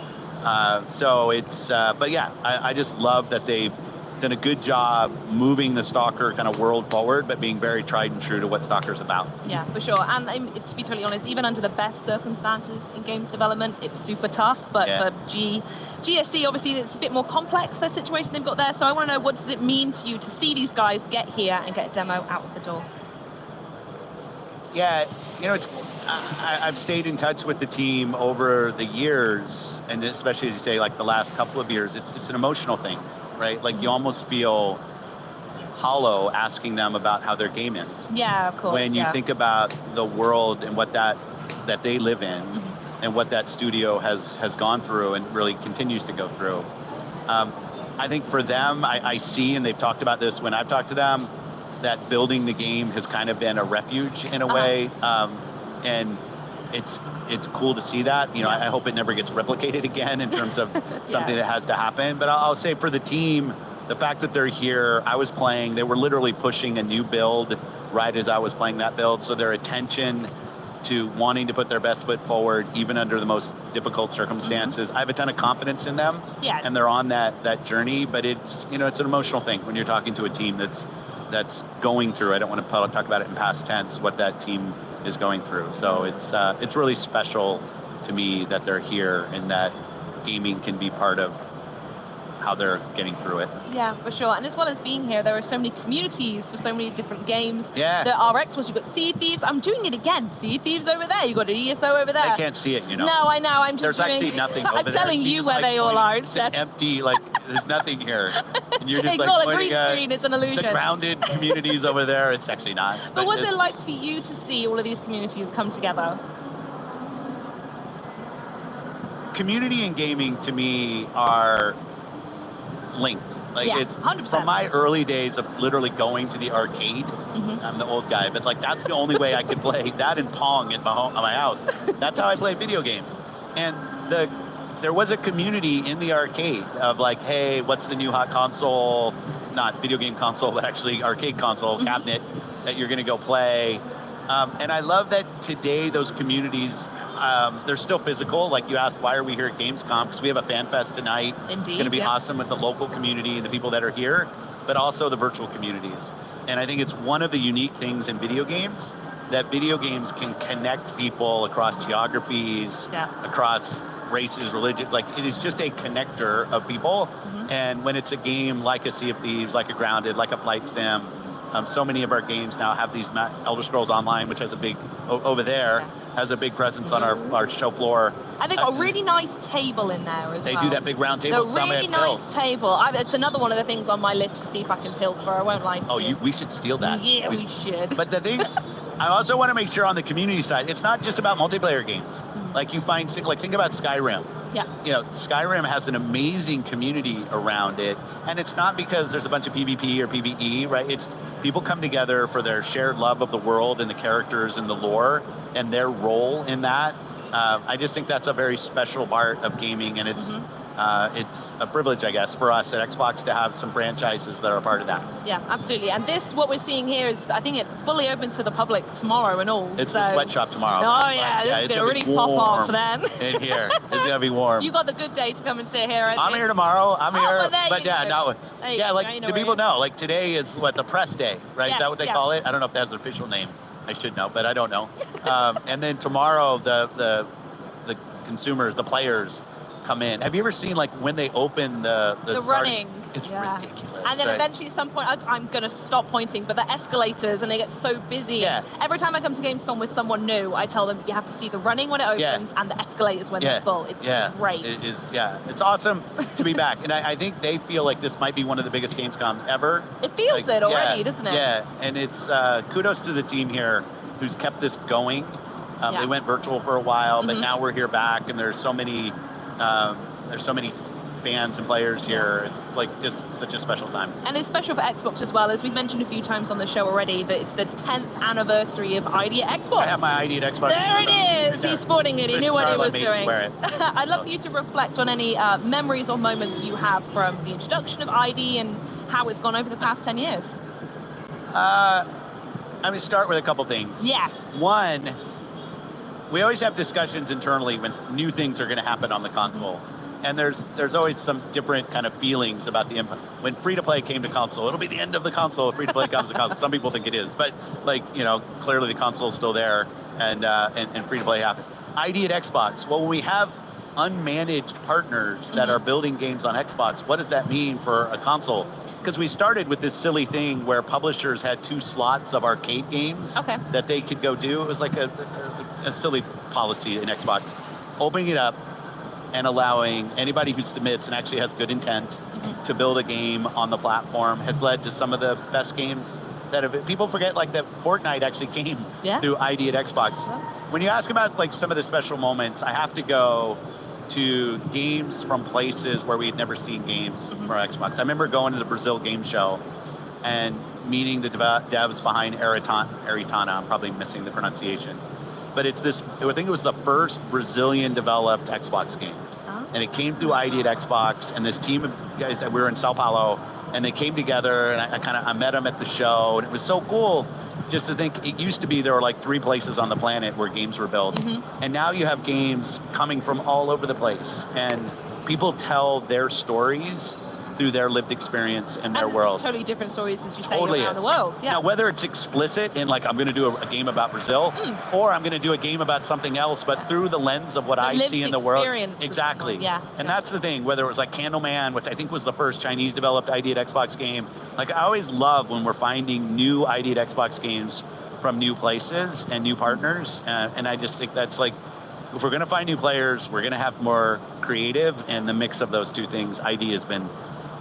So it's, but yeah, I just love that they've done a good job moving the Stalker kind of world forward, but being very tried and true to what Stalker's about.
Yeah, for sure. And to be totally honest, even under the best circumstances in games development, it's super tough. But for GSC, obviously, it's a bit more complex, the situation they've got there. So I want to know, what does it mean to you to see these guys get here and get a demo out of the door?
Yeah, I've stayed in touch with the team over the years, and especially as you say, like the last couple of years, it's an emotional thing, right? Like you almost feel hollow asking them about how their game is.
Yeah, of course.
When you think about the world and what that they live in, and what that studio has gone through and really continues to go through. I think for them, I see, and they've talked about this when I've talked to them, that building the game has kind of been a refuge in a way, and it's cool to see that. I hope it never gets replicated again in terms of something that has to happen. But I'll say for the team, the fact that they're here, I was playing, they were literally pushing a new build right as I was playing that build. So their attention to wanting to put their best foot forward, even under the most difficult circumstances. I have a ton of confidence in them, and they're on that journey. But it's it's an emotional thing when you're talking to a team that's going through. I don't want to talk about it in past tense, what that team is going through. So it's really special to me that they're here and that gaming can be part of how they're getting through it.
Yeah, for sure. And as well as being here, there are so many communities for so many different games.
Yeah.
There are exports. You've got Sea Thieves. I'm doing it again. Sea Thieves over there. You've got an ESO over there.
They can't see it, you know.
No, I know. I'm just
There's
doing...
actually nothing over
I'm
there.
telling
She's
you
just,
where
like,
they all are.
It's an empty, like, there's nothing here. And you're just
Ignore
like
the
pointing
green screen. It's an illusion.
the grounded communities over there. It's actually not.
But what's it like for you to see all of these communities come together?
Community and gaming to me are linked. Like
Yeah,
it's
100%.
from my early days of literally going to the arcade. I'm the old guy, but like that's the only way I could play that and Pong at my house. That's how I play video games. And there was a community in the arcade of like, hey, what's the new hot console? Not video game console, but actually arcade console cabinet that you're going to go play. And I love that today those communities, they're still physical. Like you asked, why are we here at Gamescom? Because we have a fan fest tonight.
Indeed,
it's going to be awesome with the local community and the people that are here, but also the virtual communities. And I think it's one of the unique things in video games that video games can connect people across geographies, across races, religions. Like it is just a connector of people. And when it's a game like a Sea of Thieves, like a Grounded, like a Flight Sim, so many of our games now have these Elder Scrolls Online, which has a big, over there, has a big presence on our show floor.
And they've got a really nice table in there as well.
They do that big round table.
The really nice table. It's another one of the things on my list to see if I can pilfer. I won't lie to you.
We should steal that.
Yeah, we should.
But the thing, I also want to make sure on the community side, it's not just about multiplayer games. Like you find, like think about Skyrim.
Yeah.
You know, Skyrim has an amazing community around it. And it's not because there's a bunch of PvP or PvE, right? It's people come together for their shared love of the world and the characters and the lore and their role in that. I just think that's a very special part of gaming, and it's a privilege, I guess, for us at Xbox to have some franchises that are a part of that.
Yeah, absolutely. And this, what we're seeing here is, I think it fully opens to the public tomorrow and all.
It's the sweatshop tomorrow.
Oh yeah, this is going to really pop off then.
In here, it's going to be warm.
You got the good day to come and sit here.
I'm here tomorrow. I'm here,
but
yeah, like do people know? Like today is what, the press day, right? Is that what they call it? I don't know if that's an official name. I should know, but I don't know. And then tomorrow, the consumers, the players, come in. Have you ever seen like when they open the
running?
It's ridiculous.
And then eventually, at some point, I'm going to stop pointing, but the escalators, and they get so busy.
Yeah.
Every time I come to Gamescom with someone new, I tell them you have to see the running when it opens and the escalators when they're full. It's great.
It's awesome to be back, and I think they feel like this might be one of the biggest Gamescoms ever.
It feels it already, doesn't it?
Yeah, and it's kudos to the team here who's kept this going. They went virtual for a while, but now we're here back, and there's so many fans and players here. It's like just such a special time.
And it's special for Xbox as well, as we've mentioned a few times on the show already, that it's the 10th anniversary of ID at Xbox.
I have my ID at Xbox.
There it is. He's sporting it. He knew what he was doing.
Wear it.
I'd love for you to reflect on any memories or moments you have from the introduction of ID and how it's gone over the past 10 years.
I'm going to start with a couple things.
Yeah.
One, we always have discussions internally when new things are going to happen on the console. And there's always some different kind of feelings about the impact. When free-to-play came to console, it'll be the end of the console if free-to-play comes to console. Some people think it is. But, like, you know, clearly the console's still there and free-to-play happened. ID at Xbox. Well, when we have unmanaged partners that are building games on Xbox, what does that mean for a console? Because we started with this silly thing where publishers had 2 slots of arcade games that they could go do. It was like a silly policy in Xbox. Opening it up and allowing anybody who submits and actually has good intent to build a game on the platform has led to some of the best games that have, people forget like that Fortnite actually came through ID at Xbox. When you ask about like some of the special moments, I have to go to games from places where we had never seen games from Xbox. I remember going to the Brazil game show and meeting the devs behind Aritana. I'm probably missing the pronunciation. But it's this, I think it was the first Brazilian developed Xbox game. And it came through ID at Xbox, and this team of guys, we were in Sao Paulo, and they came together, and I met them at the show, and it was so cool just to think, it used to be there were like 3 places on the planet where games were built. And now you have games coming from all over the place, and people tell their stories through their lived experience and their world.
It's totally different stories, as you say,
Totally
around
is.
the world. Yeah.
Now, whether it's explicit in like I'm going to do a game about Brazil, or I'm going to do a game about something else, but through the lens of what I see in the world. Exactly.
Yeah.
And that's the thing. Whether it was like Candleman, which I think was the first Chinese-developed ID at Xbox game. Like I always love when we're finding new ID at Xbox games from new places and new partners, and I just think that's like, if we're going to find new players, we're going to have more creative, and the mix of those two things, ID has been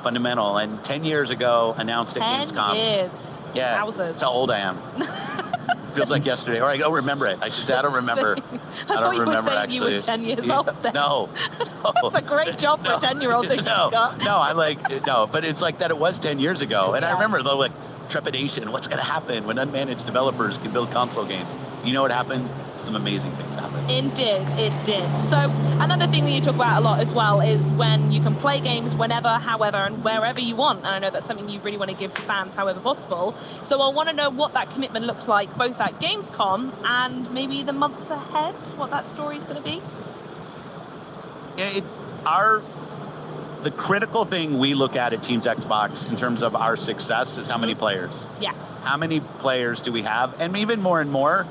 fundamental. And 10 years ago, announced at Gamescom.
10 years.
Yeah,
Wowzers.
that's how old I am. Feels like yesterday. Or I don't remember it. I should say I don't remember. I don't remember
saying
actually.
You were 10 years old then.
No.
That's a great job for a 10-year-old that you've got.
No, I'm like, no, but it's like that it was 10 years ago. And I remember though, like, trepidation. What's going to happen when unmanaged developers can build console games? You know what happened? Some amazing things happened.
It did. So another thing that you talk about a lot as well is when you can play games whenever, however, and wherever you want. And I know that's something you really want to give to fans however possible. So I want to know what that commitment looks like both at Gamescom and maybe the months ahead, what that story is going to be.
Yeah, the critical thing we look at Teams Xbox in terms of our success is how many players.
Yeah.
How many players do we have? And even more,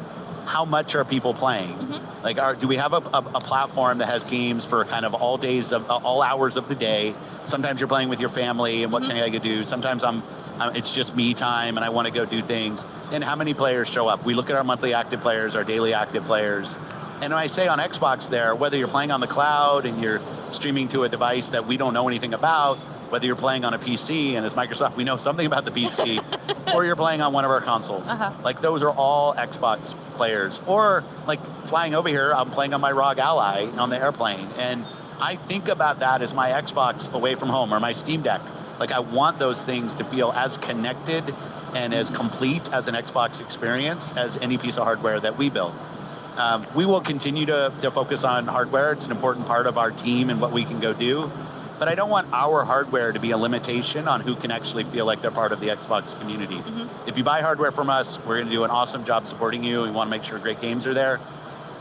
how much are people playing? Like, do we have a platform that has games for kind of all days of all hours of the day? Sometimes you're playing with your family, and what can I do? Sometimes it's just me time, and I want to go do things. And how many players show up? We look at our monthly active players, our daily active players. And when I say on Xbox there, whether you're playing on the cloud and you're streaming to a device that we don't know anything about, whether you're playing on a PC, and as Microsoft, we know something about the PC, or you're playing on one of our consoles. Like, those are all Xbox players. Or, like, flying over here, I'm playing on my ROG Ally on the airplane. And I think about that as my Xbox away from home, or my Steam Deck. Like, I want those things to feel as connected and as complete as an Xbox experience as any piece of hardware that we build. We will continue to focus on hardware. It's an important part of our team and what we can go do. But I don't want our hardware to be a limitation on who can actually feel like they're part of the Xbox community. If you buy hardware from us, we're going to do an awesome job supporting you. We want to make sure great games are there.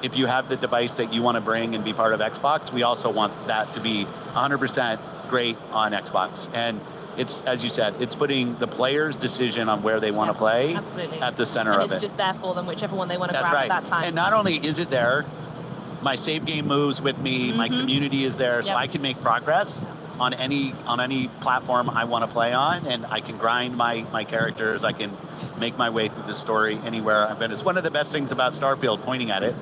If you have the device that you want to bring and be part of Xbox, we also want that to be 100% great on Xbox. And it's, as you said, it's putting the player's decision on where they want to play at the center of it.
It's just there for them, whiphever one they want to grab
right.
at that time.
And not only is it there, my save game moves with me, my community is there, so I can make progress on any platform I want to play on, and I can grind my characters, I can make my way through the story anywhere I've been. It's one of the best things about Starfield, pointing at it.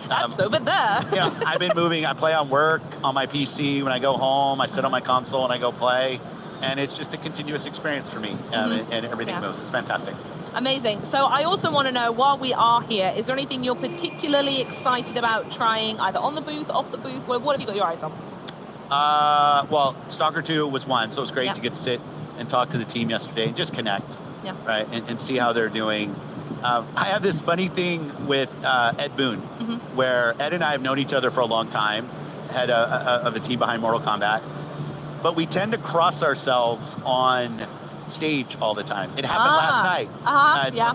That's over there.
Yeah, I've been moving, I play on work, on my PC, when I go home, I sit on my console and I go play, and it's just a continuous experience for me, and everything moves. It's fantastic.
Amazing. So I also want to know, while we are here, is there anything you're particularly excited about trying, either on the booth, off the booth? What have you got your eyes on?
Well, Stalker 2 was one, so it was great to get to sit and talk to the team yesterday and just connect, right, and see how they're doing. I have this funny thing with Ed Boon, where Ed and I have known each other for a long time, head of the team behind Mortal Kombat, but we tend to cross ourselves on stage all the time. It happened last night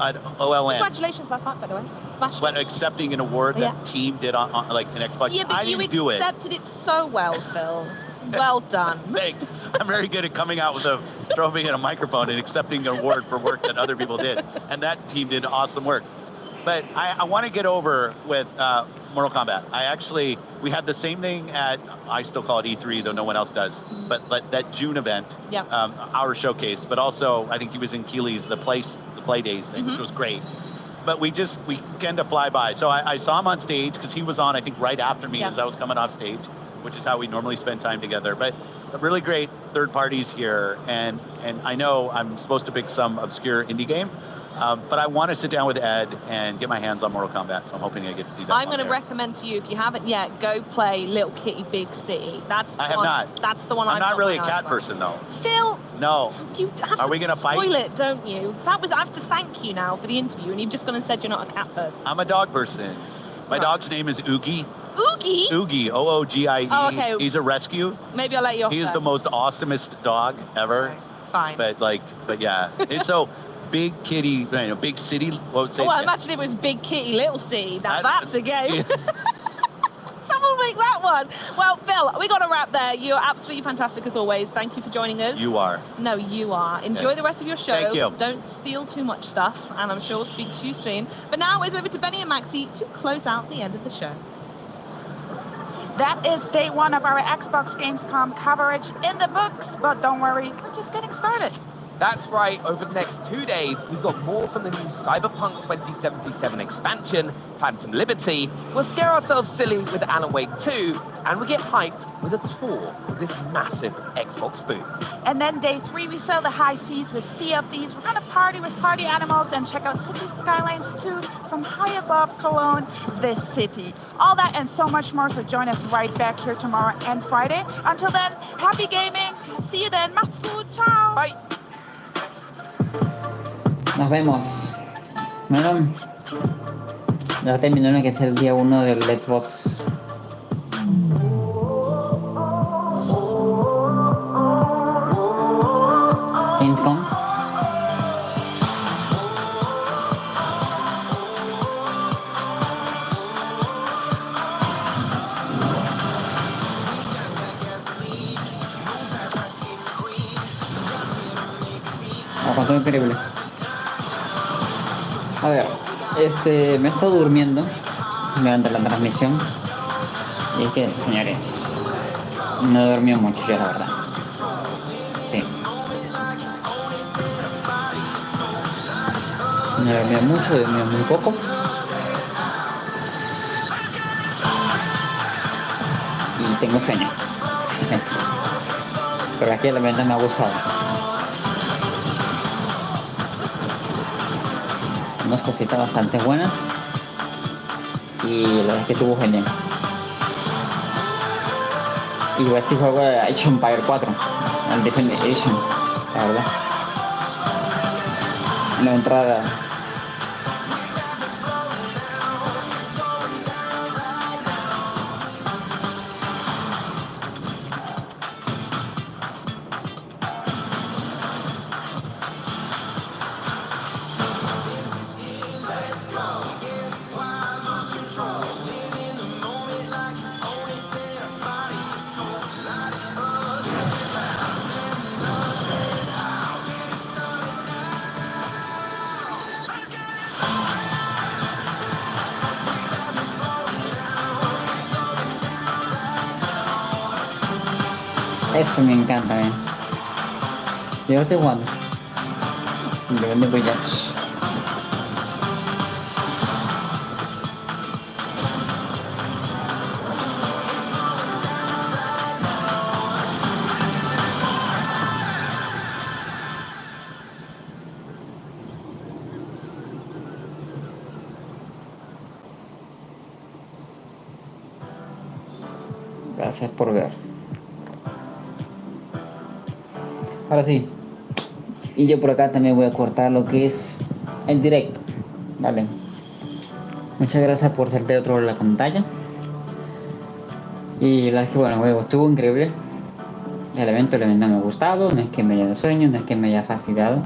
at OLN.
Congratulations last night, by the way. Smashed
But accepting an award that team did on like an Xbox.
Yeah, but
I
you
didn't do it.
accepted it so well, Phil. Well done.
Thanks. I'm very good at coming out with a trophy and a microphone and accepting an award for work that other people did. And that team did awesome work. But I want to get over with Mortal Kombat. We had the same thing at, I still call it E3, though no one else does, but that June event, our showcase, but also I think he was in Keeley's, the Play Days thing, which was great. But we tend to fly by. So I saw him on stage, because he was on, I think, right after me as I was coming off stage, which is how we normally spend time together. But really great third parties here, and I know I'm supposed to pick some obscure indie game, but I want to sit down with Ed and get my hands on Mortal Kombat, so I'm hoping I get to do that.
I'm going to recommend to you, if you haven't yet, go play Little Kitty Big City. That's the
I have
one,
not.
That's the one
I'm
I've
not
got
really a
my
cat
eyes on.
person, though.
Phil,
No.
you have
Are
to
we going to fight?
spoil it, don't you? So I have to thank you now for the interview, and you've just gone and said you're not a cat person.
I'm a dog person. My dog's name is Oogie.
Oogie?
Oogie, O-O-G-I-E.
Oh, okay.
He's a rescue.
Maybe I'll let you off
He's
there.
the most awesomest dog ever.
Fine.
But yeah. It's so big kitty, big city. What would say?
Oh, well, imagine if it was Big Kitty, Little City. Now that's a game. Someone make that one. one. Well, Phil, we got to wrap there. You're absolutely fantastic as always. Thank you for joining us.
You are.
No, you are. Enjoy the rest of your show.
Thank you.
Don't steal too much stuff, and I'm sure we'll speak to you soon. But now it's over to Benny and Maxi to close out the end of the show.
That is day one of our Xbox Gamescom coverage in the books, but don't worry, we're just getting started.
That's right, over the next 2 days, we've got more from the new Cyberpunk 2077 expansion, Phantom Liberty. We'll scare ourselves silly with Alan Wake 2, and we get hyped with a tour of this massive Xbox booth.
And then day three, we sail the high seas with Sea of Thieves. We're gonna party with party animals and check out city skylines too, from high above Cologne, this city. All that and so much more, so join us right back here tomorrow and Friday. Until then, happy gaming. See you then. Macht's gut. Ciao.
Bye.
Nos vemos. Bueno, ya terminó lo que es el día 1 del Xbox. Gamescom. Pasó increíble. A ver, me he estado durmiendo durante la transmisión. Y es que, señores, no he dormido mucho yo, la verdad. Sí. No he dormido mucho, he dormido muy poco. Y tengo sueño. Pero aquí la verdad me ha gustado. Unas cositas bastante buenas y la verdad es que estuvo genial. Y voy a decir juego de Age of Empires 4 el Definitive Edition, la verdad. La entrada eso me encanta, Llévate once. Deben de brillar. Gracias por ver. Ahora sí, y yo por acá también voy a cortar lo que es el directo, vale. Muchas gracias por ser de otro lado de la pantalla. Y la verdad es que bueno, estuvo increíble el evento me ha gustado, no es que me haya dado sueño, no es que me haya fastidiado,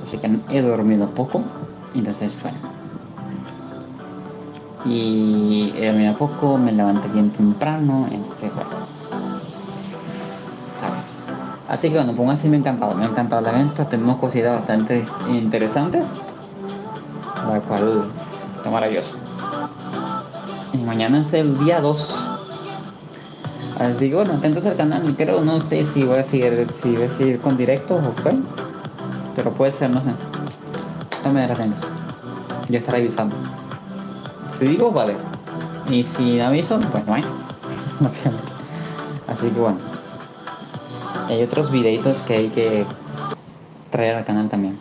así que he dormido poco, entonces bueno. Y he dormido poco, me levanté bien temprano, entonces bueno. Así que bueno, pues así me ha encantado el evento, tenemos cositas bastante interesantes, la cual está maravilloso. Y mañana es el día 2, así que bueno, atentos al canal, pero no sé si voy a seguir con directos o qué, pero puede ser, no sé, no me darás atentos, yo estaré avisando, si digo vale, y si no aviso, pues no hay, así que bueno. Hay otros videitos que hay que traer al canal también.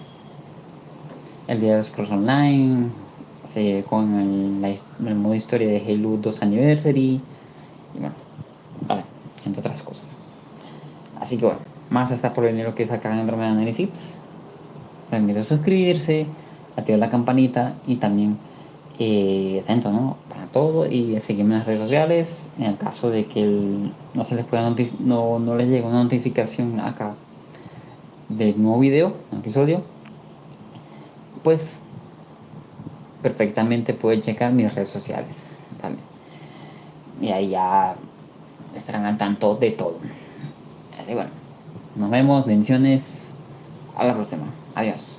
El día de los Cross Online, con el modo historia de Halo 2 Anniversary, y bueno, vale, entre otras cosas. Así que bueno, más está por venir lo que es acá en Andromeda Analytics. Les invito a suscribirse, activar la campanita y también atento, ¿no? Para todo, y seguirme en las redes sociales en el caso de que no se les pueda no les llegue una notificación acá del nuevo video, un episodio, pues perfectamente pueden checar mis redes sociales, ¿vale? Y ahí ya estarán al tanto de todo. Así bueno, nos vemos, bendiciones, a la próxima, adiós.